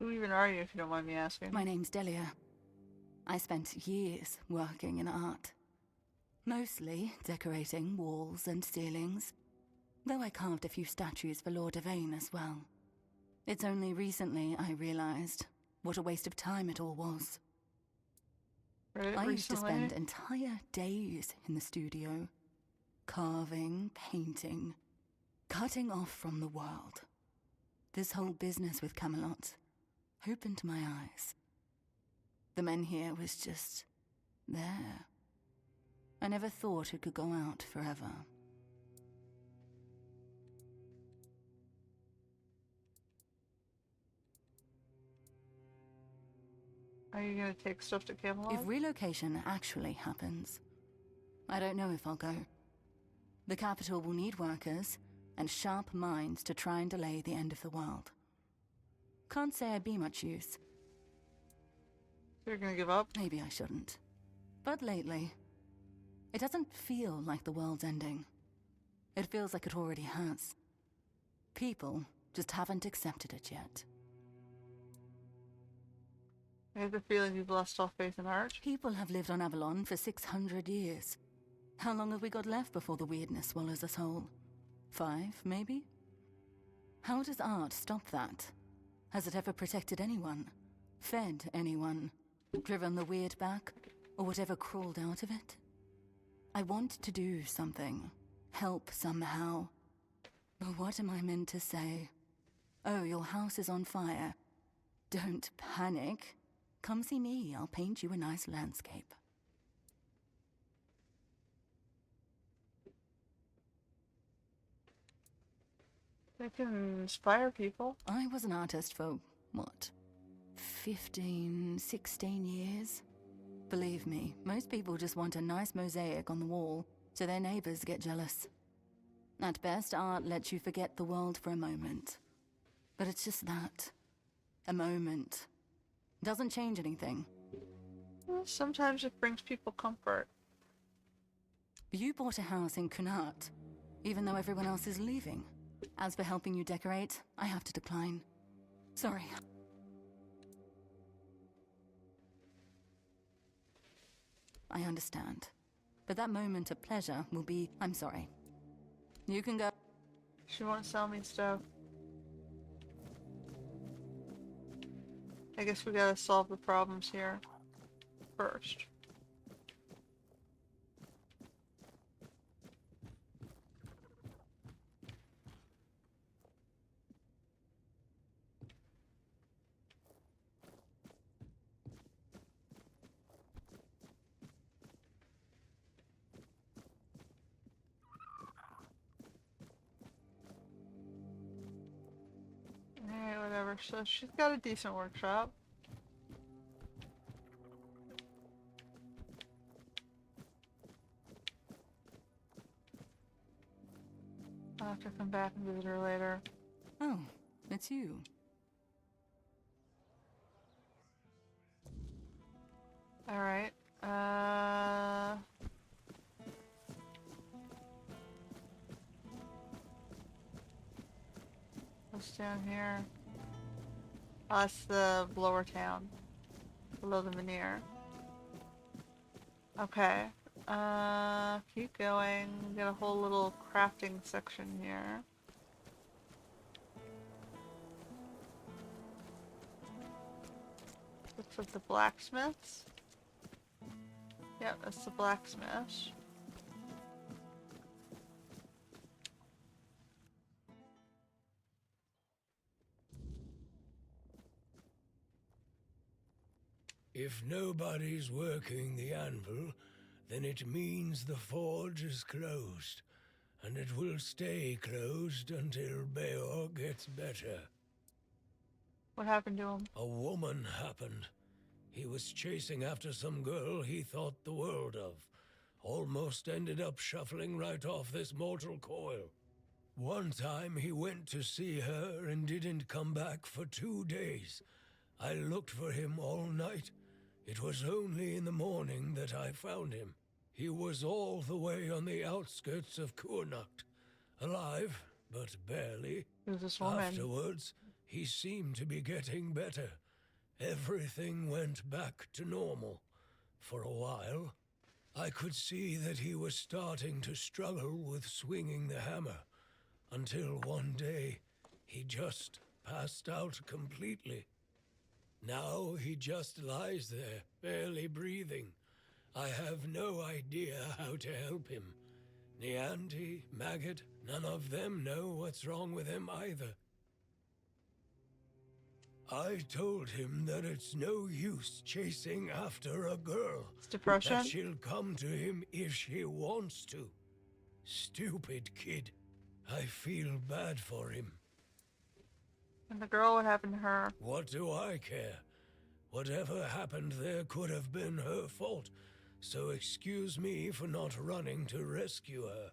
Who even are you, if you don't mind me asking? My name's Delia. I spent years working in art. Mostly decorating walls and ceilings, though I carved a few statues for Lord Yvain as well. It's only recently I realized what a waste of time it all was. Right, I used to recently? spend entire days in the studio, carving, painting, cutting off from the world. This whole business with Camelot opened my eyes. The men here was just there. I never thought it could go out forever. Are you gonna take stuff to Camelot? If relocation actually happens, I don't know if I'll go. The capital will need workers and sharp minds to try and delay the end of the world. Can't say I'd be much use. You're gonna give up? Maybe I shouldn't. But lately, it doesn't feel like the world's ending. It feels like it already has. People just haven't accepted it yet. I have the feeling you've lost all faith in art. People have lived on Avalon for 600 years. How long have we got left before the weirdness swallows us whole? 5, maybe? How does art stop that? Has it ever protected anyone? Fed anyone? Driven the weird back? Or whatever crawled out of it? I want to do something. Help somehow. But what am I meant to say? Oh, your house is on fire. Don't panic. Come see me, I'll paint you a nice landscape. They can inspire people. I was an artist for, what, 15, 16 years? Believe me, most people just want a nice mosaic on the wall so their neighbors get jealous. At best, art lets you forget the world for a moment. But it's just that. A moment. Doesn't change anything. Well, sometimes it brings people comfort. You bought a house in Cuanacht, even though everyone else is leaving. As for helping you decorate, I have to decline. Sorry. I understand. But that moment of pleasure will be... I'm sorry. You can go. She won't sell me stuff. I guess we gotta solve the problems here first. Alright, whatever. So she's got a decent workshop. I'll have to come back and visit her later. Oh, it's you. Alright. What's down here? Oh, that's the lower town. Below the veneer. Okay. Keep going. We got a whole little crafting section here. Looks like the blacksmiths. Yep, that's the blacksmith. If nobody's working the anvil, then it means the forge is closed, and it will stay closed until Beor gets better. What happened to him? A woman happened. He was chasing after some girl he thought the world of. Almost ended up shuffling right off this mortal coil. One time he went to see her and didn't come back for 2 days. I looked for him all night. It was only in the morning that I found him. He was all the way on the outskirts of Cuanacht. Alive, but barely. Who's this woman? Afterwards, he seemed to be getting better. Everything went back to normal. For a while, I could see that he was starting to struggle with swinging the hammer. Until one day, he just passed out completely. Now he just lies there, barely breathing. I have no idea how to help him. Nianti, Maggot, none of them know what's wrong with him either. I told him that it's no use chasing after a girl. It's depression? That she'll come to him if she wants to. Stupid kid. I feel bad for him. And the girl, what happened to her? What do I care? Whatever happened there could have been her fault, so excuse me for not running to rescue her.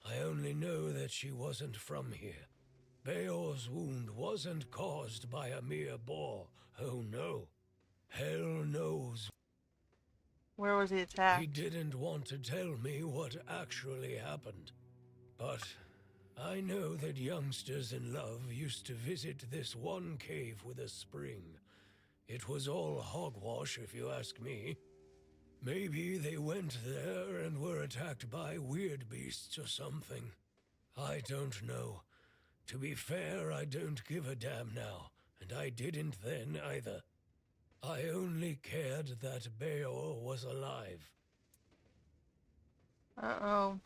I only know that she wasn't from here. Beor's wound wasn't caused by a mere boar. Oh no. Hell knows. Where was he attacked? He didn't want to tell me what actually happened. But I know that youngsters in love used to visit this one cave with a spring. It was all hogwash, if you ask me. Maybe they went there and were attacked by weird beasts or something. I don't know. To be fair, I don't give a damn now, and I didn't then either. I only cared that Beor was alive. Uh-oh.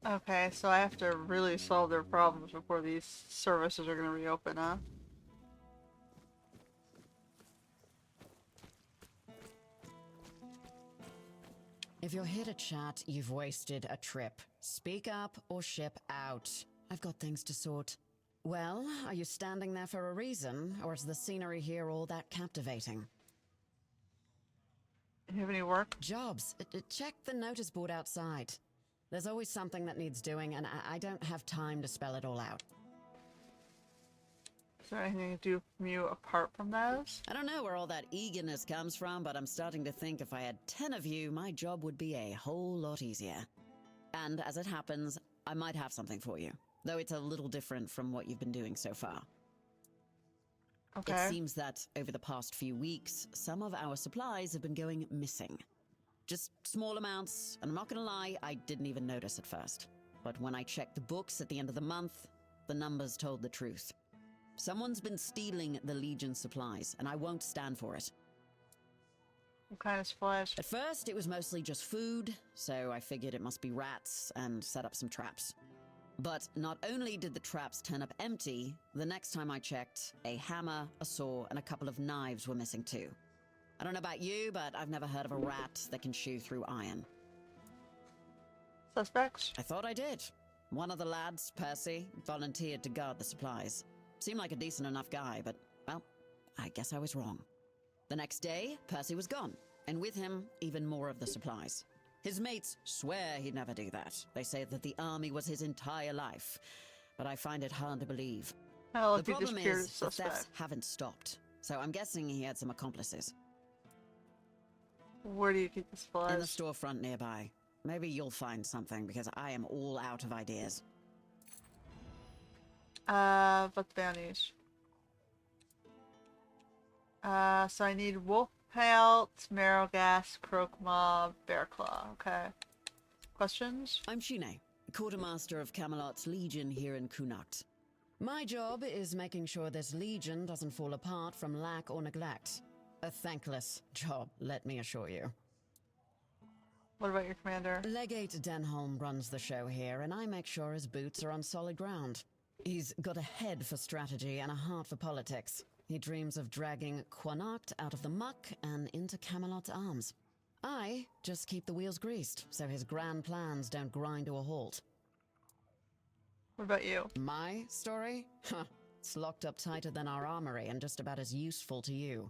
Okay, so I have to really solve their problems before these services are going to reopen, huh? If you're here to chat, you've wasted a trip. Speak up or ship out. I've got things to sort. Well, are you standing there for a reason, or is the scenery here all that captivating? You have any work? Jobs. Check the notice board outside. There's always something that needs doing, and I don't have time to spell it all out. Is there anything to do from you apart from those? I don't know where all that eagerness comes from, but I'm starting to think if I had 10 of you, my job would be a whole lot easier. And as it happens, I might have something for you, though it's a little different from what you've been doing so far. Okay. It seems that over the past few weeks, some of our supplies have been going missing. Just small amounts, and I'm not gonna lie, I didn't even notice at first. But when I checked the books at the end of the month, the numbers told the truth. Someone's been stealing the Legion supplies, and I won't stand for it. What kind of supplies? At first, it was mostly just food, so I figured it must be rats and set up some traps. But not only did the traps turn up empty, the next time I checked, a hammer, a saw, and a couple of knives were missing too. I don't know about you, but I've never heard of a rat that can chew through iron. Suspects? I thought I did. One of the lads, Percy, volunteered to guard the supplies. Seemed like a decent enough guy, but, well, I guess I was wrong. The next day, Percy was gone, and with him, even more of the supplies. His mates swear he'd never do that. They say that the army was his entire life, but I find it hard to believe. Well, The if he problem disappeared, is, it's the suspect. thefts haven't stopped, so I'm guessing he had some accomplices. Where do you keep the supplies? In the storefront nearby. Maybe you'll find something, because I am all out of ideas. What's bounties? So I need wolf pelt, marrow gas, croak mob, bear claw. Okay. Questions? I'm Shine, quartermaster of Camelot's Legion here in Cuanacht. My job is making sure this Legion doesn't fall apart from lack or neglect. A thankless job, let me assure you. What about your commander? Legate Denholm runs the show here, and I make sure his boots are on solid ground. He's got a head for strategy and a heart for politics. He dreams of dragging Cuanacht out of the muck and into Camelot's arms. I just keep the wheels greased, so his grand plans don't grind to a halt. What about you? My story? Huh. It's locked up tighter than our armory and just about as useful to you.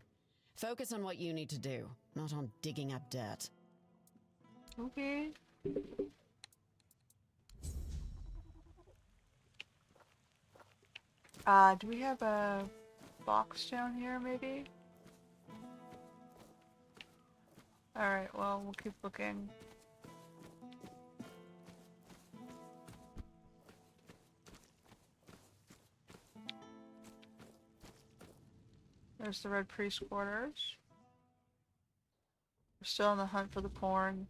Focus on what you need to do, not on digging up dirt. Okay. Do we have a box down here, maybe? Alright, well, we'll keep looking. There's the Red Priest quarters. We're still on the hunt for the porn.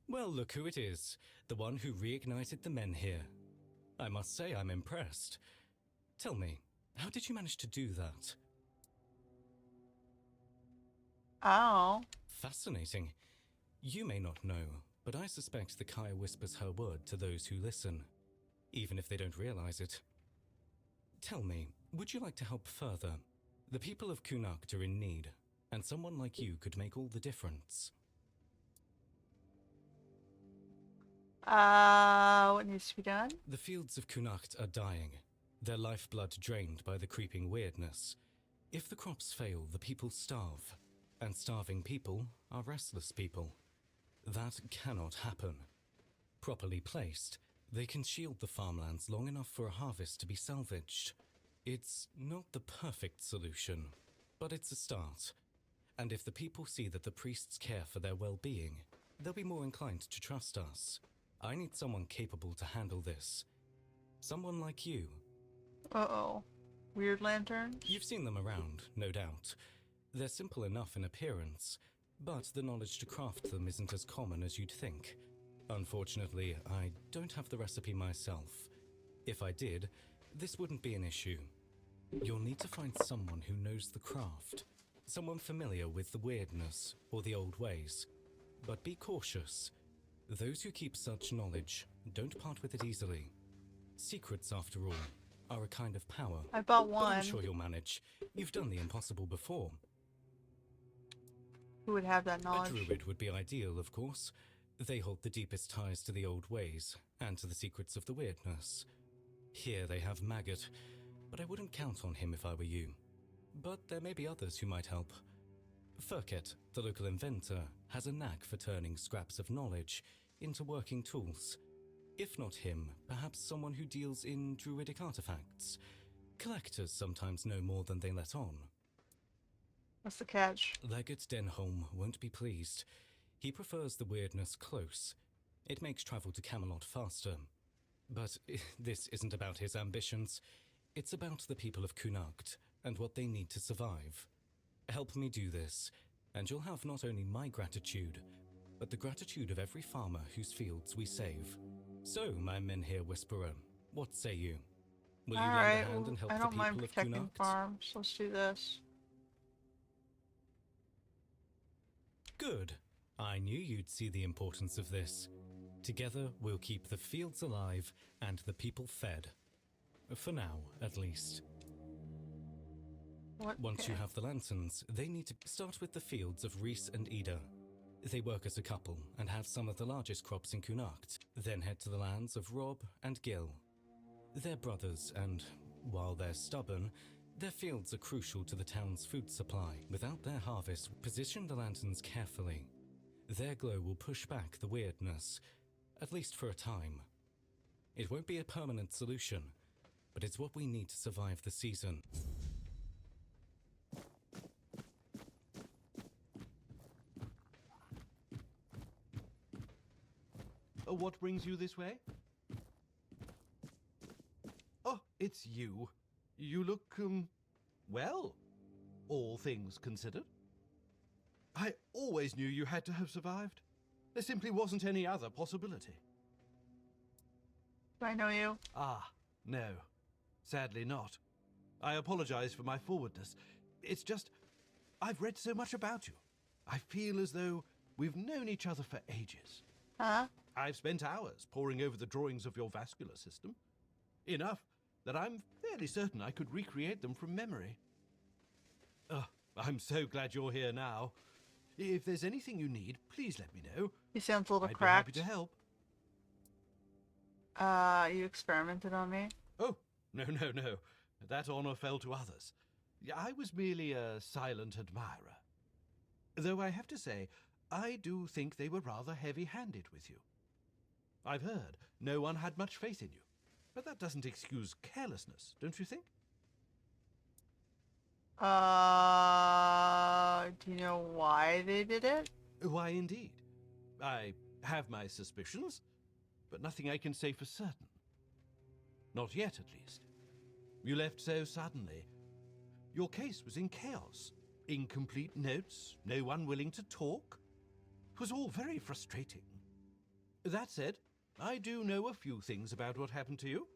Well, look who it is. The one who reignited the men here. I must say I'm impressed. Tell me, how did you manage to do that? Oh. Fascinating. You may not know, but I suspect the Kaya whispers her word to those who listen, even if they don't realize it. Tell me, would you like to help further? The people of Cuanacht are in need, and someone like you could make all the difference. What needs to be done? The fields of Cuanacht are dying, their lifeblood drained by the creeping weirdness. If the crops fail, the people starve, and starving people are restless people. That cannot happen. Properly placed, they can shield the farmlands long enough for a harvest to be salvaged. It's not the perfect solution, but it's a start. And if the people see that the priests care for their well-being, they'll be more inclined to trust us. I need someone capable to handle this. Someone like you. Uh-oh. Weird lanterns? You've seen them around, no doubt. They're simple enough in appearance, but the knowledge to craft them isn't as common as you'd think. Unfortunately, I don't have the recipe myself. If I did, this wouldn't be an issue. You'll need to find someone who knows the craft. Someone familiar with the weirdness or the old ways. But be cautious. Those who keep such knowledge don't part with it easily. Secrets, after all, are a kind of power. I bought But I'm one. sure you'll manage. You've done the impossible before. Who would have that A knowledge? druid would be ideal, of course. They hold the deepest ties to the old ways, and to the secrets of the weirdness. Here they have Maggot, but I wouldn't count on him if I were you. But there may be others who might help. Furket, the local inventor, has a knack for turning scraps of knowledge into working tools. If not him, perhaps someone who deals in druidic artifacts. Collectors sometimes know more than they let on. What's the catch? Legate Denholm won't be pleased. He prefers the weirdness close. It makes travel to Camelot faster. But this isn't about his ambitions. It's about the people of Cuanacht and what they need to survive. Help me do this, and you'll have not only my gratitude, but the gratitude of every farmer whose fields we save. So, my men here, Whisperer, what say you? Will you lend a hand and help I the don't mind people of protecting Cuanacht? farms. Let's do this. Good. I knew you'd see the importance of this. Together, we'll keep the fields alive and the people fed. For now, at least. Once you have the lanterns, they need to start with the fields of Reese and Ida. They work as a couple and have some of the largest crops in Cuanacht. Then head to the lands of Rob and Gil. They're brothers, and while they're stubborn, their fields are crucial to the town's food supply. Without their harvest, position the lanterns carefully. Their glow will push back the weirdness, at least for a time. It won't be a permanent solution, but it's what we need to survive the season. What brings you this way? Oh, it's you. You look, well, all things considered. I always knew you had to have survived. There simply wasn't any other possibility. Do I know you? Ah, no. Sadly not. I apologize for my forwardness. It's just, I've read so much about you. I feel as though we've known each other for ages. Huh? I've spent hours poring over the drawings of your vascular system. Enough that I'm fairly certain I could recreate them from memory. I'm so glad you're here now. If there's anything you need, please let me know. He sounds a little I'd cracked. be happy to help. You experimented on me? Oh, no. That honor fell to others. I was merely a silent admirer. Though I have to say, I do think they were rather heavy-handed with you. I've heard no one had much faith in you, but that doesn't excuse carelessness, don't you think? Do you know why they did it? Why, indeed. I have my suspicions, but nothing I can say for certain. Not yet, at least. You left so suddenly. Your case was in chaos. Incomplete notes, no one willing to talk. It was all very frustrating. That said, I do know a few things about what happened to you.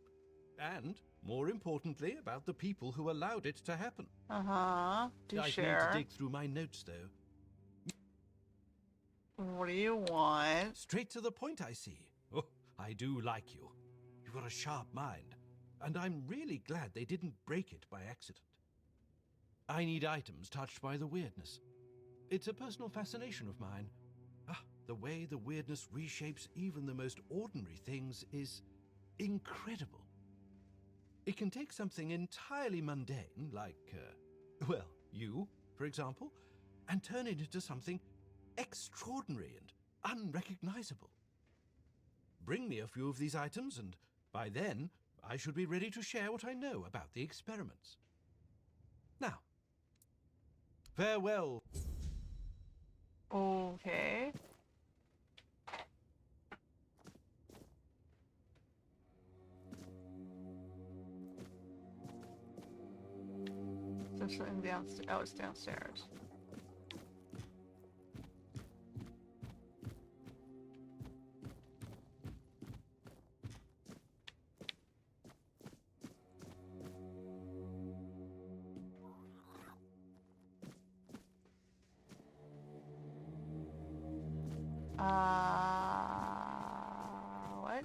And, more importantly, about the people who allowed it to happen. Uh-huh. Do I share. need to dig through my notes, though. What do you want? Straight to the point, I see. Oh, I do like you. You've got a sharp mind. And I'm really glad they didn't break it by accident. I need items touched by the weirdness. It's a personal fascination of mine. The way the weirdness reshapes even the most ordinary things is incredible. It can take something entirely mundane, like, well, you, for example, and turn it into something extraordinary and unrecognizable. Bring me a few of these items, and by then, I should be ready to share what I know about the experiments. Now, farewell. Okay. There's something downstairs. Oh, it's downstairs. What?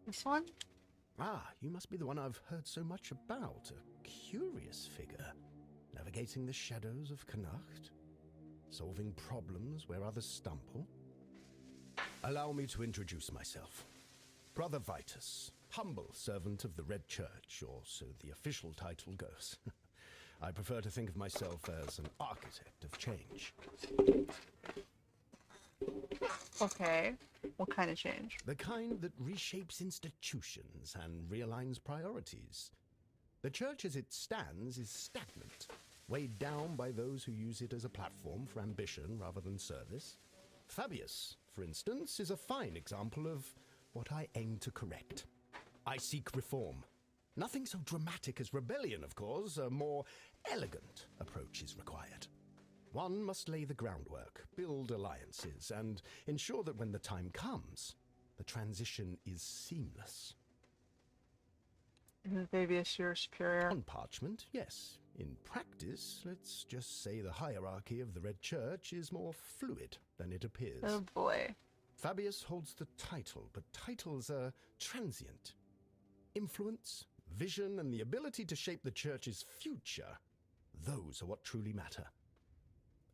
This one? Ah, you must be the one I've heard so much about. A curious figure. Navigating the shadows of Cuanacht. Solving problems where others stumble. Allow me to introduce myself. Brother Vitus, humble servant of the Red Church, or so the official title goes. I prefer to think of myself as an architect of change. Okay. What kind of change? The kind that reshapes institutions and realigns priorities. The church as it stands is stagnant, weighed down by those who use it as a platform for ambition rather than service. Fabius, for instance, is a fine example of what I aim to correct. I seek reform. Nothing so dramatic as rebellion, of course. A more elegant approach is required. One must lay the groundwork, build alliances, and ensure that when the time comes, the transition is seamless. Isn't Fabius your superior? On parchment, yes. In practice, let's just say the hierarchy of the Red Church is more fluid than it appears. Oh boy. Fabius holds the title, but titles are transient. Influence, vision, and the ability to shape the Church's future, those are what truly matter.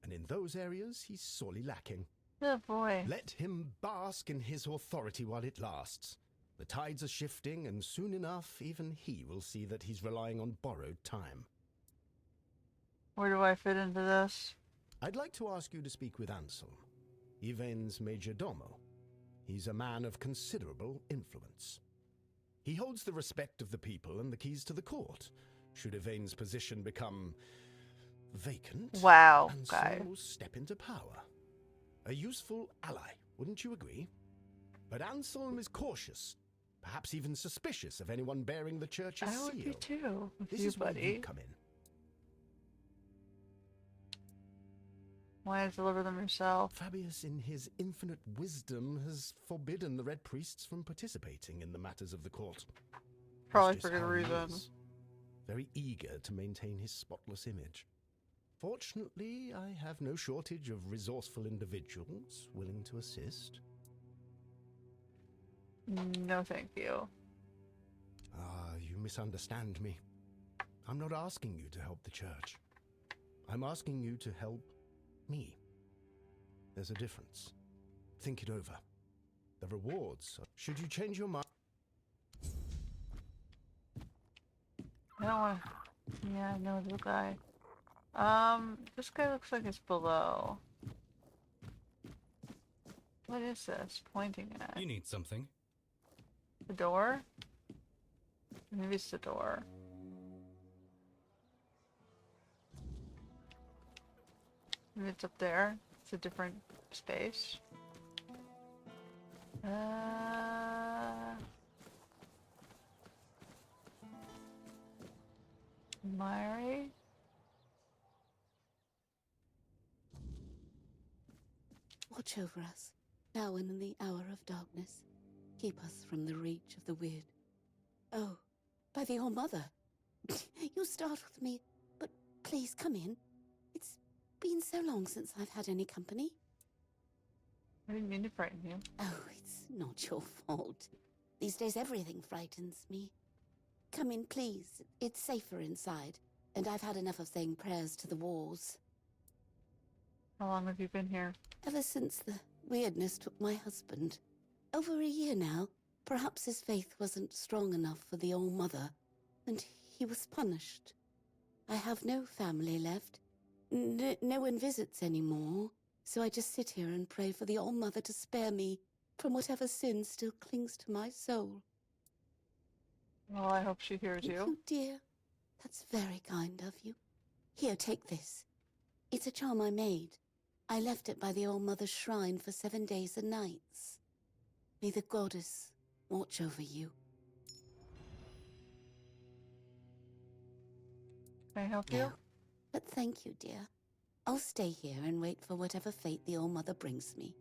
And in those areas, he's sorely lacking. Oh boy. Let him bask in his authority while it lasts. The tides are shifting, and soon enough, even he will see that he's relying on borrowed time. Where do I fit into this? I'd like to ask you to speak with Anselm, Yvain's major domo. He's a man of considerable influence. He holds the respect of the people and the keys to the court. Should Yvain's position become vacant, wow, Anselm will step into power. A useful ally, wouldn't you agree? But Anselm is cautious, perhaps even suspicious of anyone bearing the Church's seal. I would be too, with This you, is where buddy. you come in. Why not deliver them yourself? Fabius, in his infinite wisdom, has forbidden the Red Priests from participating in the matters of the court. Probably That's for just good how he reason. is. Very eager to maintain his spotless image. Fortunately, I have no shortage of resourceful individuals willing to assist. No, thank you. You misunderstand me. I'm not asking you to help the Church. I'm asking you to help me. There's a difference. Think it over. The rewards, should you change your mind... I don't want to... Yeah, I know the guy. This guy looks like it's below. What is this pointing at? You need something. The door? Maybe it's the door. Maybe it's up there. It's a different space. Mary? Watch over us, now and in the hour of darkness. Keep us from the reach of the weird. Oh, by the All-Mother. You startled me, but please come in. It's been so long since I've had any company. I didn't mean to frighten you. Oh, it's not your fault. These days everything frightens me. Come in, please. It's safer inside, and I've had enough of saying prayers to the walls. How long have you been here? Ever since the weirdness took my husband. Over a year now. Perhaps his faith wasn't strong enough for the All-Mother, and he was punished. I have no family left. No one visits anymore, so I just sit here and pray for the All-Mother to spare me from whatever sin still clings to my soul. Well, I hope she hears Thank you, dear. That's very kind of you. Here, take this. It's a charm I made. I left it by the All-Mother's shrine for 7 days and nights. May the goddess watch over you. Can I help you? But thank you, dear. I'll stay here and wait for whatever fate the All-Mother brings me.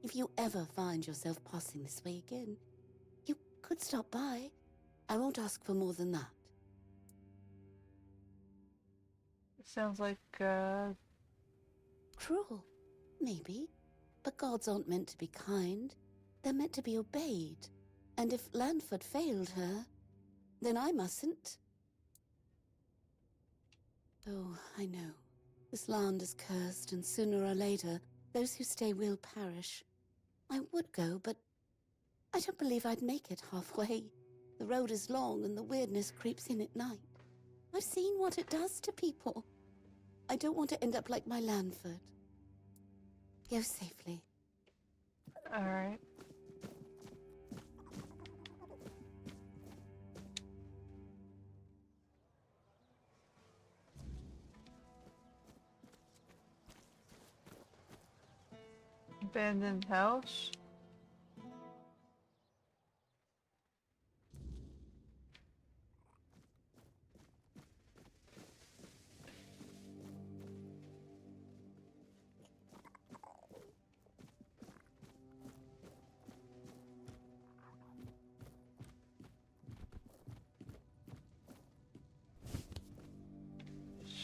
If you ever find yourself passing this way again, you could stop by. I won't ask for more than that. It sounds like, Cruel, maybe. But gods aren't meant to be kind. They're meant to be obeyed. And if Lanford failed her, then I mustn't. Oh, I know. This land is cursed, and sooner or later, those who stay will perish. I would go, but I don't believe I'd make it halfway. The road is long, and the weirdness creeps in at night. I've seen what it does to people. I don't want to end up like my Lanford. Go safely. alright. Abandoned house?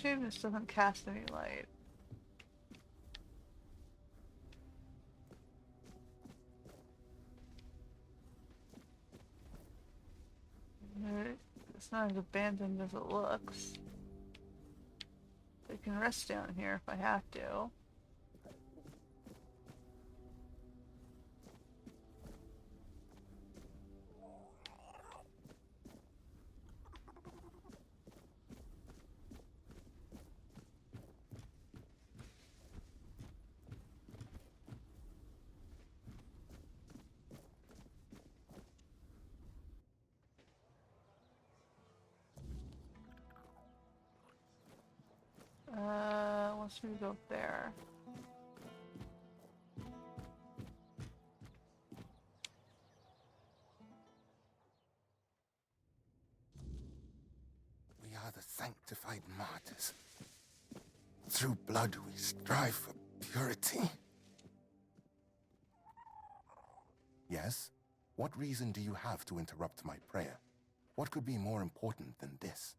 Shame this doesn't cast any light. It's not as abandoned as it looks. I can rest down here if I have to. Let's move up there. We are the sanctified martyrs. Through blood we strive for purity. Yes? What reason do you have to interrupt my prayer? What could be more important than this?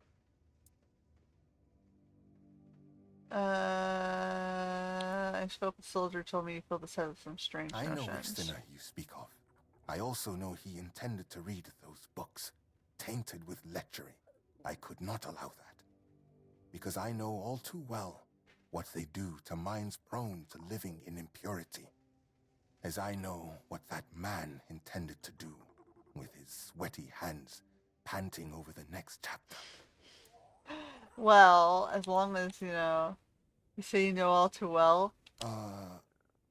I spoke with Soldier, told me you feel this has some strange I know which notions. sinner you speak of. I also know he intended to read those books, tainted with lechery. I could not allow that. Because I know all too well what they do to minds prone to living in impurity. As I know what that man intended to do with his sweaty hands panting over the next chapter. Well, as long as, you say you know all too well.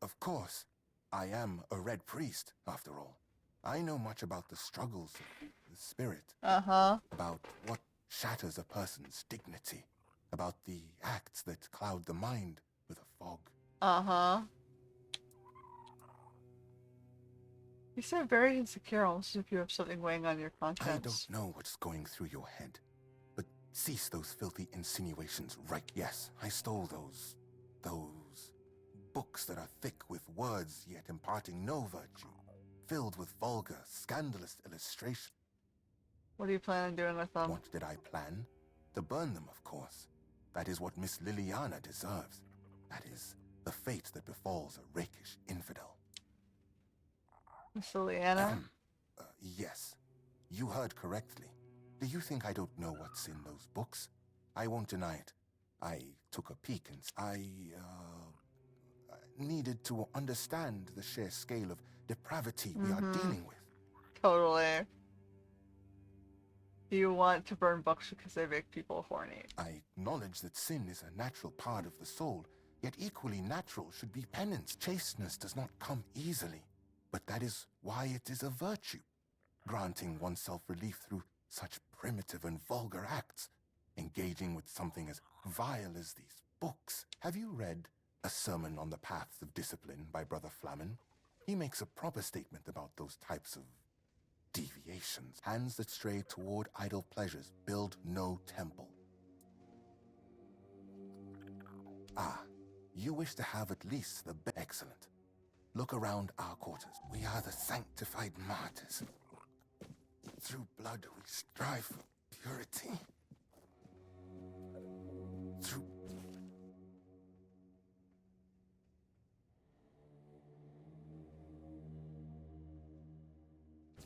Of course. I am a red priest, after all. I know much about the struggles of the spirit. Uh-huh. About what shatters a person's dignity. About the acts that cloud the mind with a fog. Uh-huh. You sound very insecure, almost as if you have something weighing on your conscience. I don't know what's going through your head. But cease those filthy insinuations right. Yes, I stole those books that are thick with words yet imparting no virtue. Filled with vulgar, scandalous illustration. What do you plan on doing with them? What did I plan? To burn them, of course. That is what Miss Liliana deserves. That is the fate that befalls a rakish infidel. Miss Liliana? Yes. You heard correctly. Do you think I don't know what's in those books? I won't deny it. I took a peek and I needed to understand the sheer scale of depravity we are dealing with. Totally. You want to burn books because they make people horny. I acknowledge that sin is a natural part of the soul, yet equally natural should be penance. Chasteness does not come easily, but that is why it is a virtue, granting oneself relief through such primitive and vulgar acts, engaging with something as vile as these books. Have you read A Sermon on the Paths of Discipline by Brother Flamen? He makes a proper statement about those types of deviations. Hands that stray toward idle pleasures build no temple. Ah, you wish to have at least the best. Excellent. Look around our quarters. We are the sanctified martyrs. Through blood we strive for purity. Through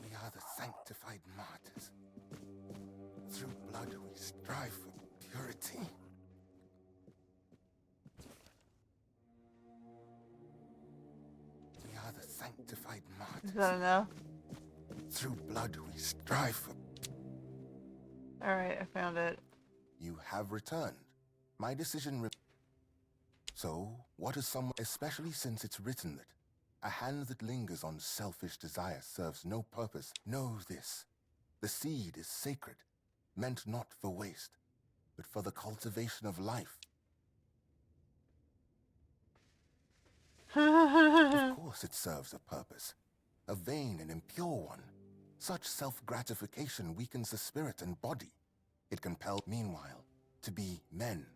we are the sanctified martyrs. Through blood we strive for purity. We are the sanctified martyrs. Is that enough? Through blood we strive for... Alright, I found it. You have returned. My decision... So, what is someone... Especially since it's written that a hand that lingers on selfish desire serves no purpose. Know this. The seed is sacred, meant not for waste, but for the cultivation of life. Of course it serves a purpose. A vain and impure one. Such self-gratification weakens the spirit and body. It compels... Meanwhile, to be men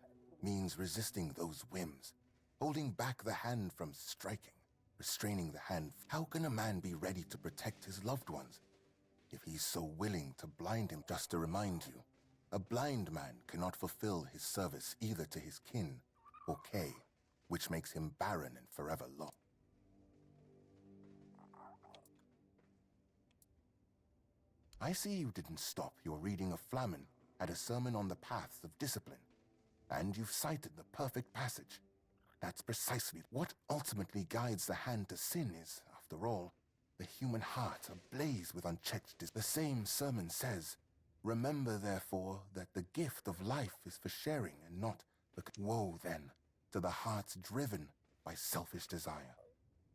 means resisting those whims, holding back the hand from striking, restraining the hand. How can a man be ready to protect his loved ones if he's so willing to blind him? Just to remind you, A blind man cannot fulfill his service either to his kin or Kay, which makes him barren and forever lost. I see you didn't stop your reading of Flamen at a sermon on the paths of discipline, and you've cited the perfect passage. That's precisely what ultimately guides the hand to sin is, after all, the human heart ablaze with unchecked desire. The same sermon says, "Remember, therefore, that the gift of life is for sharing and not the..." Woe, then, to the hearts driven by selfish desire,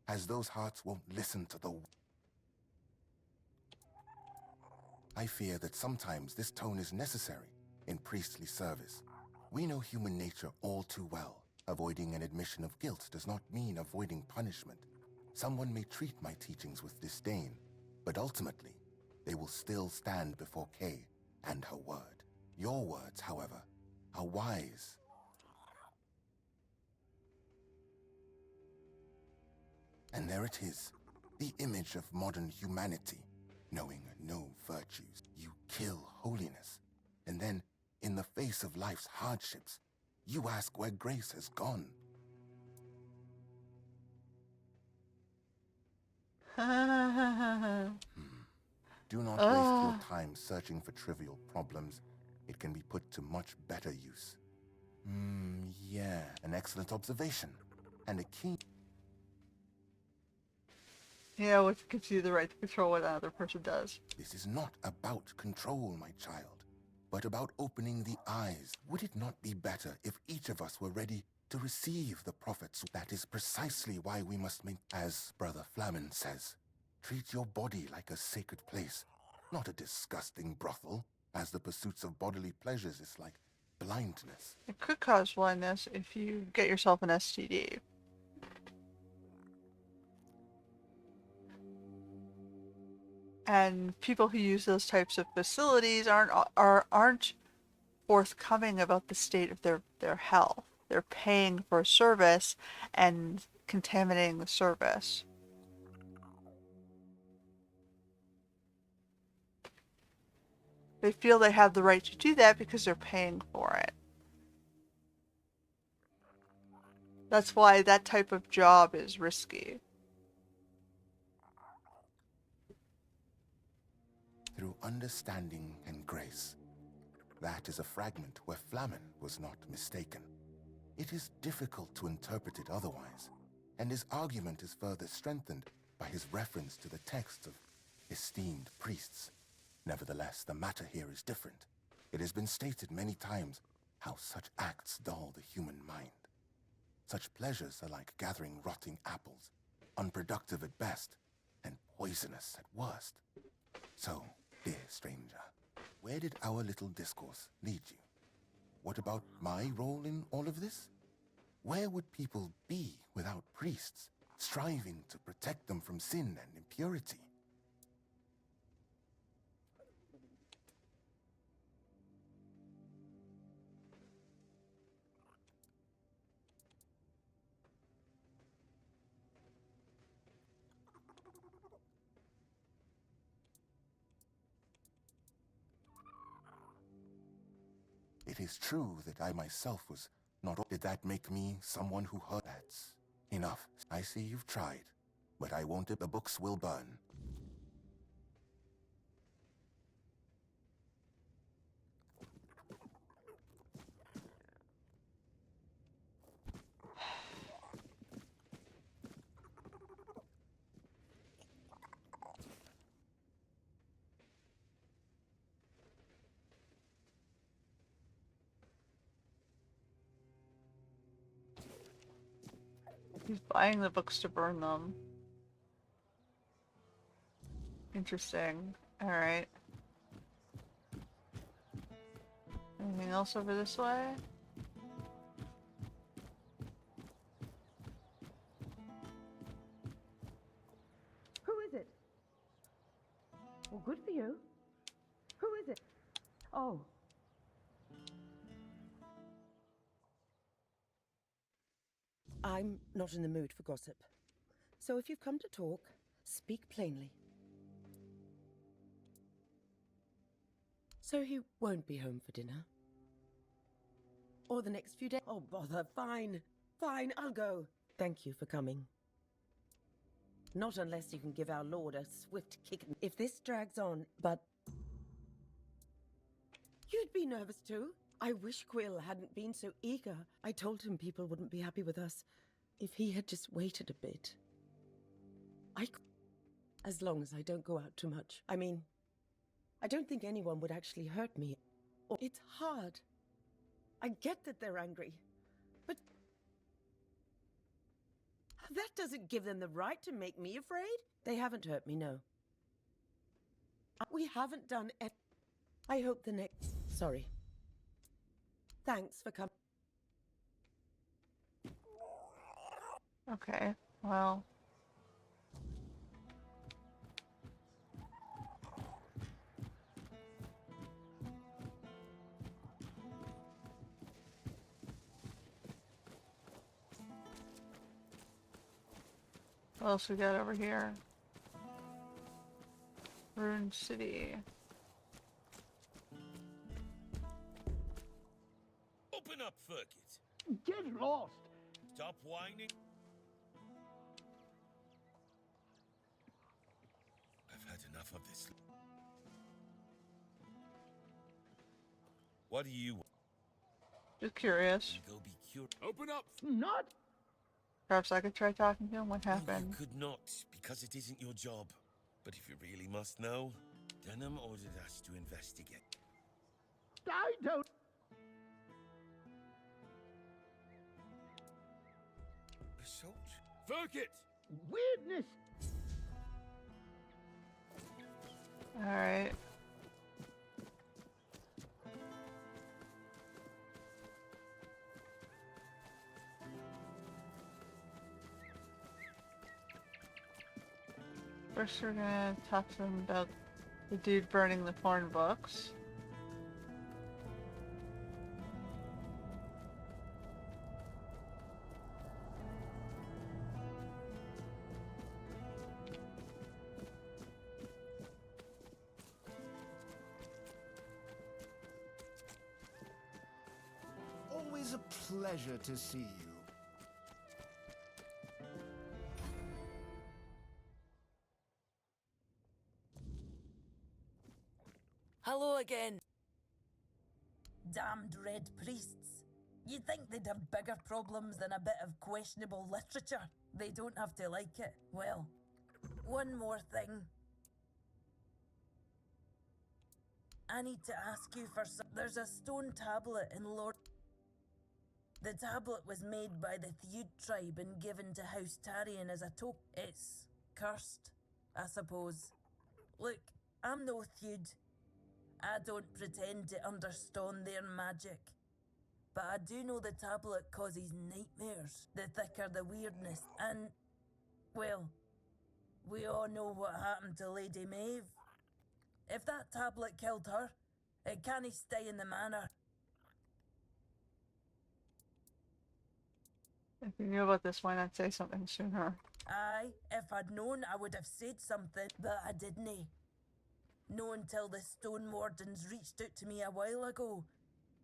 as those hearts won't listen to the... I fear that sometimes this tone is necessary in priestly service. We know human nature all too well. Avoiding an admission of guilt does not mean avoiding punishment. Someone may treat my teachings with disdain, but ultimately, they will still stand before Kay and her word. Your words, however, are wise. And there it is, the image of modern humanity. Knowing no virtues, you kill holiness. And then, in the face of life's hardships, you ask where grace has gone. Do not waste your time searching for trivial problems. It can be put to much better use. Yeah, an excellent observation. And a key... Yeah, which gives you the right to control what another person does. This is not about control, my child, but about opening the eyes. Would it not be better if each of us were ready to receive the prophets? That is precisely why we must make, as Brother Flamen says, treat your body like a sacred place, not a disgusting brothel, as the pursuits of bodily pleasures is like blindness. It could cause blindness if you get yourself an STD. And people who use those types of facilities aren't forthcoming about the state of their health. They're paying for a service and contaminating the service. They feel they have the right to do that because they're paying for it. That's why that type of job is risky. Through understanding and grace. That is a fragment where Flamen was not mistaken. It is difficult to interpret it otherwise, and his argument is further strengthened by his reference to the texts of esteemed priests. Nevertheless, the matter here is different. It has been stated many times how such acts dull the human mind. Such pleasures are like gathering rotting apples, unproductive at best, and poisonous at worst. So, dear stranger, where did our little discourse lead you? What about my role in all of this? Where would people be without priests, striving to protect them from sin and impurity? It is true that I myself was not... Did that make me someone who heard? That's enough. I see you've tried, but I won't. The books will burn. He's buying the books to burn them. Interesting. Alright. Anything else over this way? Who is it? Well, good for you. Who is it? Oh. I'm not in the mood for gossip. So if you've come to talk, speak plainly. So he won't be home for dinner? Or the next few days? Oh, bother. Fine. Fine, I'll go. Thank you for coming. Not unless you can give our lord a swift kick. If this drags on, but... You'd be nervous too. I wish Quill hadn't been so eager. I told him people wouldn't be happy with us if he had just waited a bit. As long as I don't go out too much. I mean, I don't think anyone would actually hurt me. It's hard. I get that they're angry, but that doesn't give them the right to make me afraid. They haven't hurt me, no. We haven't done it. I hope the next... Sorry. Thanks for coming. Okay, well... What else we got over here? Rune City. Open up, Furkit. Get lost. Stop whining. I've had enough of this. What do you want? Just curious. Go be curious. Open up. Not. Perhaps I could try talking to him. What happened? You could not, because it isn't your job. But if you really must know, Denham ordered us to investigate. I don't. Assault? Furkit! Weirdness. Alright. First we're gonna talk to him about the dude burning the porn books. Always a pleasure to see you. Hello again. Damned red priests. You'd think they'd have bigger problems than a bit of questionable literature. They don't have to like it. Well, one more thing. I need to ask you for some... There's a stone tablet in Lord... The tablet was made by the Theud tribe and given to House Tarion as a token. It's cursed, I suppose. Look, I'm no Theud. I don't pretend to understand their magic. But I do know the tablet causes nightmares. The thicker the weirdness. And, well, we all know what happened to Lady Maeve. If that tablet killed her, it can't stay in the manor. If you knew about this, why not say something sooner? Aye, if I'd known, I would have said something, but I didn't. No until the Stone Wardens reached out to me a while ago,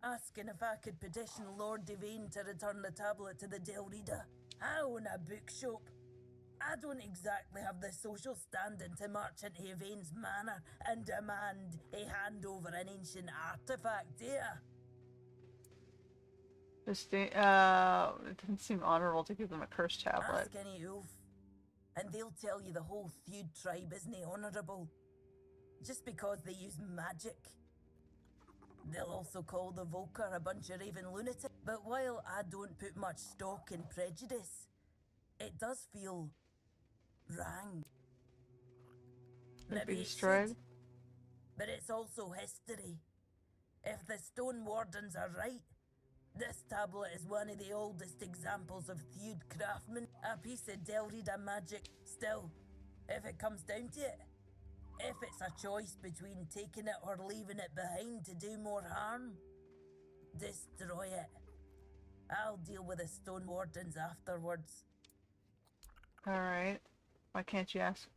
asking if I could petition Lord Devane to return the tablet to the Delrida. I own a bookshop. I don't exactly have the social standing to march into Yvain's manor and demand a handover an ancient artifact, do ya? It didn't seem honorable to give them a cursed tablet. Ask any wolf, and they'll tell you the whole Theud tribe isn't honourable. Just because they use magic. They'll also call the Volker a bunch of raving lunatics. But while I don't put much stock in prejudice, it does feel wrong. Maybe destroyed? But it's also history. If the Stone Wardens are right, this tablet is one of the oldest examples of Theud craftsman, a piece of Delrida magic. Still, if it comes down to it, if it's a choice between taking it or leaving it behind to do more harm, destroy it. I'll deal with the Stone Wardens afterwards. Alright. Why can't you ask?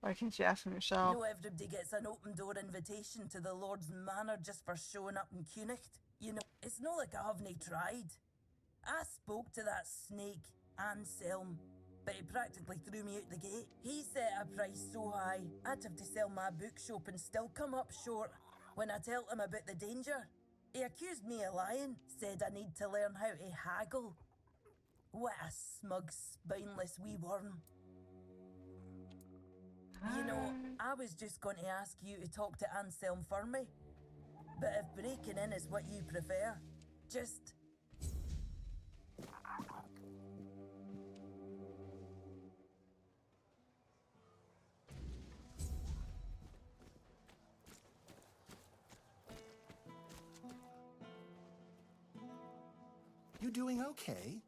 Why can't you ask him yourself? No everybody gets an open door invitation to the Lord's Manor just for showing up in Cuanacht. You know, it's not like I haven't tried. I spoke to that snake, Anselm, but he practically threw me out the gate. He set a price so high, I'd have to sell my bookshop and still come up short when I told him about the danger. He accused me of lying, said I need to learn how to haggle. What a smug, spineless wee worm. You know, I was just going to ask you to talk to Anselm for me. But if breaking in is what you prefer, just... You doing okay?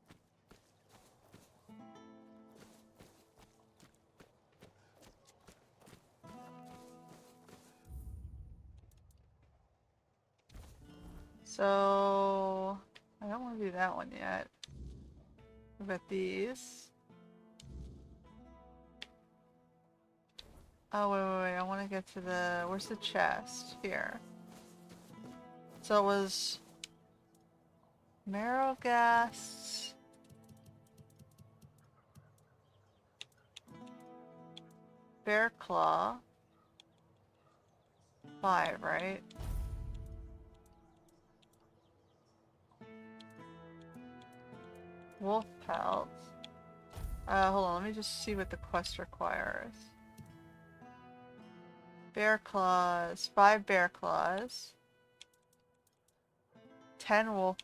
So I don't want to do that one yet. What about these? Oh, wait. I want to get to the... Where's the chest? Here. So it was... Marrow gas... Bear claw... 5, right? Wolf pelts. Hold on, let me just see what the quest requires. Bear claws, 5 bear claws, 10 wolf,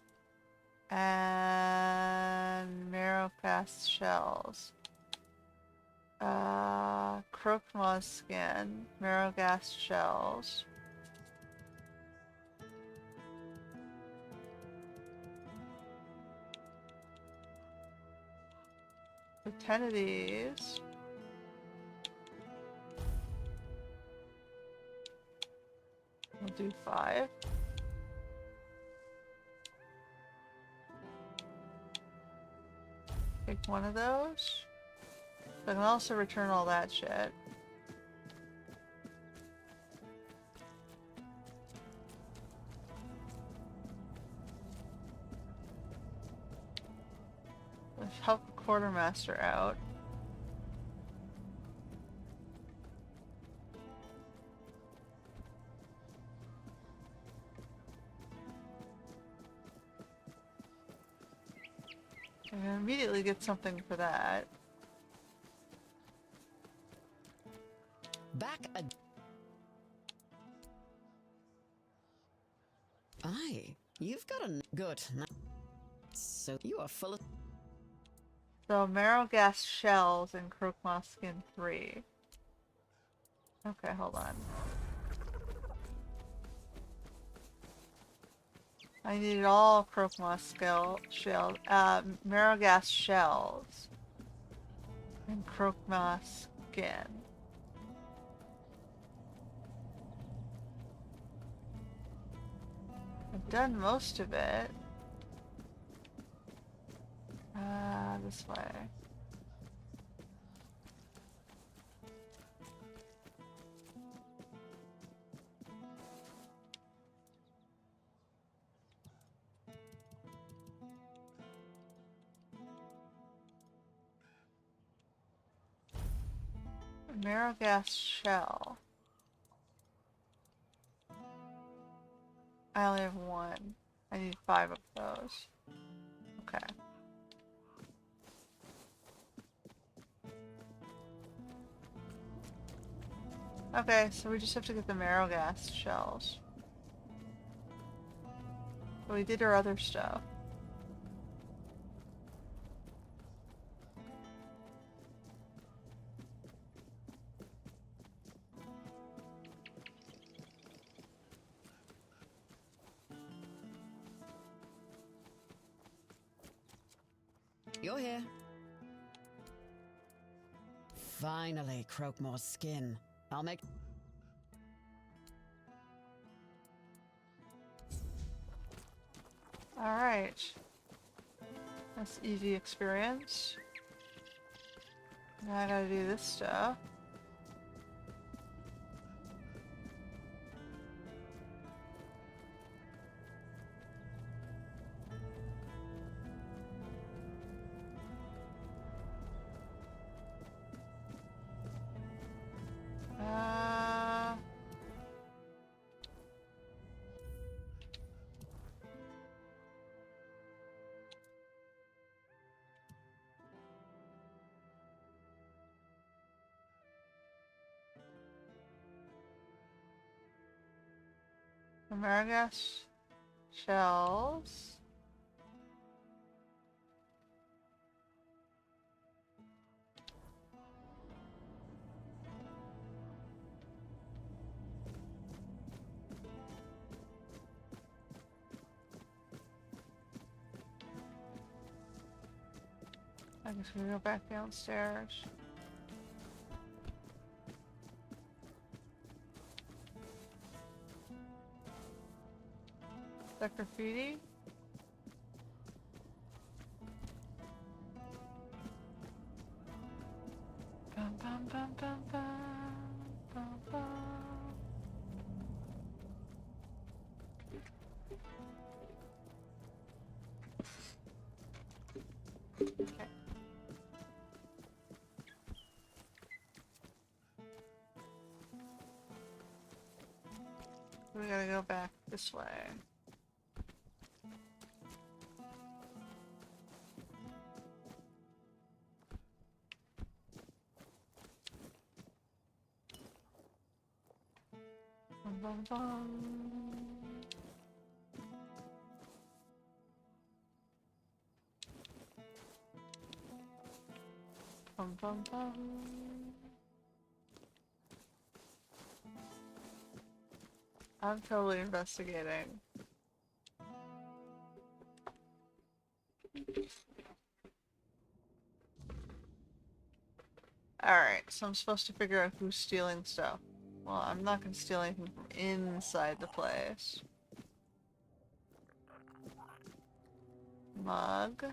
and marrow cast shells. Croaked moss skin, marrow gas shells. For 10 of these. We'll do 5. Take one of those. I can also return all that shit. Let's help the quartermaster out. I'm gonna immediately get something for that. Back a... Aye, you've got a... Good. So you are full of... So marrow gas shells and croakmoss skin 3. Okay, hold on. I need all croakmoss shells, marrow gas shells, and croakmoss skin. I've done most of it. This way. Marrow gas shell. I only have 1. I need 5 of those. Okay. Okay, so we just have to get the marrow gas shells. But we did our other stuff. You're here. Finally, Croakmore's skin. I'll make... Alright. That's easy experience. Now I gotta do this stuff. Amargas shells. I guess we go back downstairs. Is that graffiti? Bum, bum, bum, bum, bum, bum, bum. Okay. We gotta go back this way. Bum, bum, bum. Bum, bum, bum. I'm totally investigating. Alright, so I'm supposed to figure out who's stealing stuff. Well, I'm not gonna steal anything from inside the place. Mug.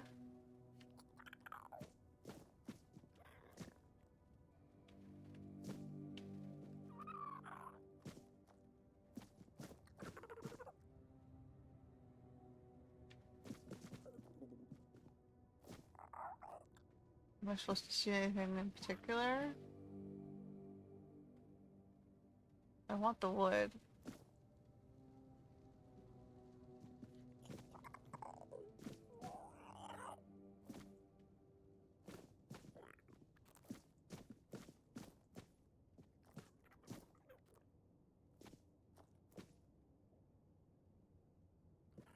Am I supposed to see anything in particular? I want the wood.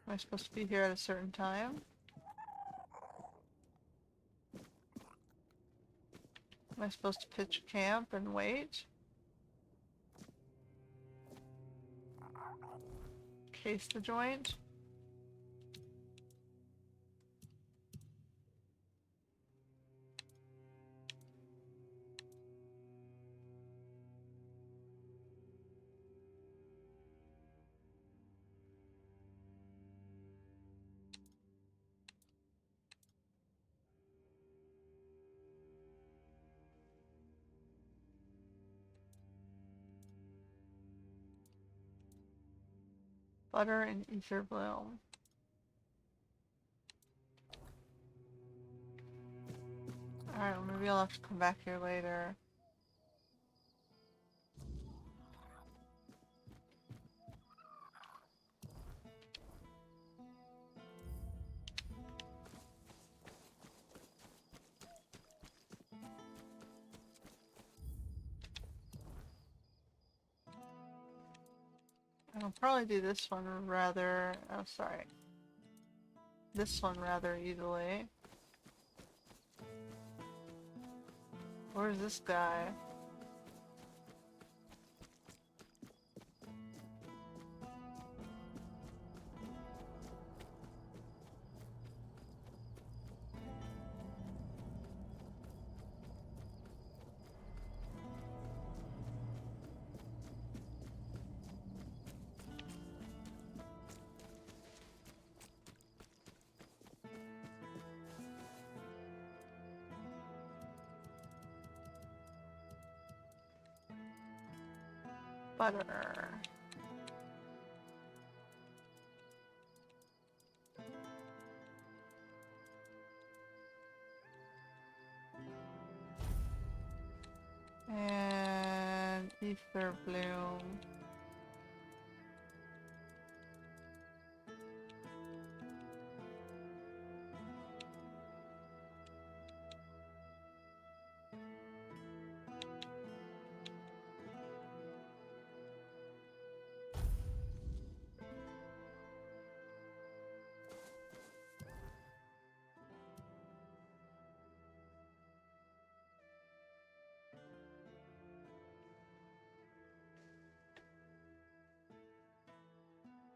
Am I supposed to be here at a certain time? Am I supposed to pitch camp and wait? Case the joint? Butter and ether bloom. Alright, well, maybe I'll have to come back here later. I'll probably do this one rather... oh, sorry. This one rather easily. Where's this guy? Butter. And ether bloom.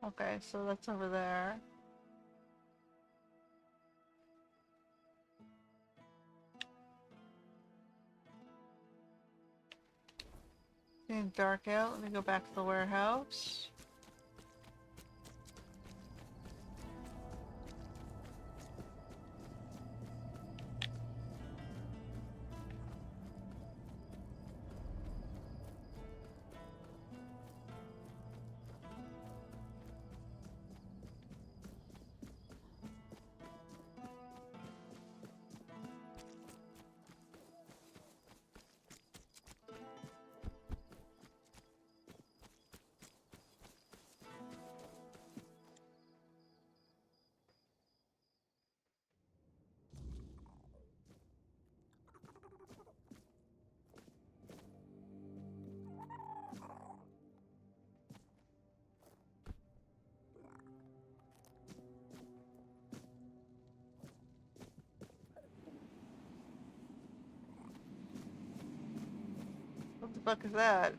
Okay, so that's over there. Getting dark out. Let me go back to the warehouse. What the fuck is that?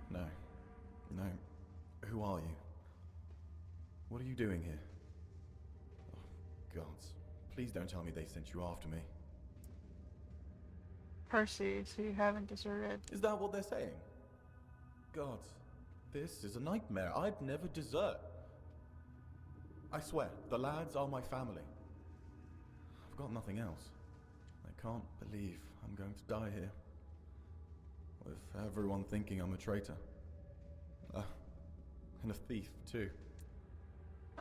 No. No. Who are you? What are you doing here? Oh, gods. Please don't tell me they sent you after me. Percy, so you haven't deserted. Is that what they're saying? Gods, this is a nightmare. I'd never desert. I swear, the lads are my family. I've got nothing else. I can't believe I'm going to die here. With everyone thinking I'm a traitor. And a thief, too.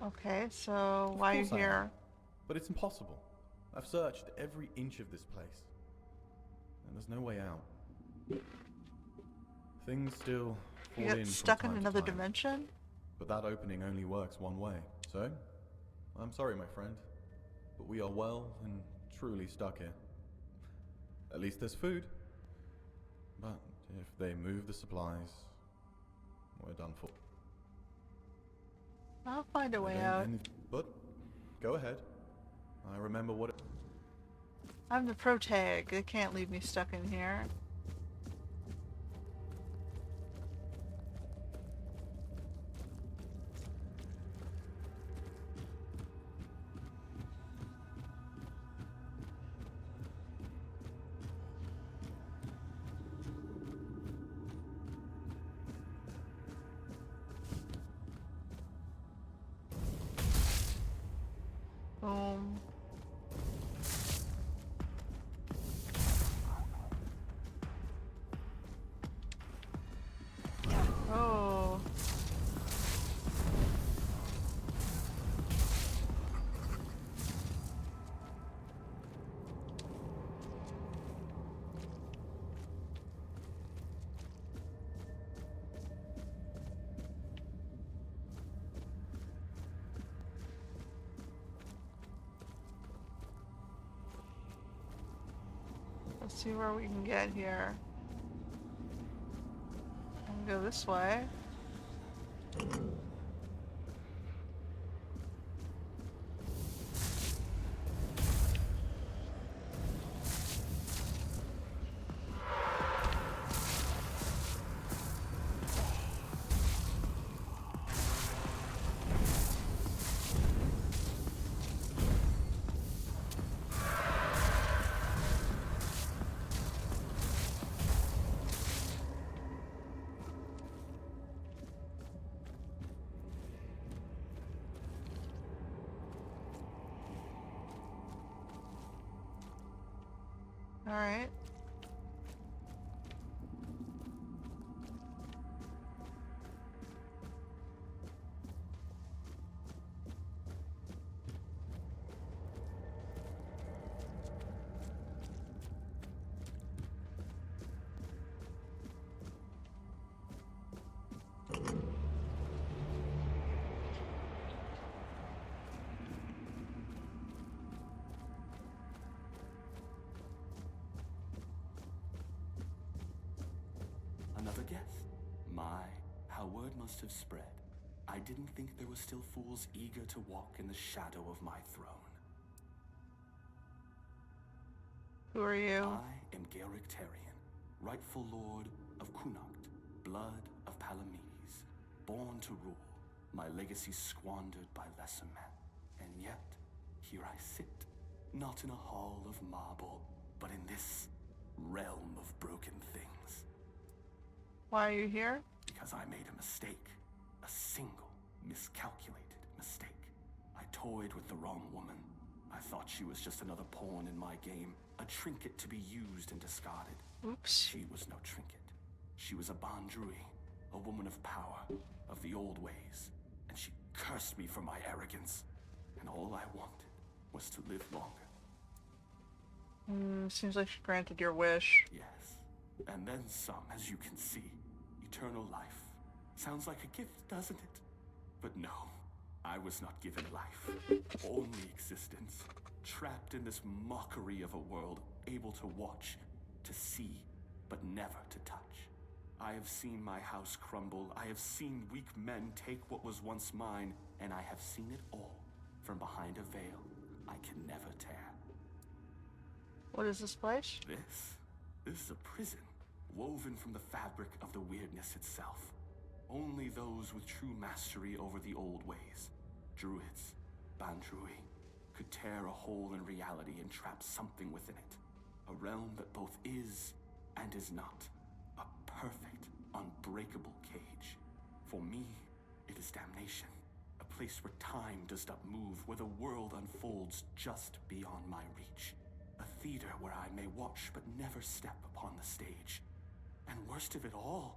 Okay, so why are you Of course I am. here? But it's impossible. I've searched every inch of this place. And there's no way out. Things still fall You in got from stuck in time to another time. dimension? But that opening only works one way. So, I'm sorry, my friend. But we are well and truly stuck here. At least there's food. But if they move the supplies, we're done for. I'll find a way Then out. But, go ahead. I remember what it... I'm the protag. They can't leave me stuck in here. Boom. Oh. Let's see where we can get here. I can go this way. All right. My, how word must have spread. I didn't think there were still fools eager to walk in the shadow of my throne. Who are you? I am Garrick Tarion, rightful lord of Cuanacht, blood of Palamedes, born to rule, my legacy squandered by lesser men. And yet, here I sit, not in a hall of marble, but in this realm of broken things. Why are you here? Because I made a mistake. A single, miscalculated mistake. I toyed with the wrong woman. I thought she was just another pawn in my game, a trinket to be used and discarded. Oops. She was no trinket. She was a Bandrui, a woman of power, of the old ways, and she cursed me for my arrogance. And all I wanted was to live longer. Seems like she granted your wish. Yes, and then some, as you can see. Eternal life. Sounds like a gift, doesn't it? But no, I was not given life. Only existence. Trapped in this mockery of a world, able to watch, to see, but never to touch. I have seen my house crumble. I have seen weak men take what was once mine, and I have seen it all from behind a veil I can never tear. What is this place? This is a prison, woven from the fabric of the weirdness itself. Only those with true mastery over the old ways, druids, Bandrui, could tear a hole in reality and trap something within it. A realm that both is and is not. A perfect, unbreakable cage. For me, it is damnation. A place where time does not move, where the world unfolds just beyond my reach. A theater where I may watch but never step upon the stage. And worst of it all,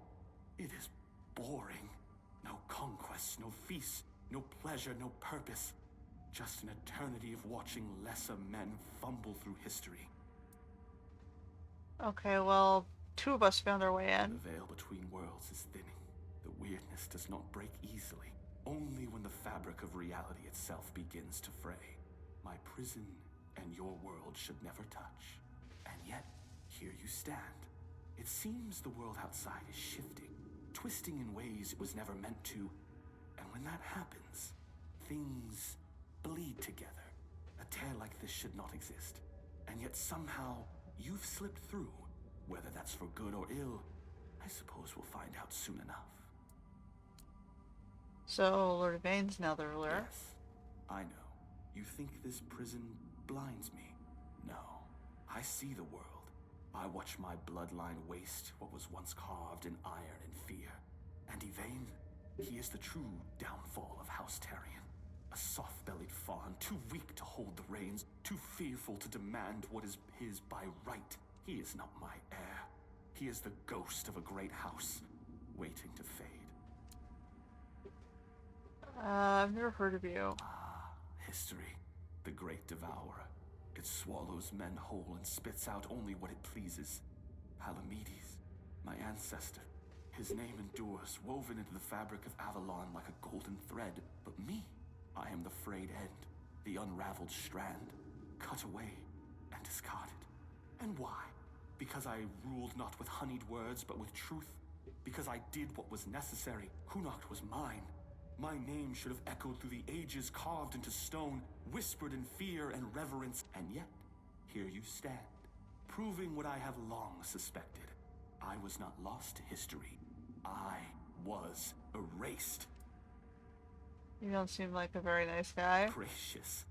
it is boring. No conquests, no feasts, no pleasure, no purpose. Just an eternity of watching lesser men fumble through history. Okay, well, two of us found our way in. The veil between worlds is thinning. The weirdness does not break easily, only when the fabric of reality itself begins to fray. My prison and your world should never touch. And yet, here you stand. It seems the world outside is shifting, twisting in ways it was never meant to. And when that happens, things bleed together. A tear like this should not exist. And yet somehow, you've slipped through. Whether that's for good or ill, I suppose we'll find out soon enough. So, Lord Yvain's now the ruler. Yes, I know. You think this prison blinds me? No. I see the world. I watch my bloodline waste what was once carved in iron and fear. And Yvain, he is the true downfall of House Tarion. A soft-bellied fawn, too weak to hold the reins, too fearful to demand what is his by right. He is not my heir. He is the ghost of a great house, waiting to fade. I've never heard of you. History, the great devourer. It swallows men whole and spits out only what it pleases. Palamedes, my ancestor. His name endures, woven into the fabric of Avalon like a golden thread. But me, I am the frayed end, the unraveled strand, cut away and discarded. And why? Because I ruled not with honeyed words, but with truth. Because I did what was necessary. Cuanacht was mine. My name should have echoed through the ages, carved into stone, whispered in fear and reverence. And yet, here you stand, proving what I have long suspected. I was not lost to history. I was erased. You don't seem like a very nice guy. Gracious.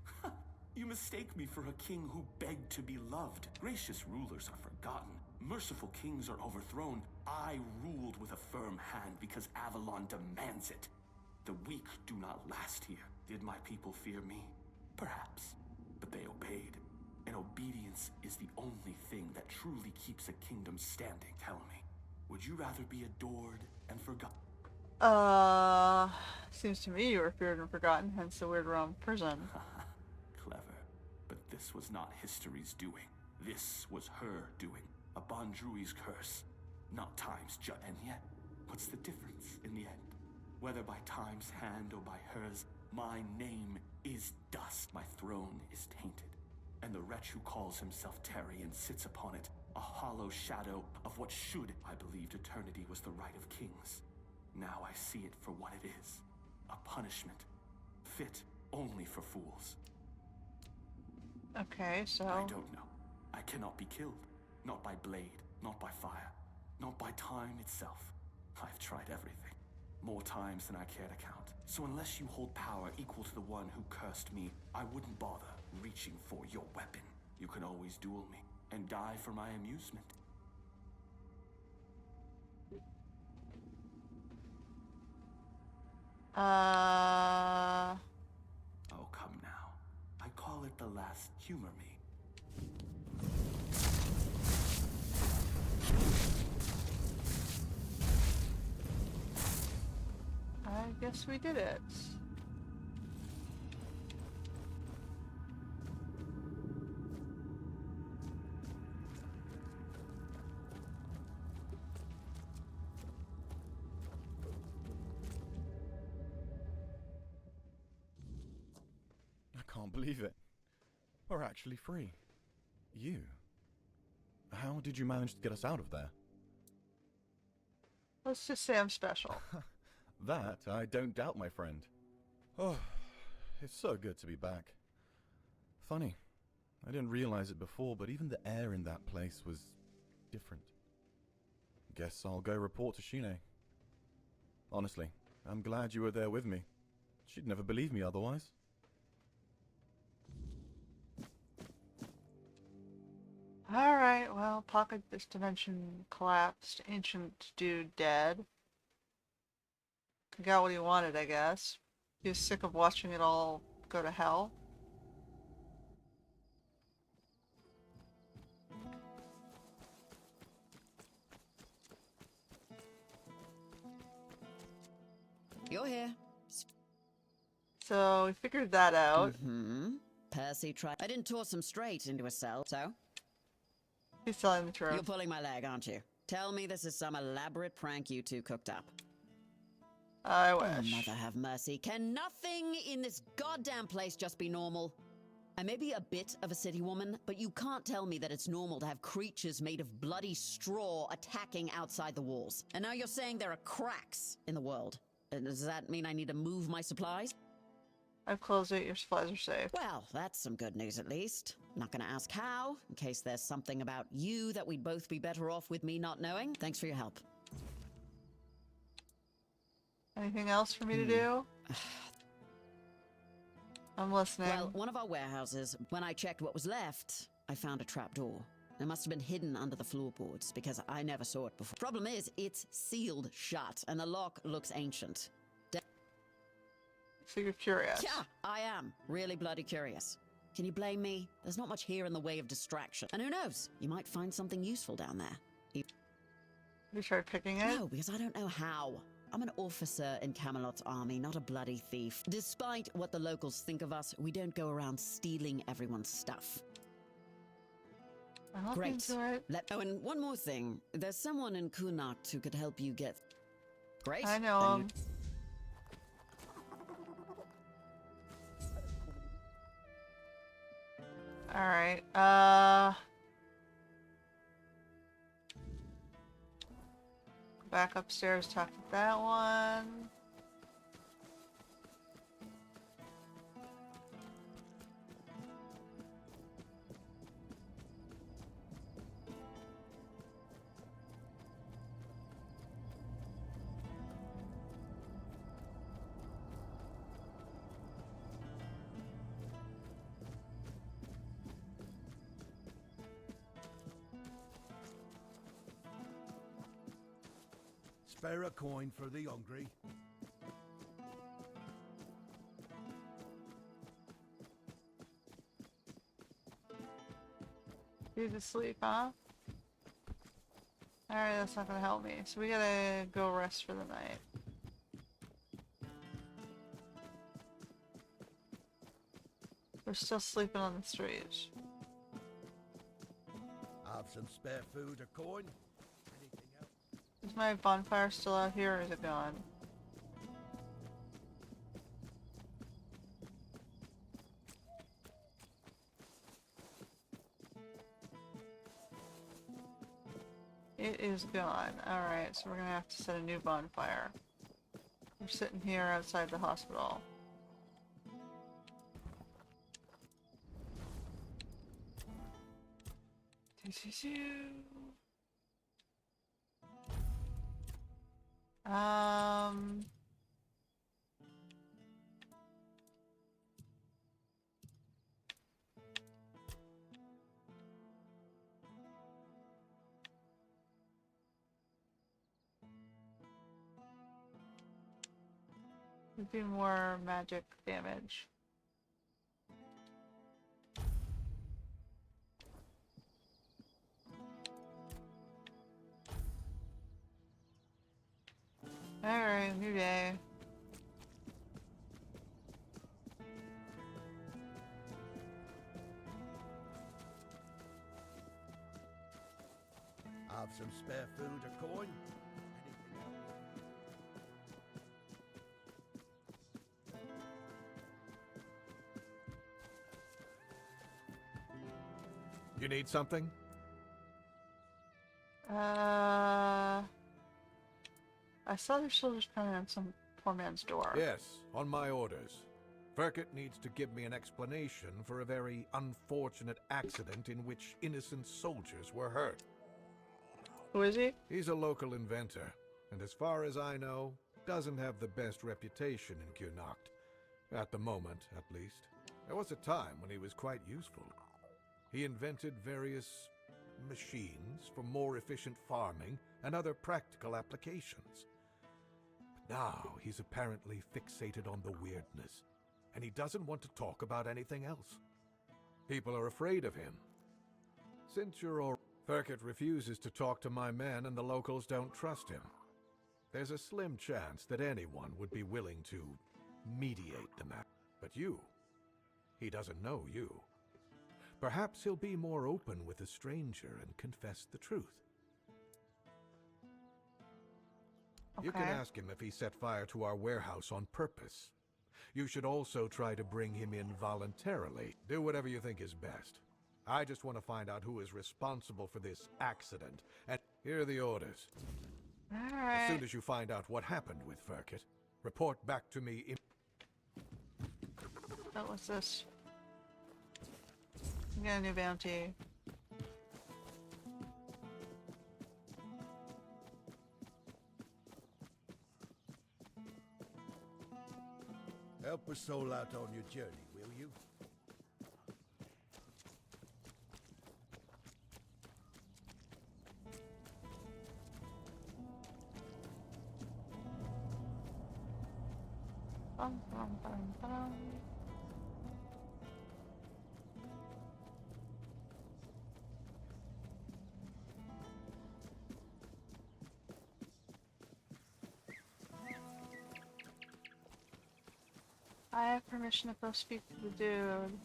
You mistake me for a king who begged to be loved. Gracious rulers are forgotten. Merciful kings are overthrown. I ruled with a firm hand because Avalon demands it. The weak do not last here. Did my people fear me? Perhaps. But they obeyed. And obedience is the only thing that truly keeps a kingdom standing. Tell me, would you rather be adored and forgotten? Seems to me you were feared and forgotten, hence the weird realm prison. Clever. But this was not history's doing. This was her doing. A Bandrui's curse. Not time's judge. And yet, what's the difference in the end? Whether by time's hand or by hers, my name is dust. My throne is tainted. And the wretch who calls himself Tarion sits upon it, a hollow shadow of what should, I believed eternity was the right of kings. Now I see it for what it is. A punishment. Fit only for fools. Okay, so... I don't know. I cannot be killed. Not by blade, not by fire, not by time itself. I've tried everything. More times than I care to count. So unless you hold power equal to the one who cursed me, I wouldn't bother reaching for your weapon. You can always duel me and die for my amusement. Oh, come now. I call it the last humor me. I guess we did it. I can't believe it. We're actually free. You? How did you manage to get us out of there? Let's just say I'm special. That I don't doubt, my friend. Oh, it's so good to be back. Funny, I didn't realize it before, but even the air in that place was different. Guess I'll go report to Shine. Honestly, I'm glad you were there with me. She'd never believe me otherwise. Alright, well, pocket this dimension collapsed. Ancient dude dead. Got what he wanted, I guess. He was sick of watching it all go to hell. You're here. So we figured that out. Percy tried. I didn't toss him straight into a cell, so? He's telling the truth. You're pulling my leg, aren't you? Tell me this is some elaborate prank you two cooked up. I Oh, wish. mother have mercy. Can nothing in this goddamn place just be normal? I may be a bit of a city woman, but you can't tell me that it's normal to have creatures made of bloody straw attacking outside the walls. And now you're saying there are cracks in the world. And does that mean I need to move my supplies? I've closed it. Your supplies are safe. Well, that's some good news at least. Not gonna ask how, in case there's something about you that we'd both be better off with me not knowing. Thanks for your help. Anything else for me to do? I'm listening. Well, one of our warehouses, when I checked what was left, I found a trapdoor. It must have been hidden under the floorboards, because I never saw it before. Problem is, it's sealed shut, and the lock looks ancient. So you're curious? Yeah, I am. Really bloody curious. Can you blame me? There's not much here in the way of distraction. And who knows? You might find something useful down there. You tried picking it? No, because I don't know how. I'm an officer in Camelot's army, not a bloody thief. Despite what the locals think of us, we don't go around stealing everyone's stuff. I'll Great. into it. Oh, and one more thing. There's someone in Cuanacht who could help you get... Great. I know Then him. Alright, back upstairs, talk to that one. Spare a coin for the hungry. He's asleep, huh? Alright, that's not gonna help me. So we gotta go rest for the night. We're still sleeping on the streets. Have some spare food or coin? Anything else? Is my bonfire still out here or is it gone? It is gone. Alright, so we're gonna have to set a new bonfire. We're sitting here outside the hospital. Um... Would be more magic damage. Alright, new day. Have some spare food or coin? You need something? I saw their soldiers coming on some poor man's door. Yes, on my orders. Verkett needs to give me an explanation for a very unfortunate accident in which innocent soldiers were hurt. Who is he? He's a local inventor, and as far as I know, doesn't have the best reputation in Cuanacht. At the moment, at least. There was a time when he was quite useful. He invented various machines for more efficient farming and other practical applications. But now he's apparently fixated on the weirdness, and he doesn't want to talk about anything else. People are afraid of him. Since you're all... Verkett refuses to talk to my men and the locals don't trust him. There's a slim chance that anyone would be willing to mediate the matter. But you, he doesn't know you. Perhaps he'll be more open with a stranger and confess the truth. Okay. You can ask him if he set fire to our warehouse on purpose. You should also try to bring him in voluntarily. Do whatever you think is best. I just want to find out who is responsible for this accident. And here are the orders. All right. As soon as you find out what happened with Verkett, report back to me in... What was this? We got a new bounty. Help a soul out on your journey, will you? Bum, bum, bum, bum. I have permission to go speak to the dude.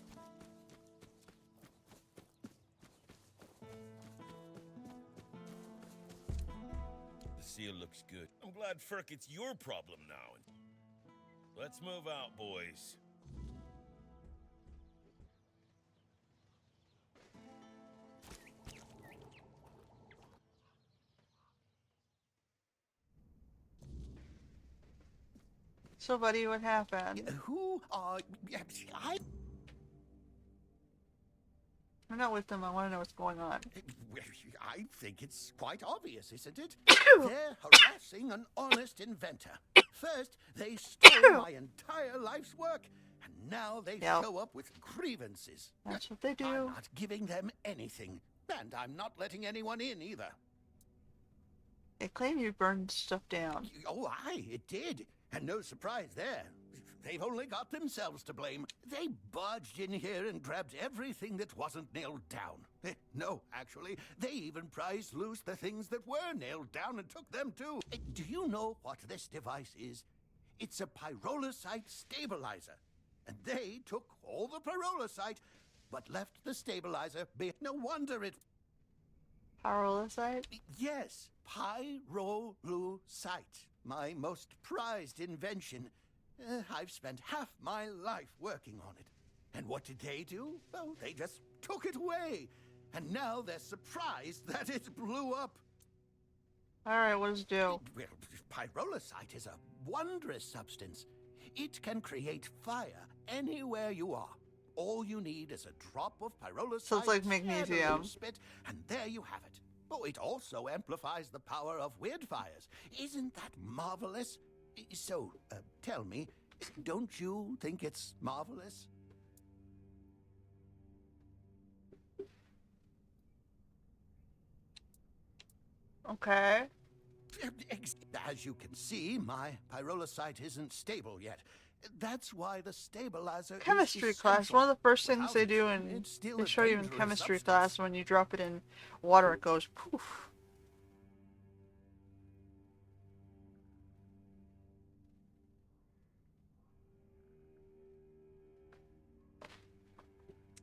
The seal looks good. I'm glad Verkett's your problem now. Let's move out, boys. So, buddy, what happened? Who are... I'm not with them. I want to know what's going on. I think it's quite obvious, isn't it? They're harassing an honest inventor. First, they stole my entire life's work, and now they show up with grievances. That's what they do. I'm not giving them anything, and I'm not letting anyone in either. They claim you burned stuff down. Oh, aye, it did. And no surprise there. They've only got themselves to blame. They barged in here and grabbed everything that wasn't nailed down. No, actually, they even prized loose the things that were nailed down and took them too. Do you know what this device is? It's a pyrolusite stabilizer. And they took all the pyrolusite, but left the stabilizer be. No wonder it... Pyrolusite? Yes, pyrolusite. My most prized invention. I've spent half my life working on it. And what did they do? Well, they just took it away. And now they're surprised that it blew up. Alright, what does it do? Well, pyrolusite is a wondrous substance. It can create fire anywhere you are. All you need is a drop of pyrolusite So it's like and a magnesium. little spit, and there you have it. Oh, it also amplifies the power of weird fires. Isn't that marvelous? So, tell me, don't you think it's marvelous? Okay. As you can see, my pyrolusite isn't stable yet. That's why the stabilizer Chemistry is class. essential. One of the first things Without they it, do in it's still they a show you in dangerous chemistry substance. class, when you drop it in water, it goes poof.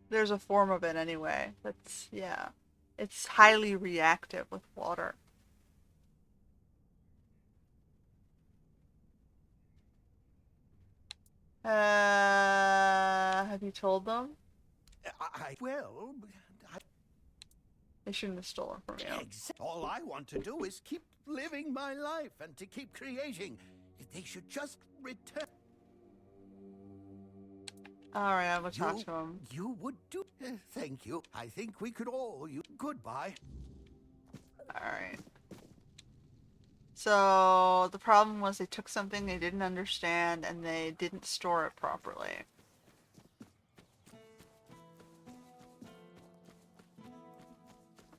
There's a form of it anyway. That's, yeah. It's highly reactive with water. Have you told them? Well, They shouldn't have stolen from you. all I want to do is keep living my life and to keep creating. They should just return. Alright, I'm gonna talk to him. You would do. Thank you. I think we could all use. Goodbye. Alright. So, the problem was they took something they didn't understand and they didn't store it properly.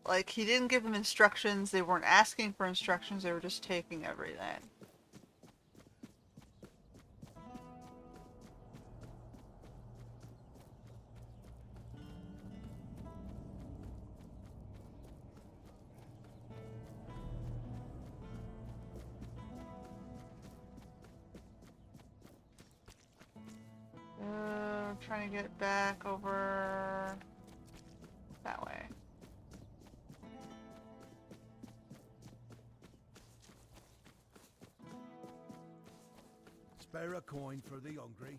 Like, he didn't give them instructions, they weren't asking for instructions, they were just taking everything. Trying to get back over that way. Spare a coin for the hungry.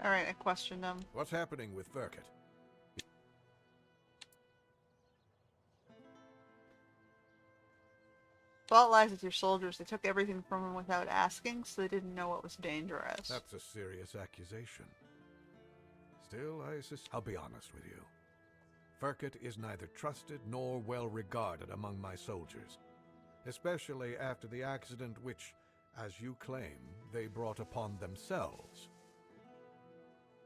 Alright, I questioned him. What's happening with Verkut? Fault lies with your soldiers. They took everything from him without asking, so they didn't know what was dangerous. That's a serious accusation. Still, I'll be honest with you. Verkut is neither trusted nor well regarded among my soldiers, especially after the accident which, as you claim, they brought upon themselves.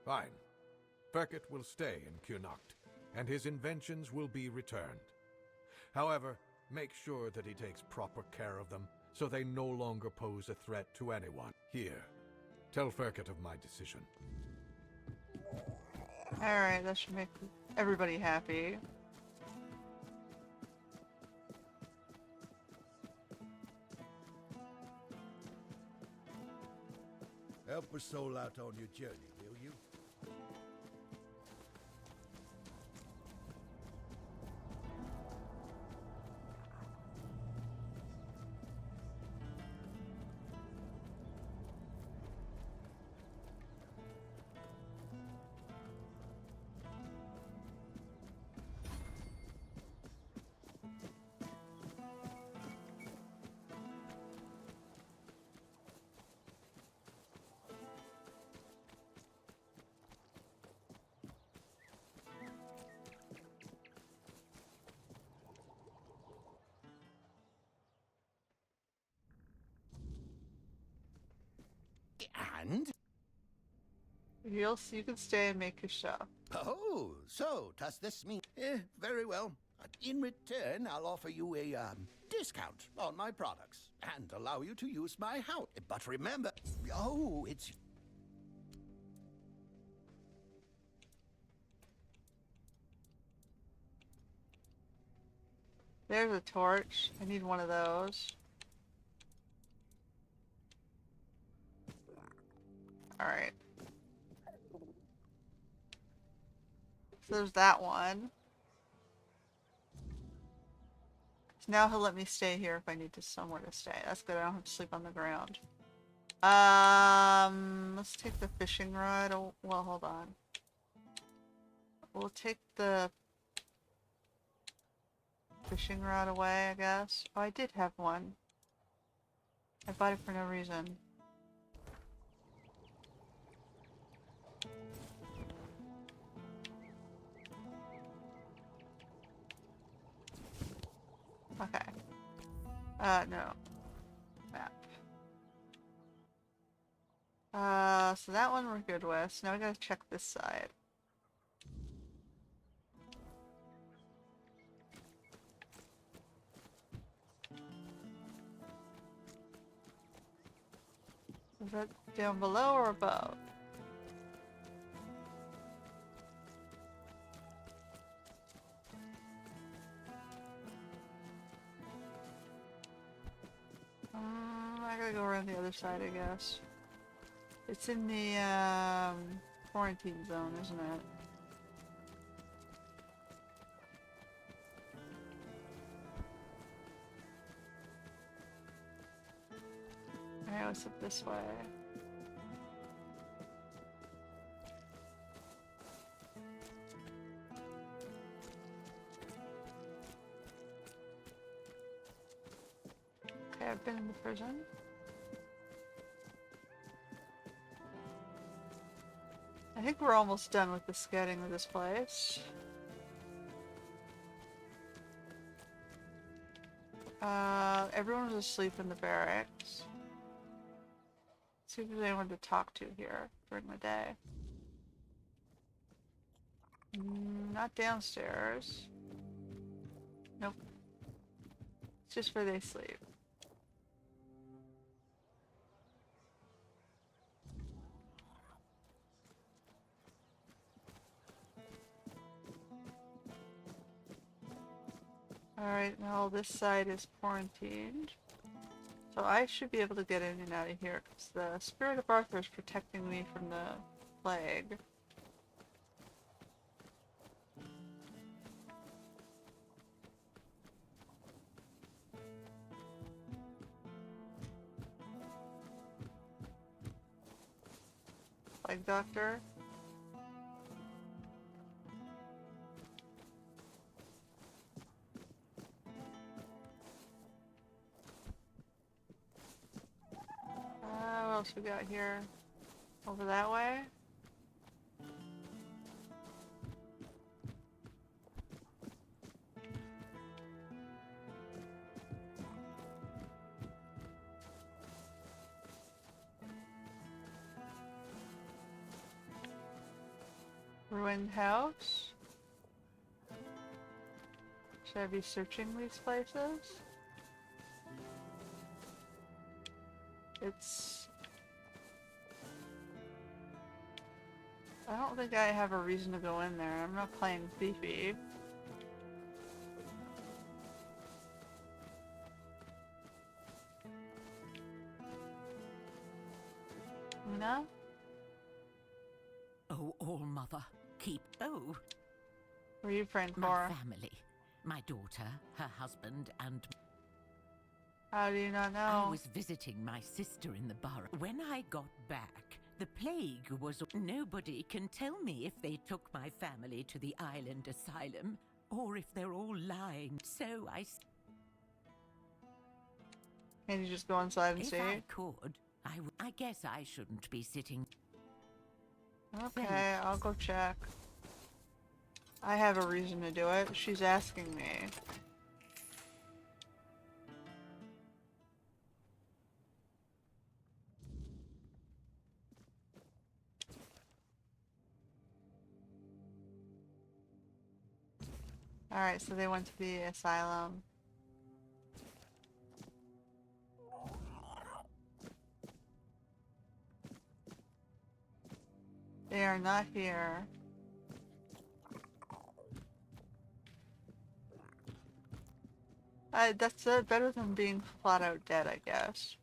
Fine. Verkut will stay in Cuanacht, and his inventions will be returned. However, make sure that he takes proper care of them, so they no longer pose a threat to anyone. Here, tell Verkut of my decision. Alright, that should make everybody happy. Help a soul out on your journey, will you? And? You can stay and make your stuff. Oh, so does this mean? Very well. In return, I'll offer you a discount on my products and allow you to use my house. But remember, it's. There's a torch. I need one of those. Alright. So there's that one. Now he'll let me stay here if I need to somewhere to stay. That's good. I don't have to sleep on the ground. Let's take the fishing rod. Oh, well, hold on. We'll take the fishing rod away, I guess. Oh, I did have one. I bought it for no reason. Okay. No. Map. So that one we're good with. So now we gotta check this side. Is that down below or above? I gotta go around the other side, I guess. It's in the, quarantine zone, isn't it? Alright, let's look this way. Okay, I've been in the prison. I think we're almost done with the scouting of this place. Everyone was asleep in the barracks. See if there's anyone to talk to here during the day. Not downstairs. Nope. It's just where they sleep. Alright, now this side is quarantined. So I should be able to get in and out of here because the Spirit of Arthur is protecting me from the plague. Plague Doctor. What else we got here? Over that way? Ruined house? Should I be searching these places? It's... I don't think I have a reason to go in there. I'm not playing Thiefy. Luna? Oh, All-Mother, keep... Oh! Who are you praying for? My family. My daughter, her husband, and... How do you not know? I was visiting my sister in the borough. When I got back, the plague was... Nobody can tell me if they took my family to the island asylum, or if they're all lying. So Can you just go inside and see? If I could, I guess I shouldn't be sitting... Okay, I'll go check. I have a reason to do it. She's asking me. Alright, so they went to the asylum. They are not here. That's better than being flat out dead, I guess.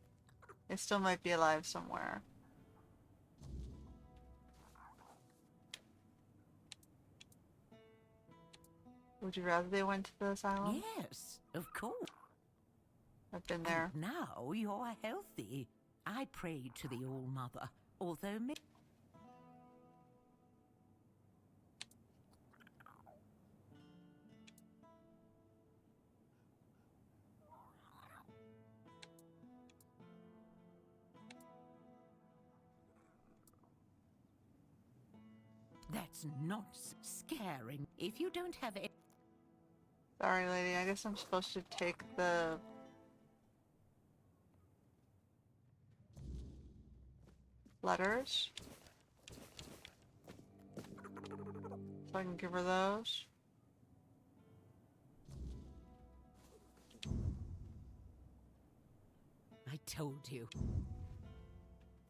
They still might be alive somewhere. Would you rather they went to the asylum? Yes, of course. I've been there. And now you're healthy. I prayed to the All-Mother, although that's not scaring. If you don't have it. Sorry, lady. I guess I'm supposed to take the letters. So I can give her those. I told you.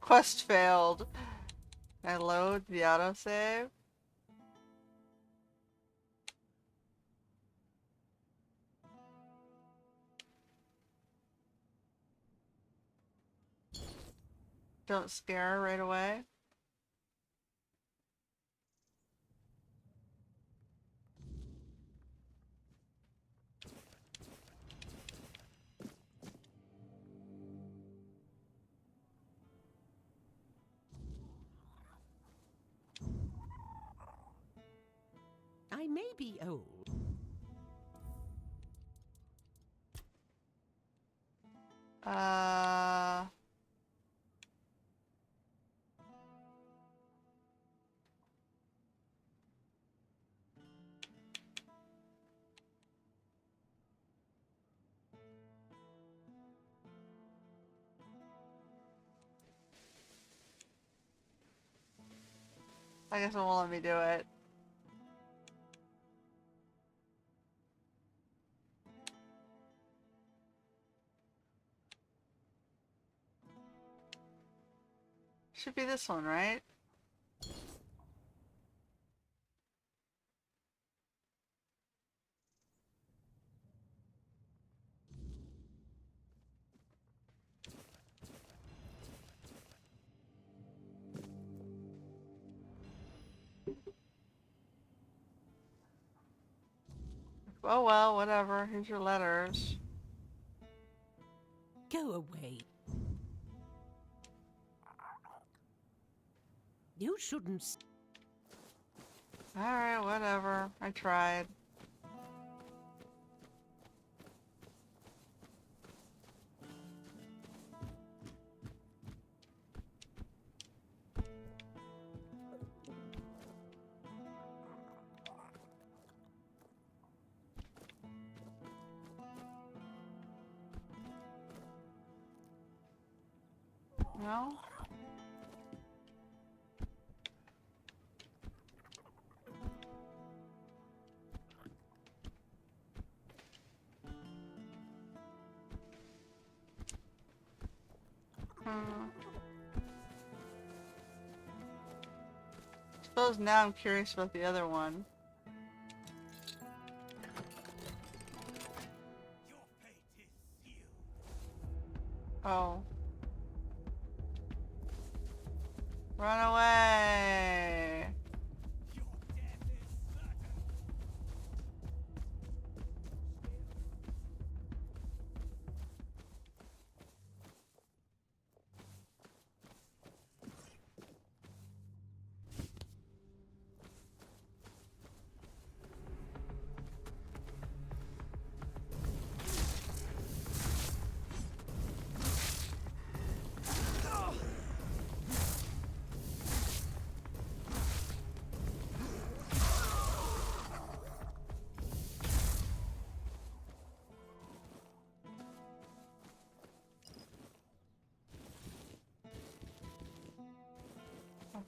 Quest failed. I load the autosave. Don't scare her right away. I may be old. I guess it won't let me do it. Should be this one, right? Oh well, whatever. Here's your letters. Go away. You shouldn't. Alright, whatever. I tried. No? Suppose now I'm curious about the other one. Oh. Run away!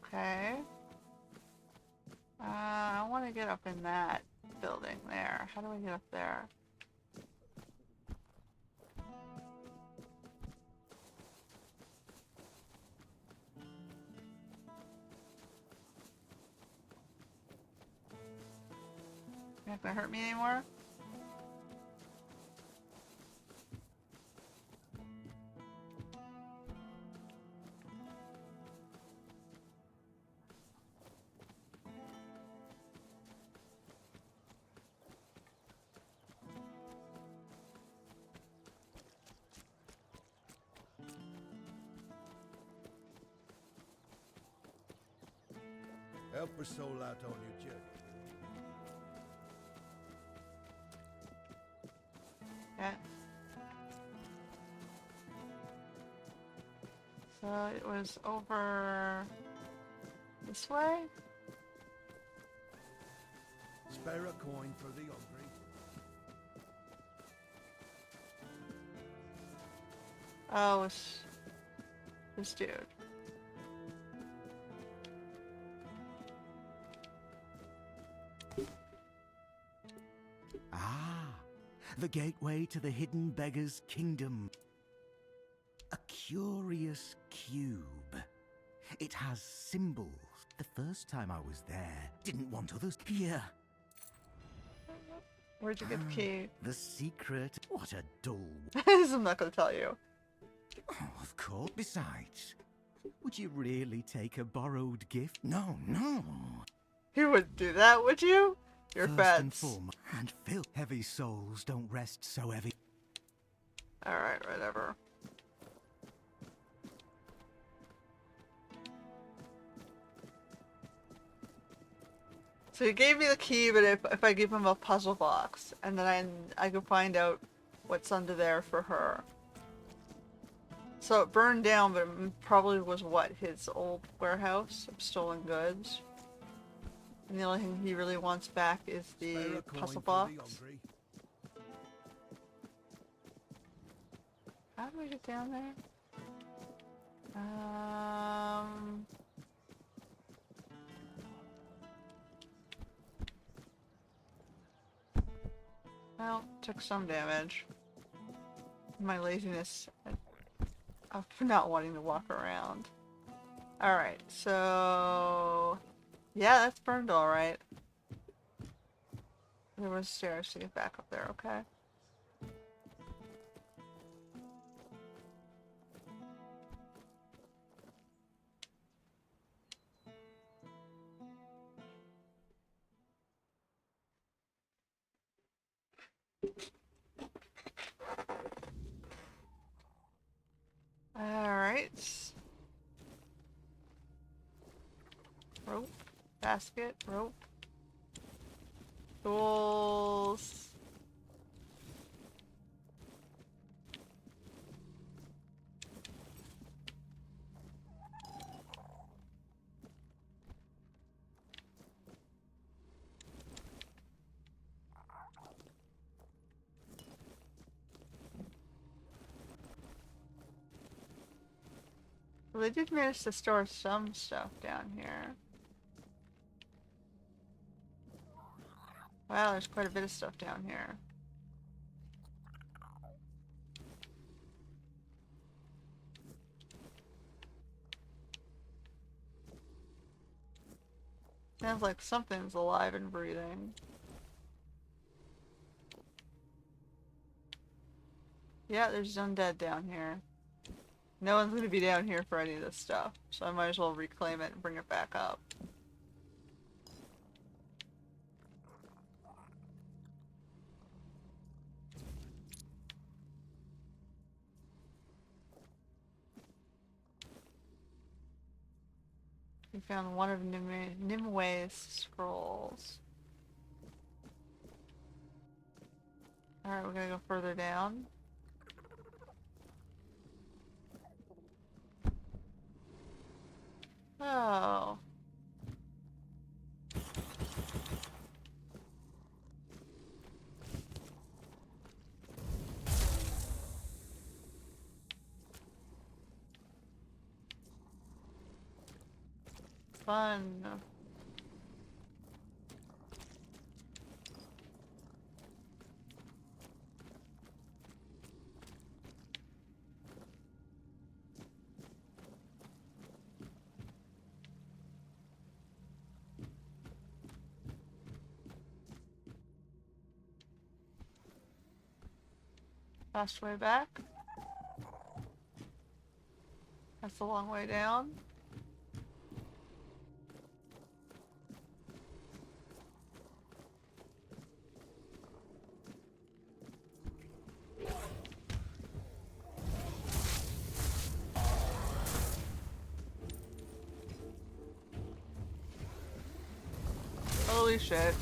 Okay. I want to get up in that building there. How do I get up there? You're not gonna hurt me anymore? help a soul out on your journey. Yeah. So it was over this way? Spare a coin for the hungry. Oh, it's this dude. Ah, the gateway to the hidden beggar's kingdom. A curious cube. It has symbols. The first time I was there, didn't want others here. Where'd you get the key? The secret. What a dull. I'm not gonna tell you. Oh, of course. Besides, would you really take a borrowed gift? No, no. You wouldn't do that, would you? You're First fat. and foremost, and filth. Heavy souls don't rest so heavy. Alright, whatever. So he gave me the key, but if I give him a puzzle box, and then I can find out what's under there for her. So it burned down, but it probably was what? His old warehouse of stolen goods? And the only thing he really wants back is the puzzle box. How do we get down there? Well, took some damage. My laziness of not wanting to walk around. Alright, so... yeah, that's burned alright. There was stairs to get back up there, okay? Alright. Rope. Basket. Rope. Tools. Well, they did manage to store some stuff down here. Wow, there's quite a bit of stuff down here. Sounds like something's alive and breathing. Yeah, there's undead down here. No one's gonna be down here for any of this stuff, so I might as well reclaim it and bring it back up. We found one of Nimwe's scrolls. Alright, we're gonna go further down. Oh. Fun. Fast way back. That's a long way down. Holy shit.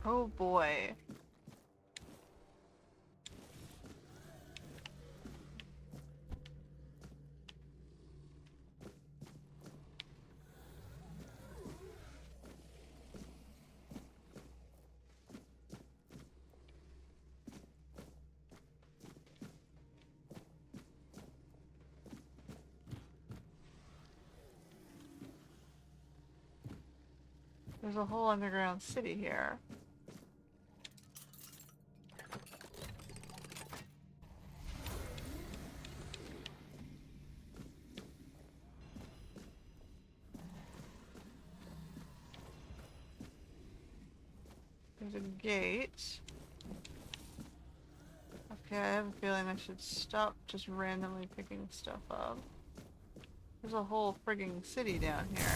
Oh boy. There's a whole underground city here. There's a gate. Okay, I have a feeling I should stop just randomly picking stuff up. There's a whole frigging city down here.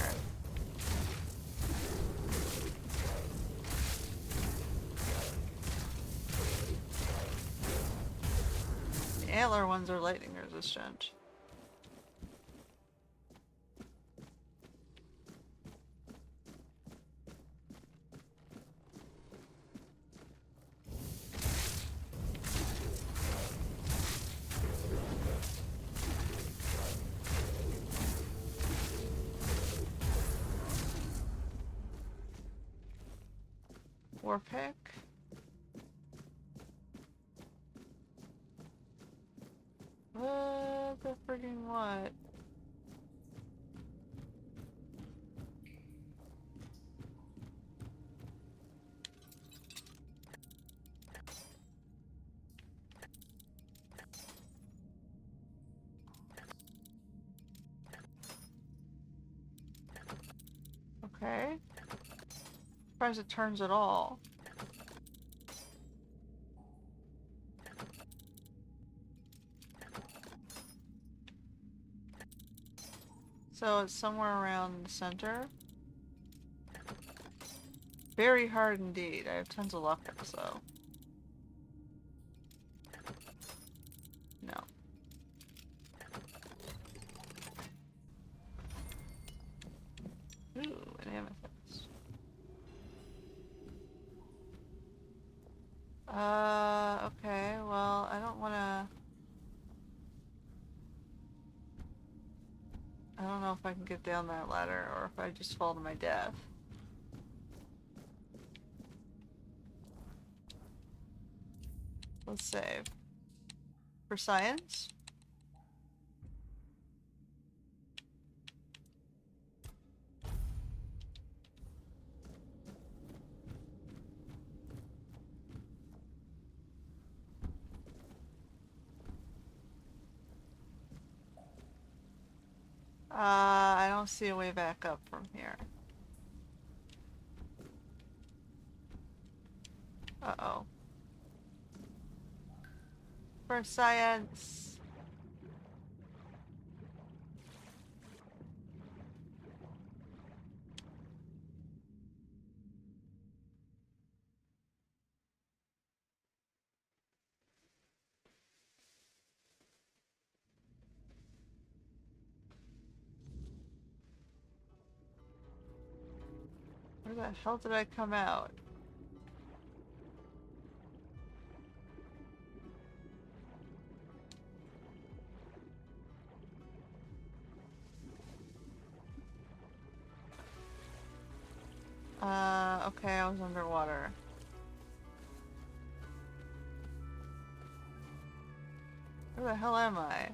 The antler ones are lightning resistant. War pick. What the friggin' what? Okay. Surprised it turns at all. So it's somewhere around the center. Very hard indeed. I have tons of luck, so. No. Ooh, an amethyst. Okay, well, I don't wanna... I don't know if I can get down that ladder or if I just fall to my death. Let's save. For science? I don't see a way back up from here. Uh-oh. For science. Where the hell did I come out? Okay, I was underwater. Where the hell am I?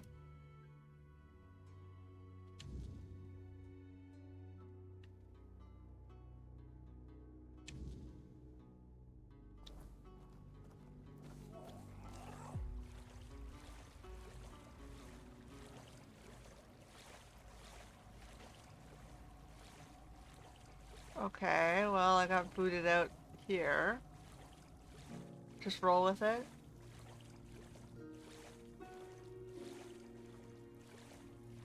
Okay, well, I got booted out here. Just roll with it.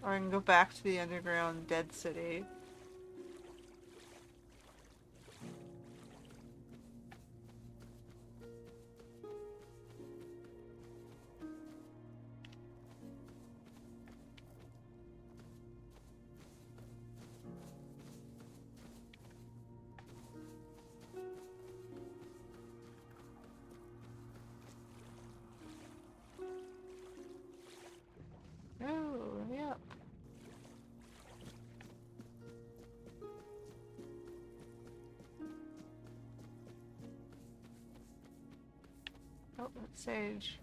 Or I can go back to the underground dead city. Oh, yep. Oh, that's sage.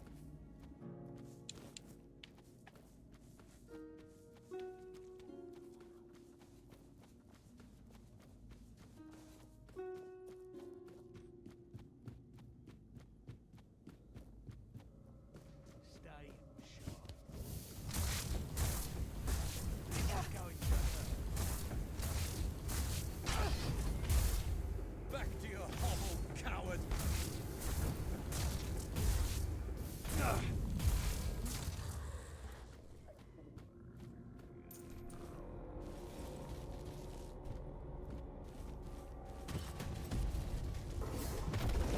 Stay sharp. Back to your hovel, coward!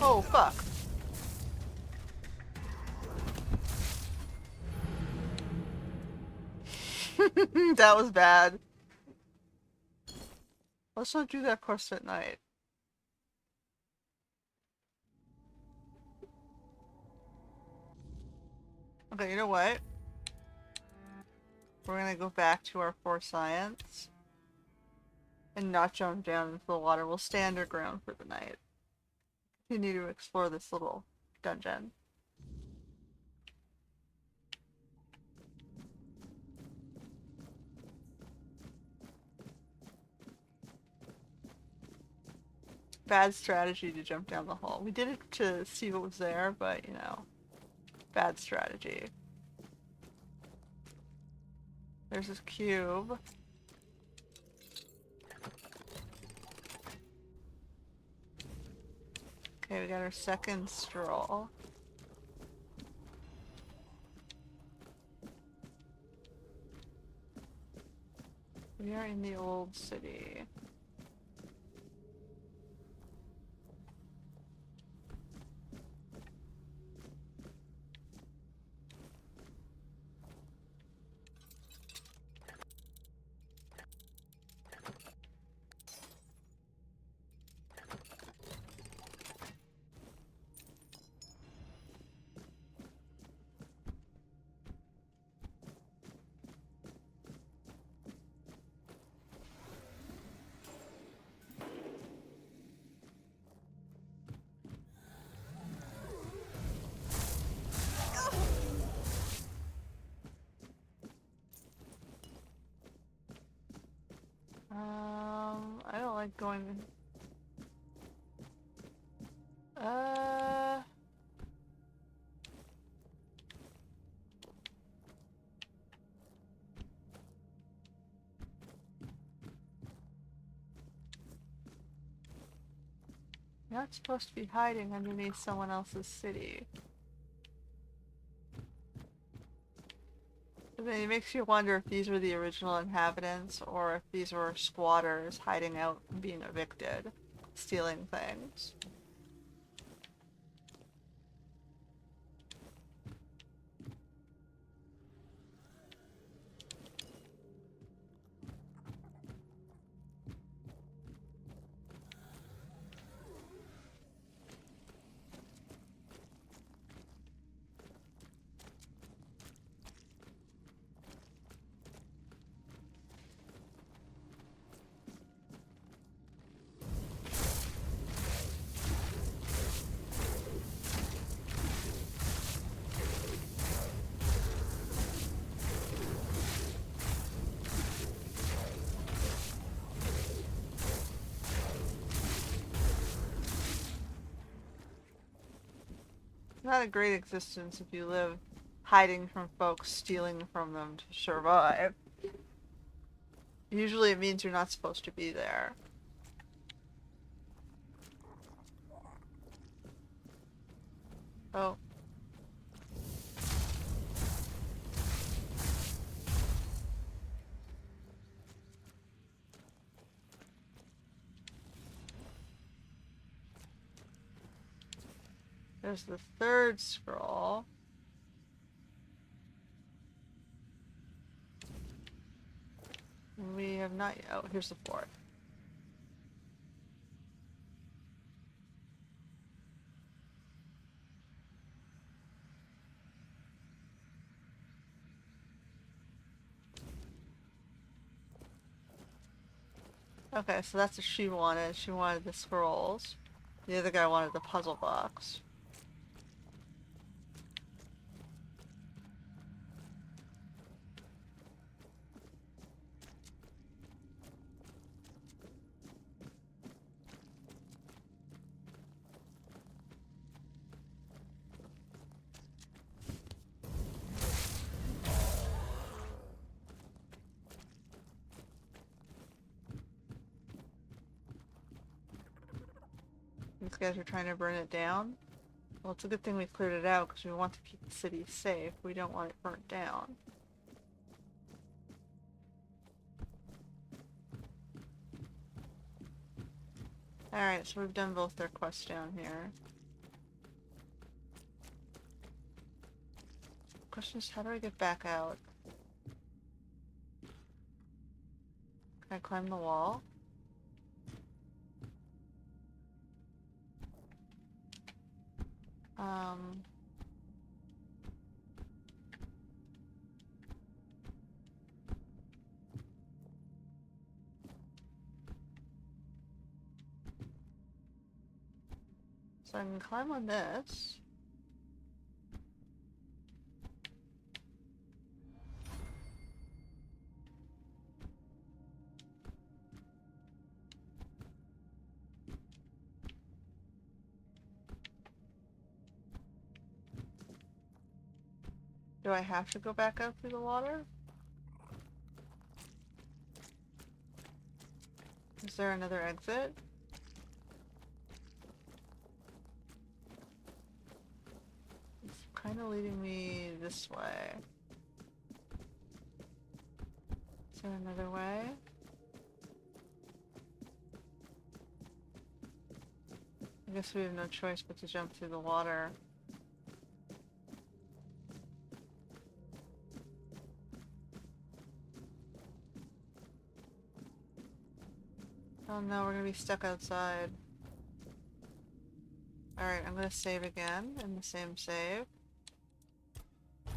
Oh, fuck. That was bad. Let's not do that quest at night. Okay, you know what? We're gonna go back to our 4 science and not jump down into the water. We'll stay underground for the night. Continue to explore this little dungeon. Bad strategy to jump down the hole. We did it to see what was there, but you know, bad strategy. There's this cube. Okay, we got our second stroll. We are in the old city. I don't like going... You're not supposed to be hiding underneath someone else's city. But then it makes you wonder if these were the original inhabitants or if these were squatters hiding out and being evicted, stealing things. Not a great existence if you live hiding from folks, stealing from them to survive. Usually it means you're not supposed to be there. Oh. There's the third scroll. We have not yet. Oh, here's the fourth. Okay, so that's what she wanted. She wanted the scrolls. The other guy wanted the puzzle box. These guys are trying to burn it down. Well, it's a good thing we cleared it out because we want to keep the city safe. We don't want it burnt down. Alright, so we've done both their quests down here. Question is, how do I get back out? Can I climb the wall? So I can climb on this. Do I have to go back up through the water? Is there another exit? It's kind of leading me this way. Is there another way? I guess we have no choice but to jump through the water. Oh no, we're gonna be stuck outside. Alright, I'm gonna save again in the same save.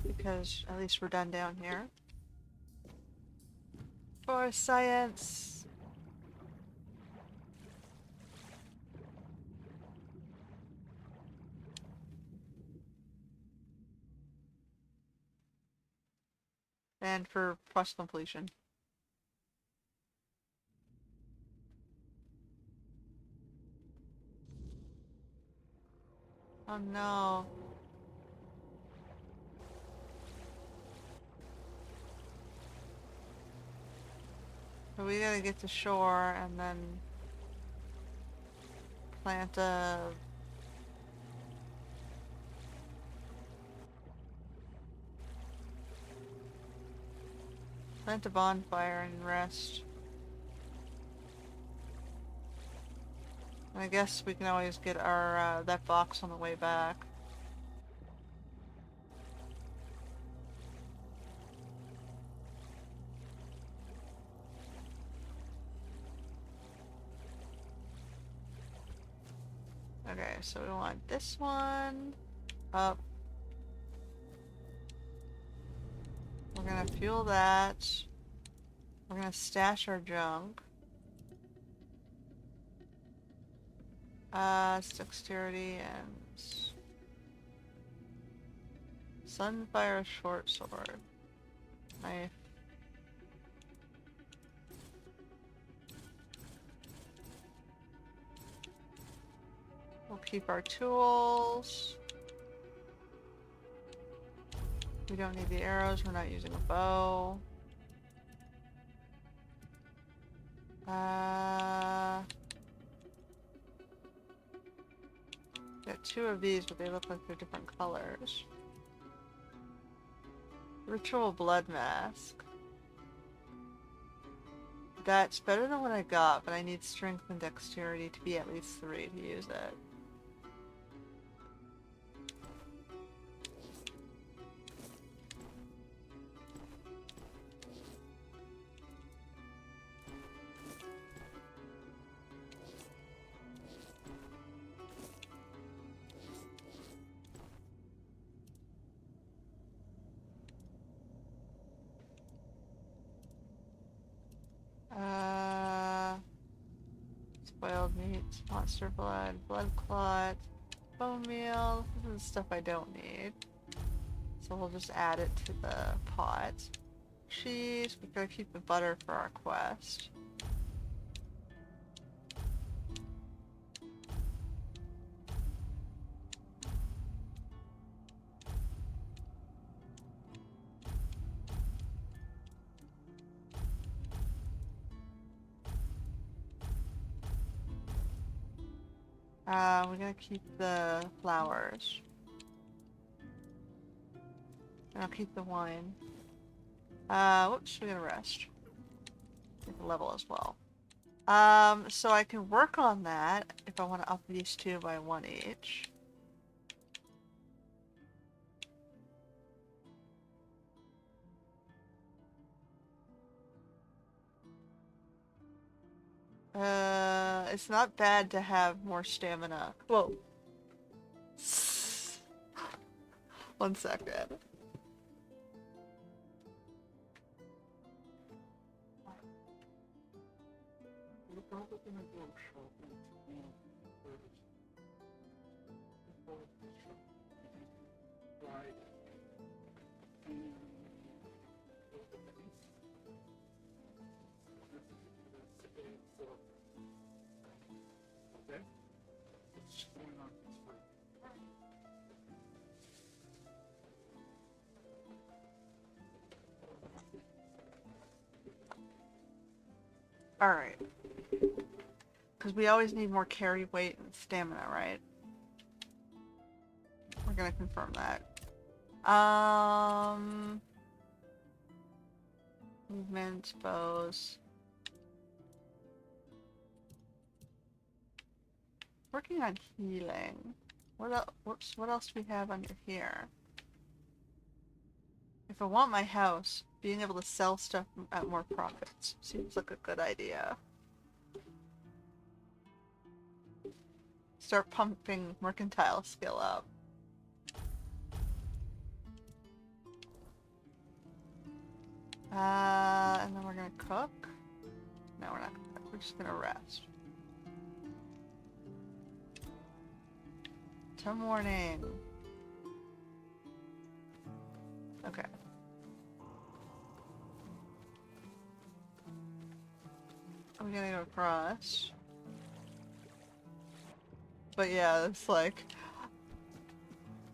Because at least we're done down here. For science! And for quest completion. Oh no. So we gotta get to shore and then plant a bonfire and rest. And I guess we can always get our that box on the way back. Okay, so we want this one up. We're gonna fuel that. We're gonna stash our junk. It's dexterity and Sunfire short sword. Knife. We'll keep our tools. We don't need the arrows, we're not using a bow. Got got 2 of these, but they look like they're different colors. Ritual blood mask. That's better than what I got, but I need strength and dexterity to be at least 3 to use it. Spoiled meat, monster blood, blood clot, bone meal. This is stuff I don't need. So we'll just add it to the pot. Cheese, we gotta keep the butter for our quest. We're gonna keep the flowers. And I'll keep the wine. Whoops, we're gonna rest. Take a level as well. So I can work on that if I want to up these 2 by 1 each. It's not bad to have more stamina. Whoa. 1 second. Alright. Because we always need more carry weight and stamina, right? We're gonna confirm that. Movement, bows. Working on healing. What else? Whoops, what else do we have under here? If I want my house, being able to sell stuff at more profits seems like a good idea. Start pumping mercantile skill up. And then we're gonna cook. No, we're not gonna cook. We're just gonna rest. Till morning. Okay. I'm gonna go across. But yeah, it's like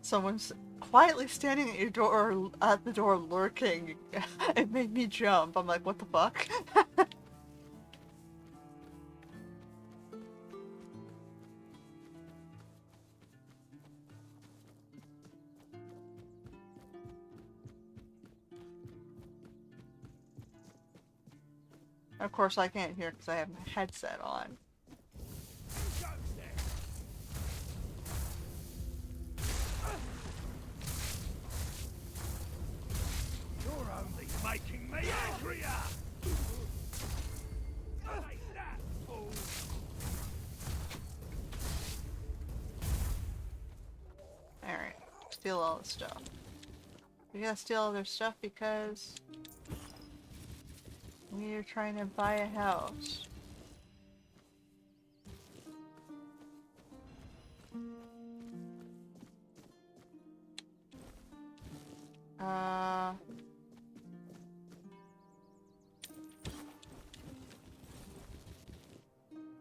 someone's quietly standing at your door, at the door lurking. It made me jump. I'm like, what the fuck? Of course I can't hear because I have my headset on. You're only making me angrier! Take that, fool! Alright, steal all the stuff. We gotta steal all their stuff because we are trying to buy a house.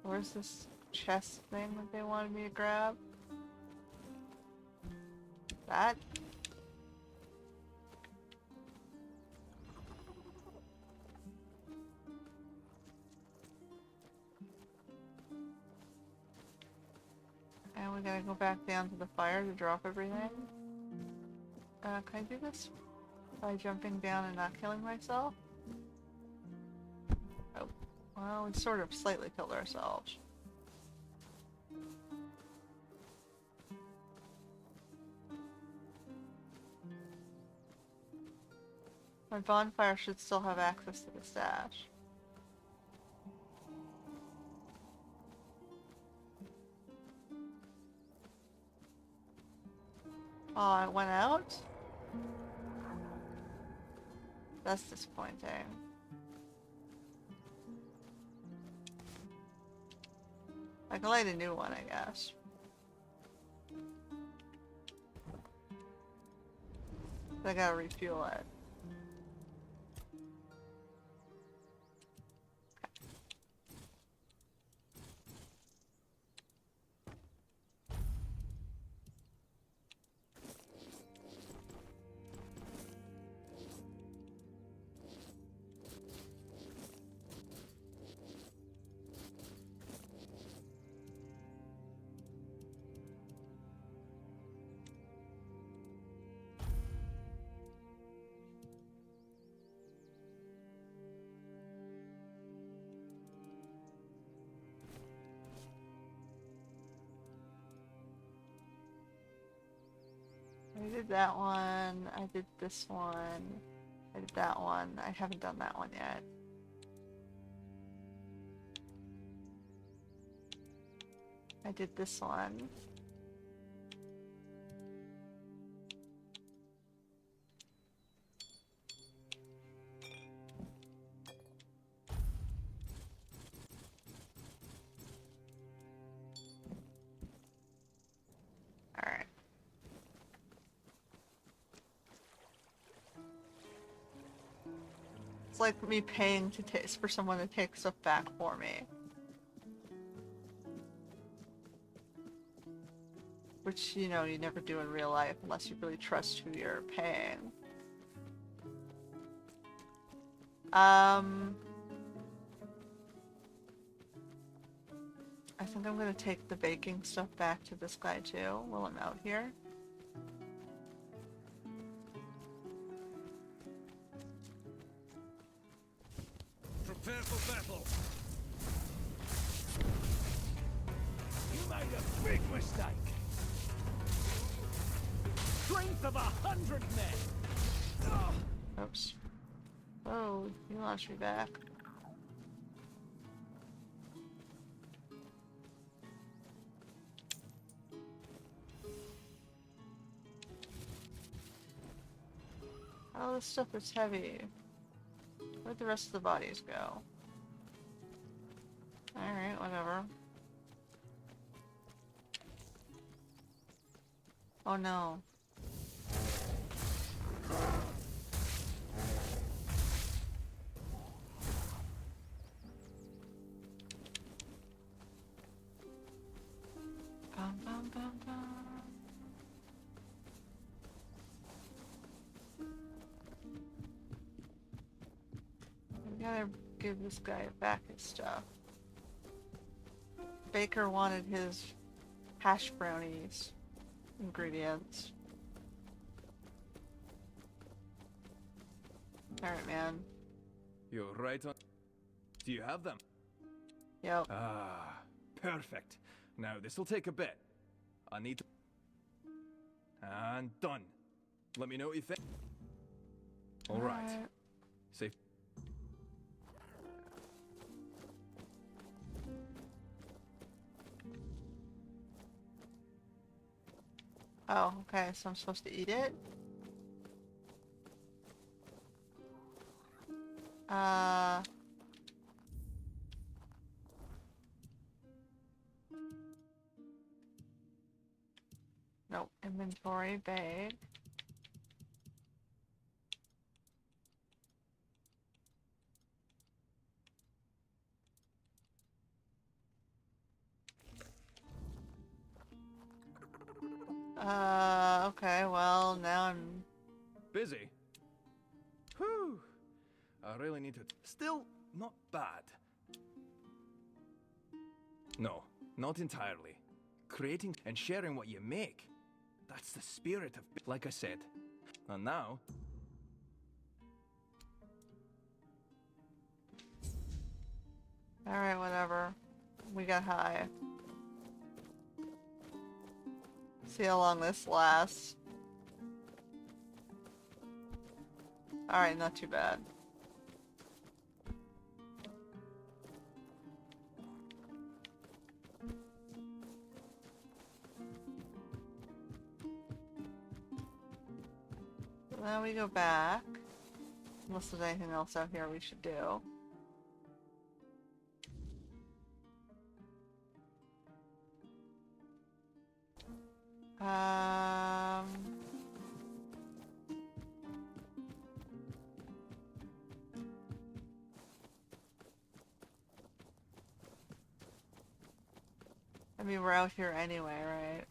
Where's this chest thing that they wanted me to grab? That? And we gotta go back down to the fire to drop everything. Can I do this by jumping down and not killing myself? Oh, well, we sort of slightly killed ourselves. My bonfire should still have access to the stash. Oh, I went out? That's disappointing. I can light a new one, I guess. I gotta refuel it. I did that one, I did this one, I did that one. I haven't done that one yet. I did this one. Alright. It's like me paying to for someone to take stuff back for me. Which, you know, you never do in real life unless you really trust who you're paying. I think I'm gonna take the baking stuff back to this guy too while I'm out here. Prepare for battle. You made a big mistake. Strength of 100 men. Oops. Oh, you launched me back. Oh, this stuff is heavy. Where'd the rest of the bodies go? Alright, whatever. Oh no. Bum, bum, bum, bum. I gotta give this guy back his stuff. Baker wanted his hash brownies ingredients. Alright, man. You're right on. Do you have them? Yep. Ah, perfect. Now this'll take a bit. I need to... And done. Let me know what you think. Alright. Safe. Oh, okay, so I'm supposed to eat it? Nope, inventory, bag. Okay, well, now I'm... Busy? Whew. I really need to... Still not bad. No, not entirely. creating and sharing what you make. That's the spirit of, like I said. And now, Alright, whatever. We got high. See how long this lasts. Alright, not too bad. So now we go back. Unless there's anything else out here we should do. I mean, we're out here anyway, right?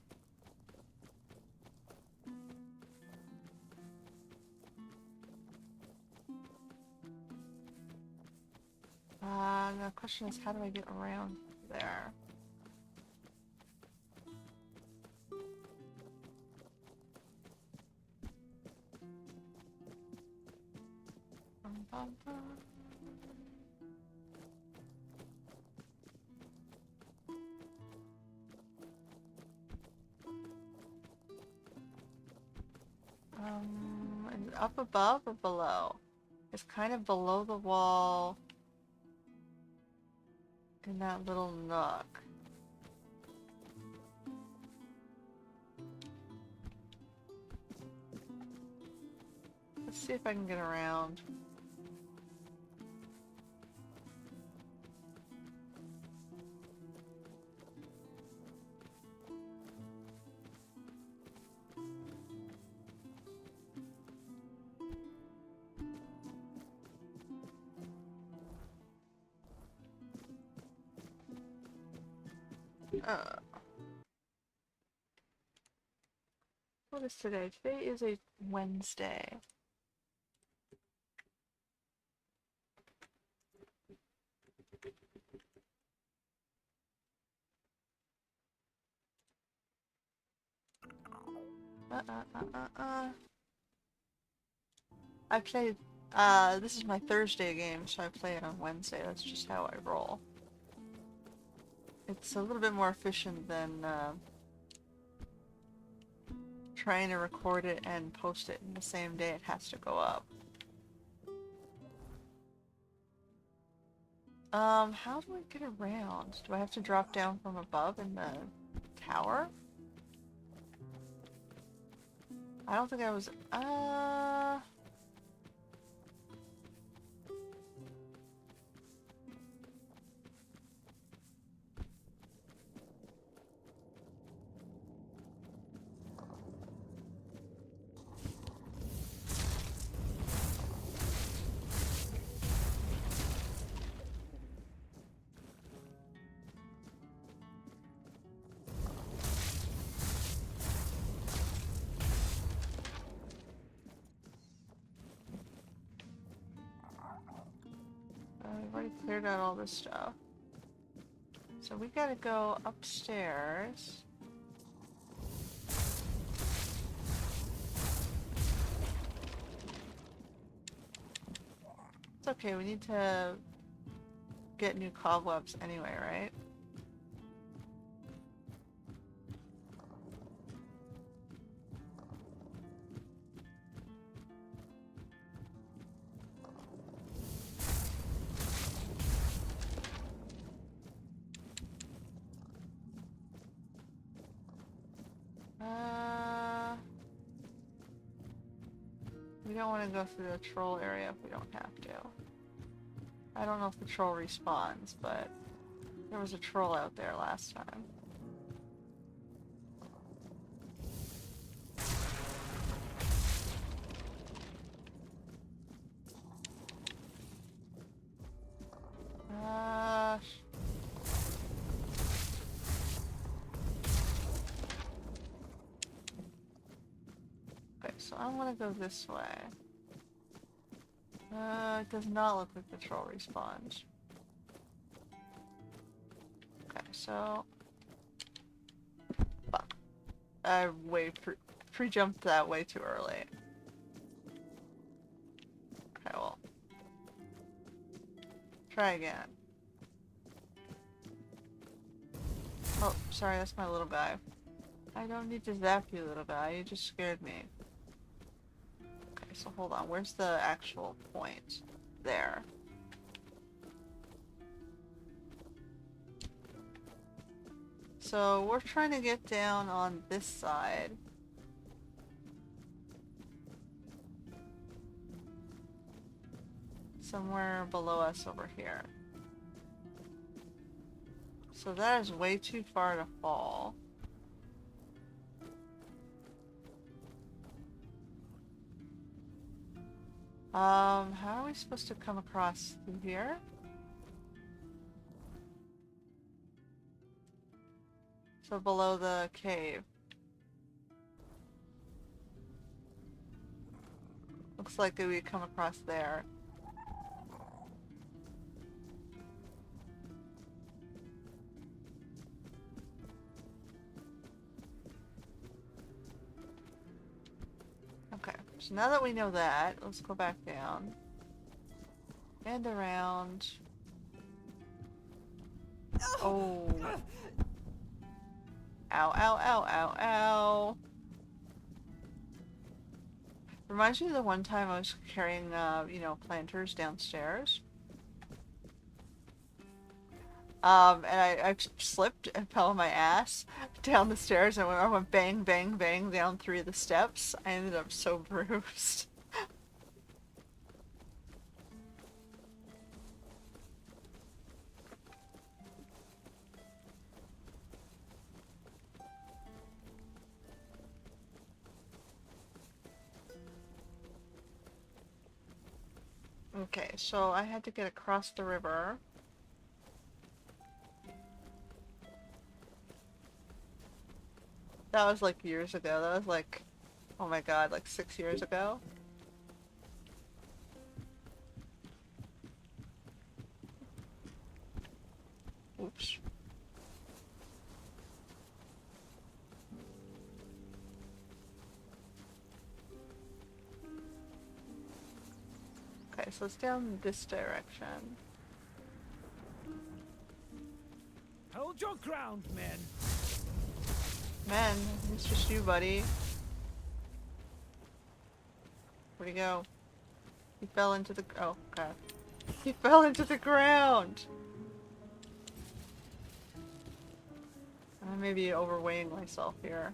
The question is, how do I get around there? Bum, bum, bum. Is it up above or below? It's kind of below the wall in that little nook. Let's see if I can get around. What is today? Today is a Wednesday. I played, this is my Thursday game, so I play it on Wednesday. That's just how I roll. It's a little bit more efficient than, trying to record it and post it in the same day it has to go up. How do I get around? Do I have to drop down from above in the tower? I don't think I was, we've already cleared out all this stuff. So we gotta go upstairs. It's okay, we need to get new cobwebs anyway, right? We don't want to go through the troll area if we don't have to. I don't know if the troll respawns, but there was a troll out there last time. Okay, so I'm gonna go this way. It does not look like the troll respawns. Okay, so I pre-jumped that way too early. Okay, well. Try again. Oh, sorry, that's my little guy. I don't need to zap you, little guy. You just scared me. Okay, so hold on. Where's the actual point? There. So we're trying to get down on this side. Somewhere below us over here. So that is way too far to fall. How are we supposed to come across through here? So below the cave. Looks like we come across there. Okay, so now that we know that, let's go back down. And around. Oh. Ow, ow, ow, ow, ow. Reminds me of the one time I was carrying, you know, planters downstairs. And I slipped and fell on my ass down the stairs, and I went bang, bang, bang down 3 of the steps. I ended up so bruised. Okay, so I had to get across the river. That was like years ago. That was like, oh my god, like 6 years ago. Oops. Okay, so it's down this direction. Hold your ground, men. Men, it's just you, buddy. Where'd he go? He fell into the... oh, god. He fell into the ground! I may be overweighing myself here.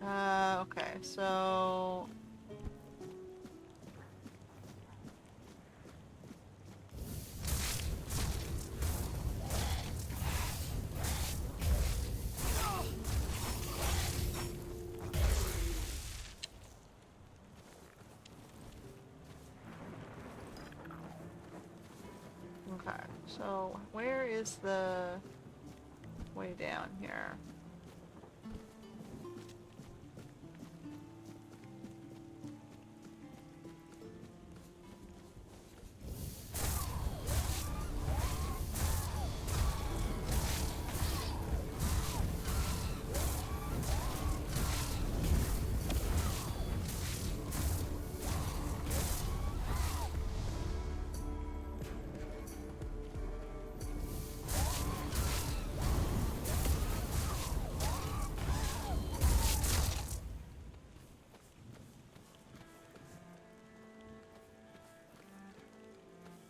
Okay, so... Okay, so where is the way down here?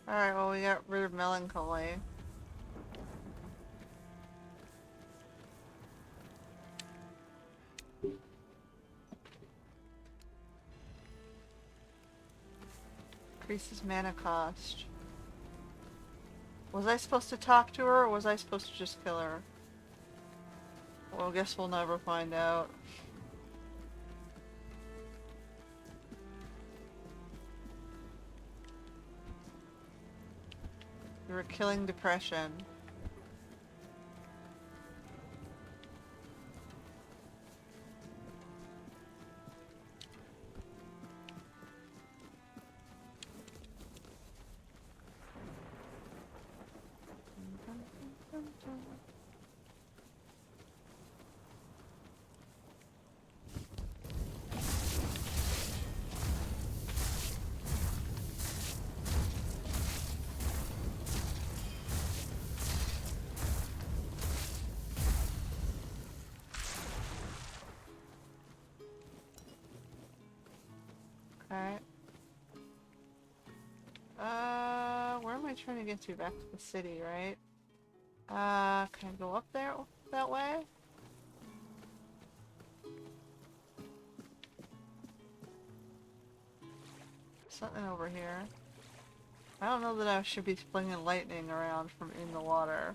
Alright, well we got rid of Melancholy. Increases mana cost. Was I supposed to talk to her, or was I supposed to just kill her? Well, I guess we'll never find out. You were killing depression. Okay. Where am I trying to get to? Back to the city, right? Can I go up there that way? Something over here. I don't know that I should be flinging lightning around from in the water.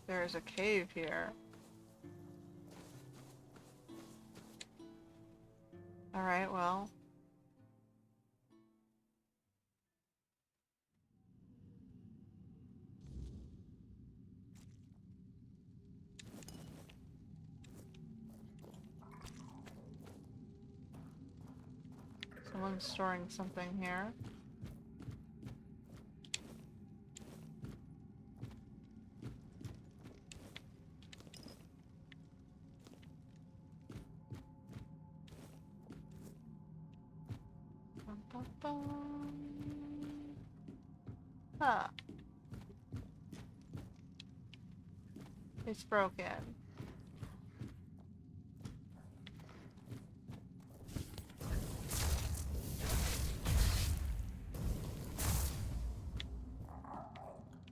There's a cave here. Alright, well. Someone's storing something here. Huh. It's broken.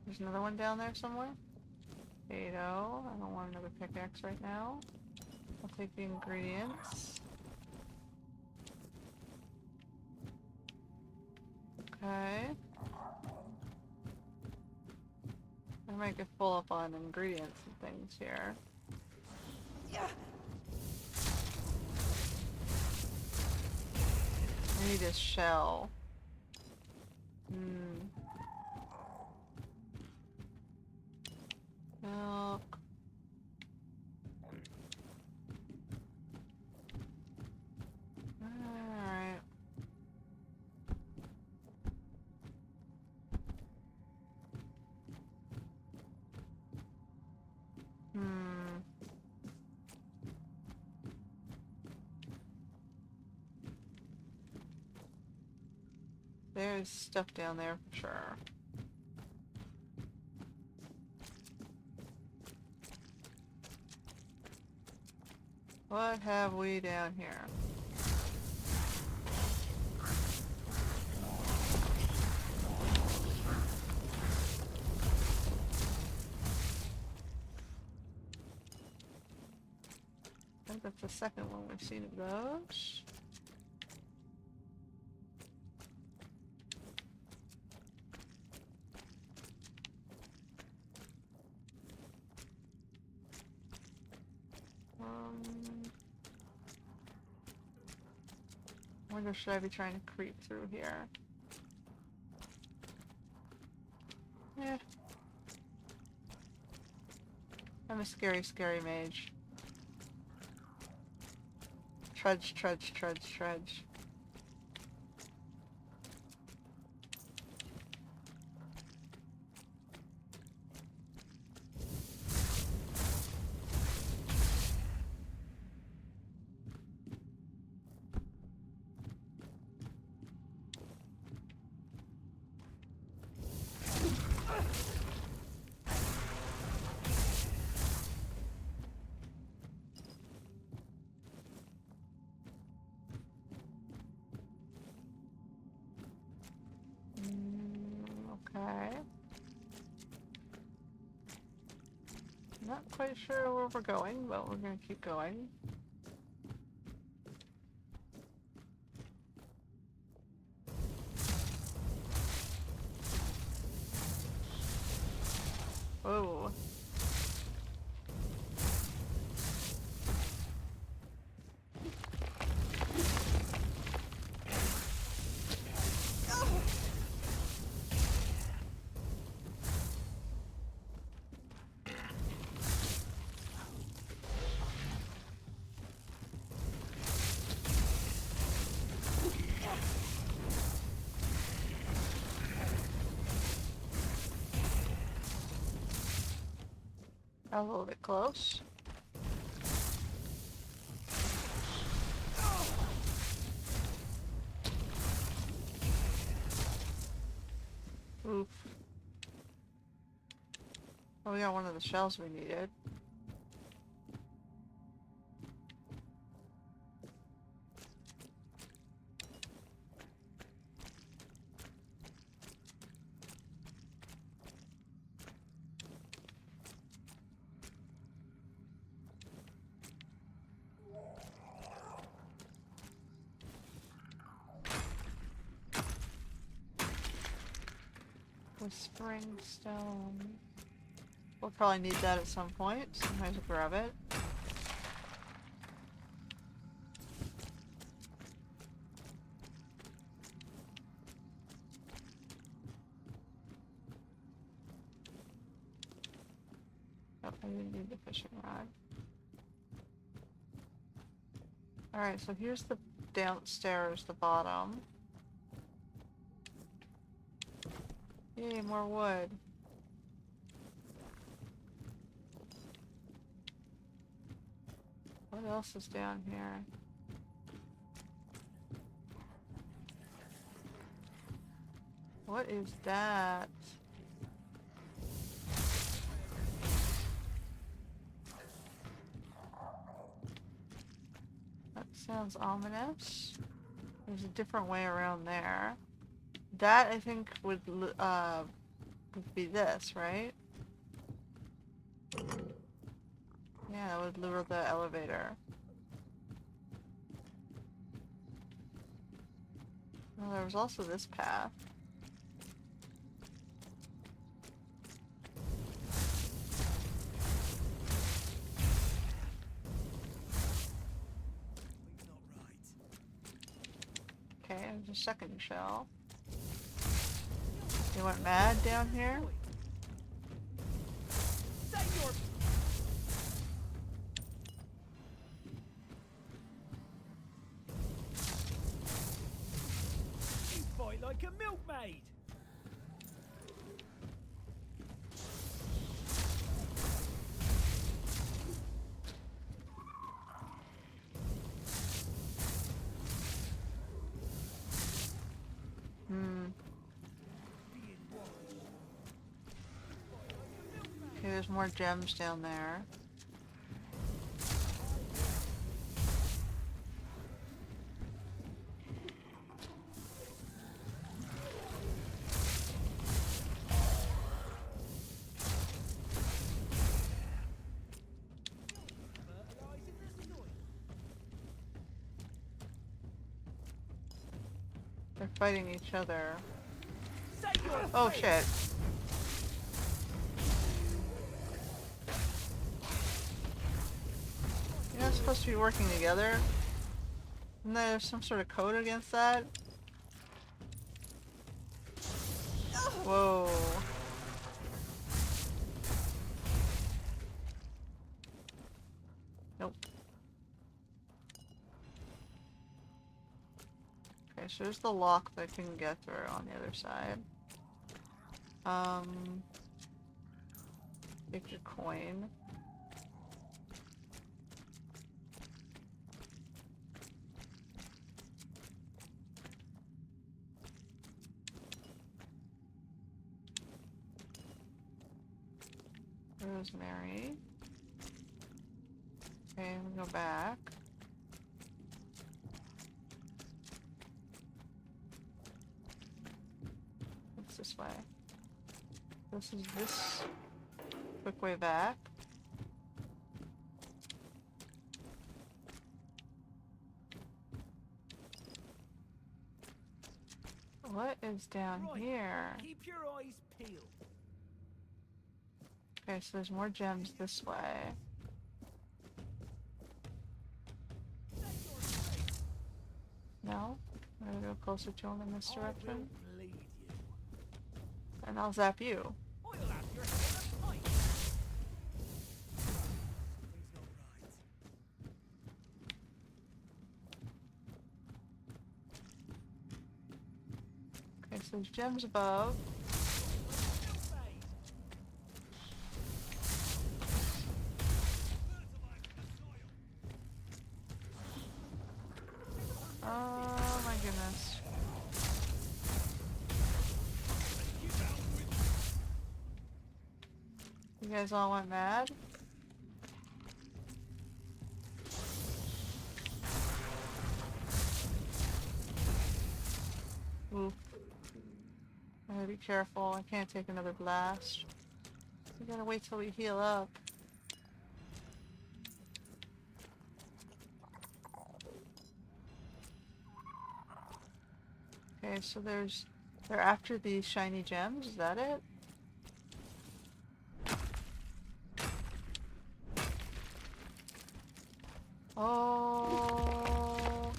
There's another one down there somewhere. Potato. I don't want another pickaxe right now. I'll take the ingredients. Okay. I might get full up on ingredients and things here. I need a shell. Milk. Alright. There's stuff down there for sure. What have we down here? I think that's the second one we've seen of those. I wonder, should I be trying to creep through here? Yeah. I'm a scary, scary mage. Trudge, trudge, trudge, trudge. Okay. Not quite sure where we're going, but we're gonna keep going. Whoa. A little bit close. Oh, we got one of the shells we needed. The spring stone. We'll probably need that at some point, so might as well grab it. Nope, I didn't need the fishing rod. Alright, so here's the downstairs, the bottom. Yay, more wood. What else is down here? What is that? That sounds ominous. There's a different way around there. That, I think, would be this, right? Yeah, that would lure the elevator. Well, there was also this path. Okay, there's a second shell. You went mad down here? You fight like a milkmaid. Okay, there's more gems down there. They're fighting each other. Oh shit. You're not supposed to be working together? Isn't there some sort of code against that? Whoa. Nope. Okay, so there's the lock that I can get through on the other side. Take your coin. Rosemary. Okay, we go back. What's this way? This is this quick way back. What is down here? Keep your eyes peeled. Okay, so there's more gems this way. No? I'm gonna go closer to him in this direction. And I'll zap you. Okay, so there's gems above. Oh my goodness. You guys all went mad? Ooh. I gotta be careful. I can't take another blast. We gotta wait till we heal up. Okay, so they're after these shiny gems, is that it? Oh.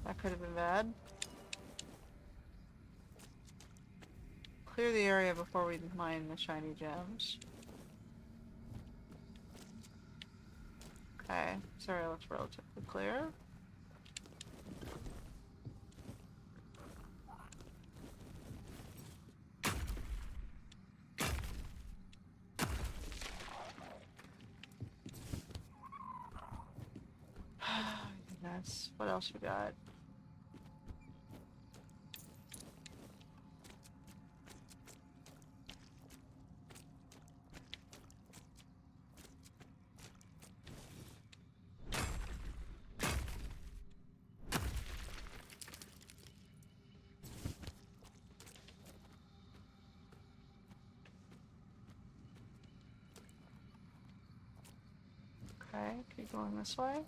That could have been bad. Clear the area before we mine the shiny gems. Okay, this area looks relatively clear. Goodness, what else we got? Okay, keep going this way.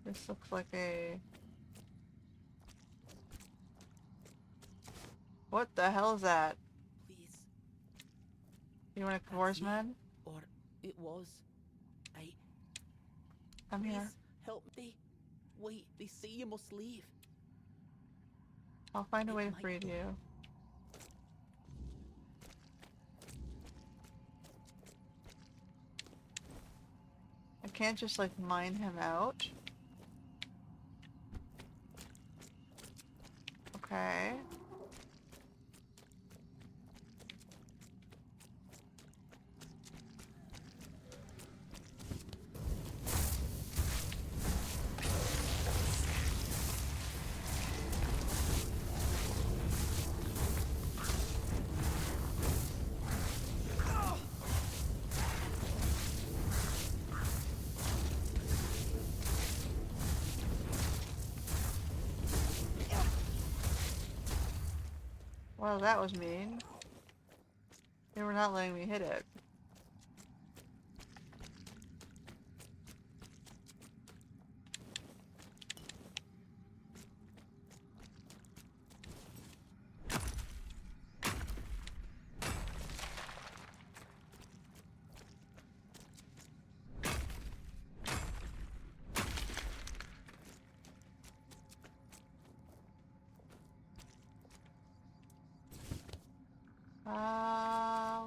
This looks like a... What the hell is that? Please. You want a Korsman? Or it was. I'm here. Help me. Wait, they say you must leave. I'll find a way to free you. I can't just like mine him out. Okay. Well, that was mean. They were not letting me hit it.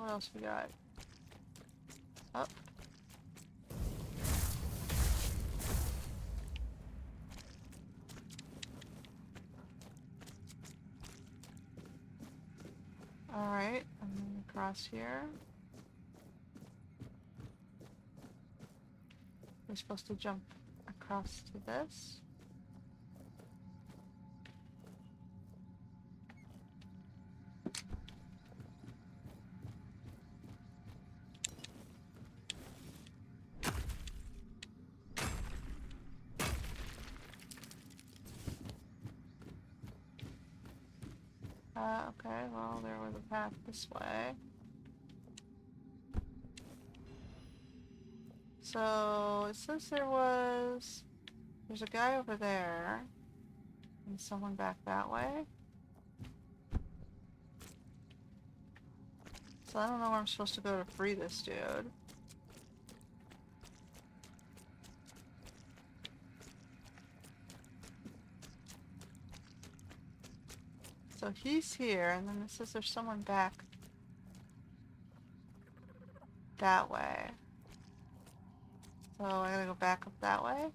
What else we got? Up. Alright, I'm gonna cross here. We're supposed to jump across to this. Okay, well, there was a path this way. So, it says there's a guy over there, and someone back that way. So I don't know where I'm supposed to go to free this dude. So he's here, and then it says there's someone back that way. So I gotta go back up that way.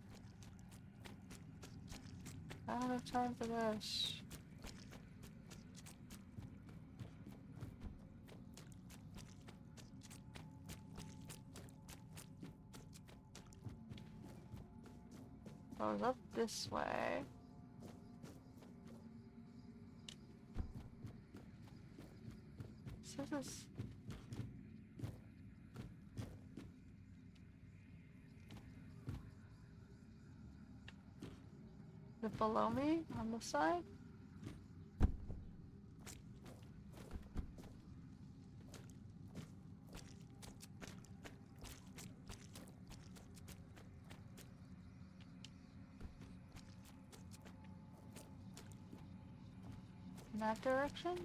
I don't have time for this. Goes up this way. So this is... Is it below me on the side? In that direction?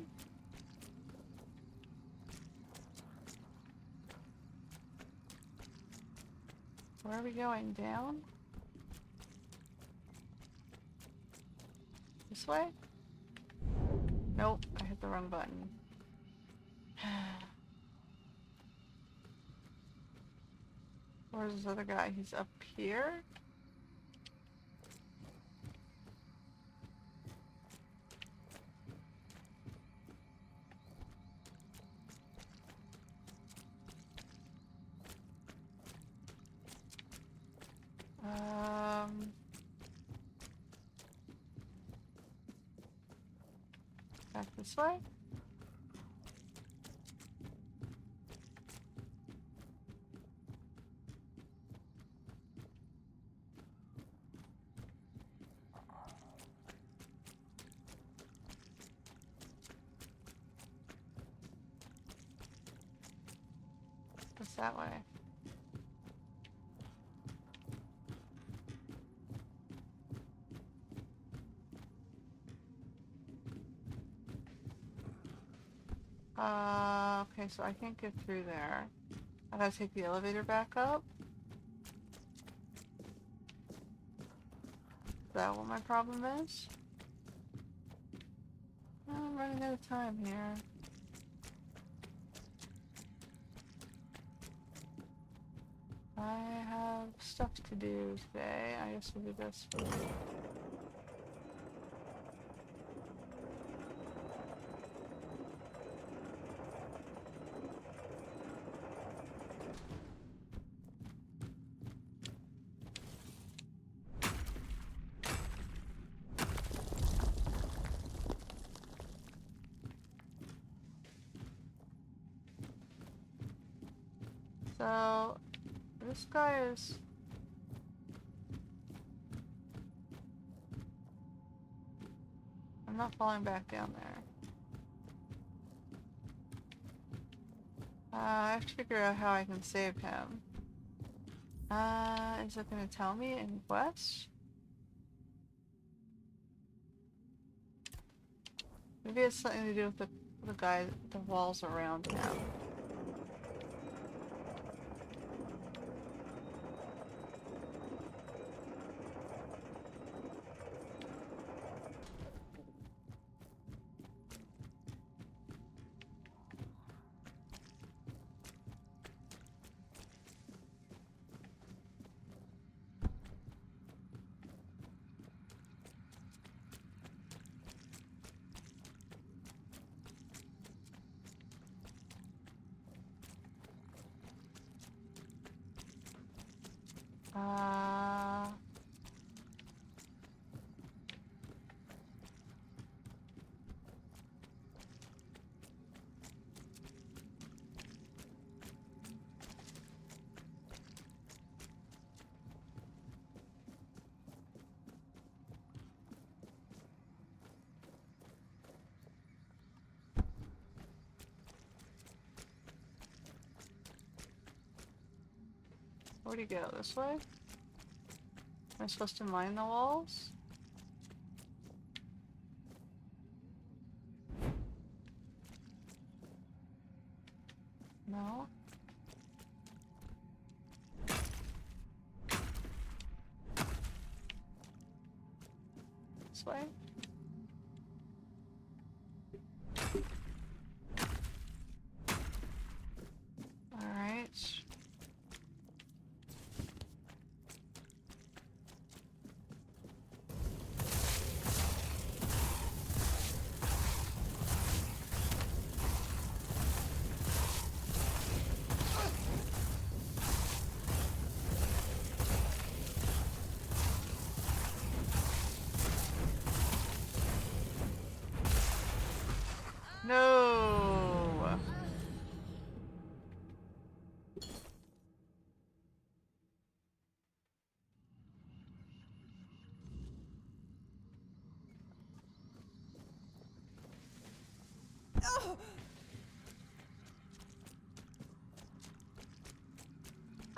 Where are we going? Down? This way? Nope, I hit the wrong button. Where's this other guy? He's up here? Back this way? What's that way? Okay, so I can't get through there. I gotta take the elevator back up. Is that what my problem is? I'm running out of time here. I have stuff to do today. I guess we'll do this first. So, this guy is... I'm not falling back down there. I have to figure out how I can save him. Is it gonna tell me in West? Maybe it's something to do with the guy, the walls around him. Where'd he go? This way? Am I supposed to mine the walls? No? This way? Alright.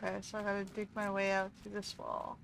Okay, so I gotta dig my way out through this wall.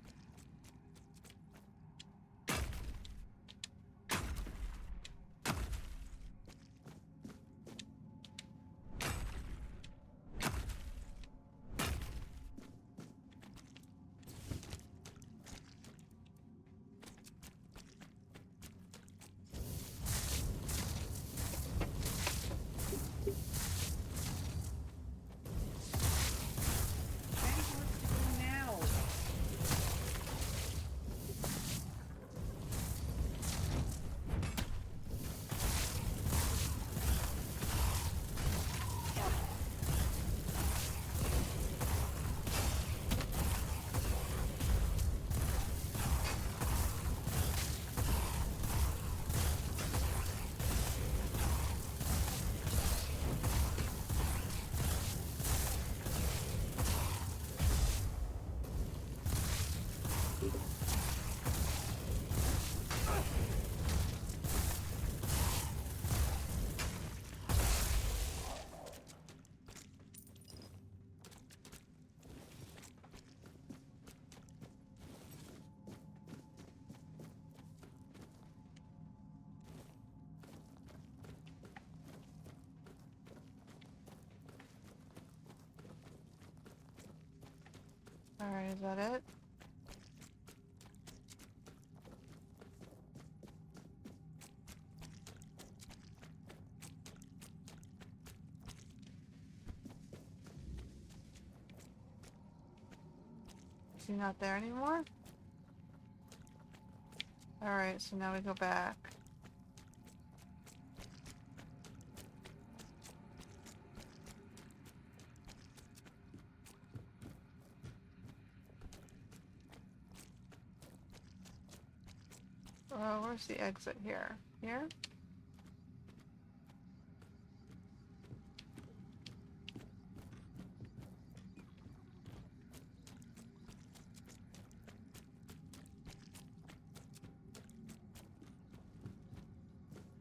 Alright, is that it? Is he not there anymore? Alright, so now we go back. Where's the exit here? Here?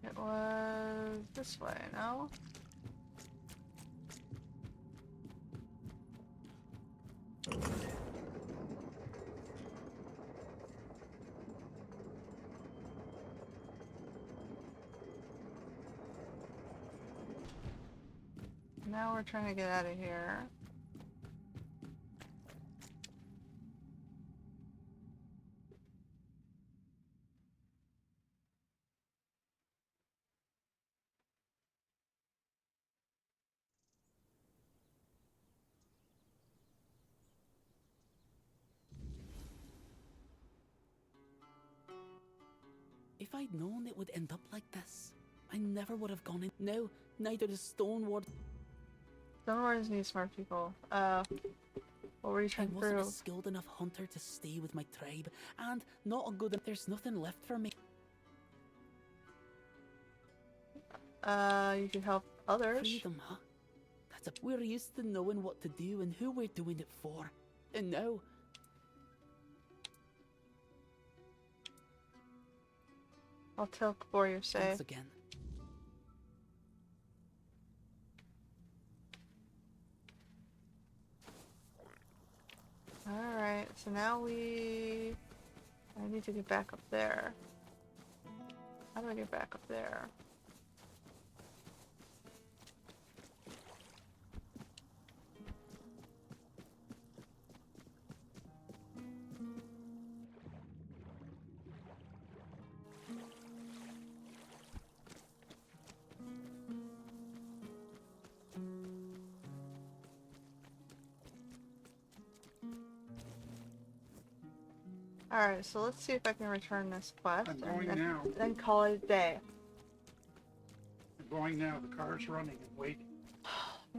It was this way, no? Now we're trying to get out of here. If I'd known it would end up like this, I never would have gone in. No, neither does Stoneward. Stoneward needs smart people. What were you trying to I wasn't prove? a skilled enough hunter to stay with my tribe, and not a good. There's nothing left for me. You can help others. Freedom, huh? We're used to knowing what to do and who we're doing it for. And now, I'll tell Kabor you're safe. thanks again. Alright, so now I need to get back up there. How do I get back up there? Alright, so let's see if I can return this quest. I'm going and now. then call it a day. I'm going now. The car's running and waiting.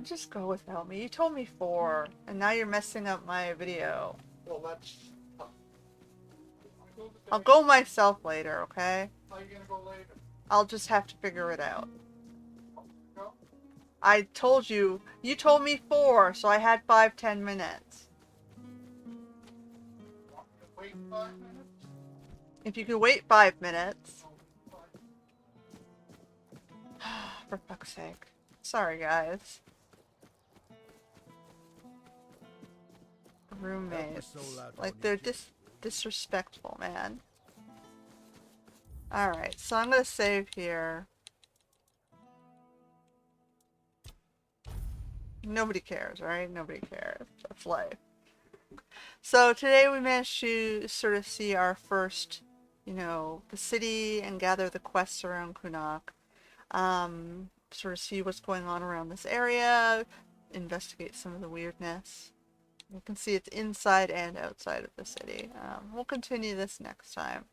Just go without me. You told me 4, and now you're messing up my video. Well, that's... I'll go myself later, okay? How are you gonna go later? I'll just have to figure it out. I told you. You told me 4, so I had 5-10 minutes. Wait 5 minutes? If you could wait 5 minutes. For fuck's sake. Sorry, guys. roommates. soul out Like, on they're you, disrespectful, man. Alright, so I'm gonna save here. Nobody cares, right? Nobody cares. That's life. So today we managed to sort of see our first, you know, the city and gather the quests around Cuanacht. Sort of see what's going on around this area, investigate some of the weirdness. You can see it's inside and outside of the city. We'll continue this next time.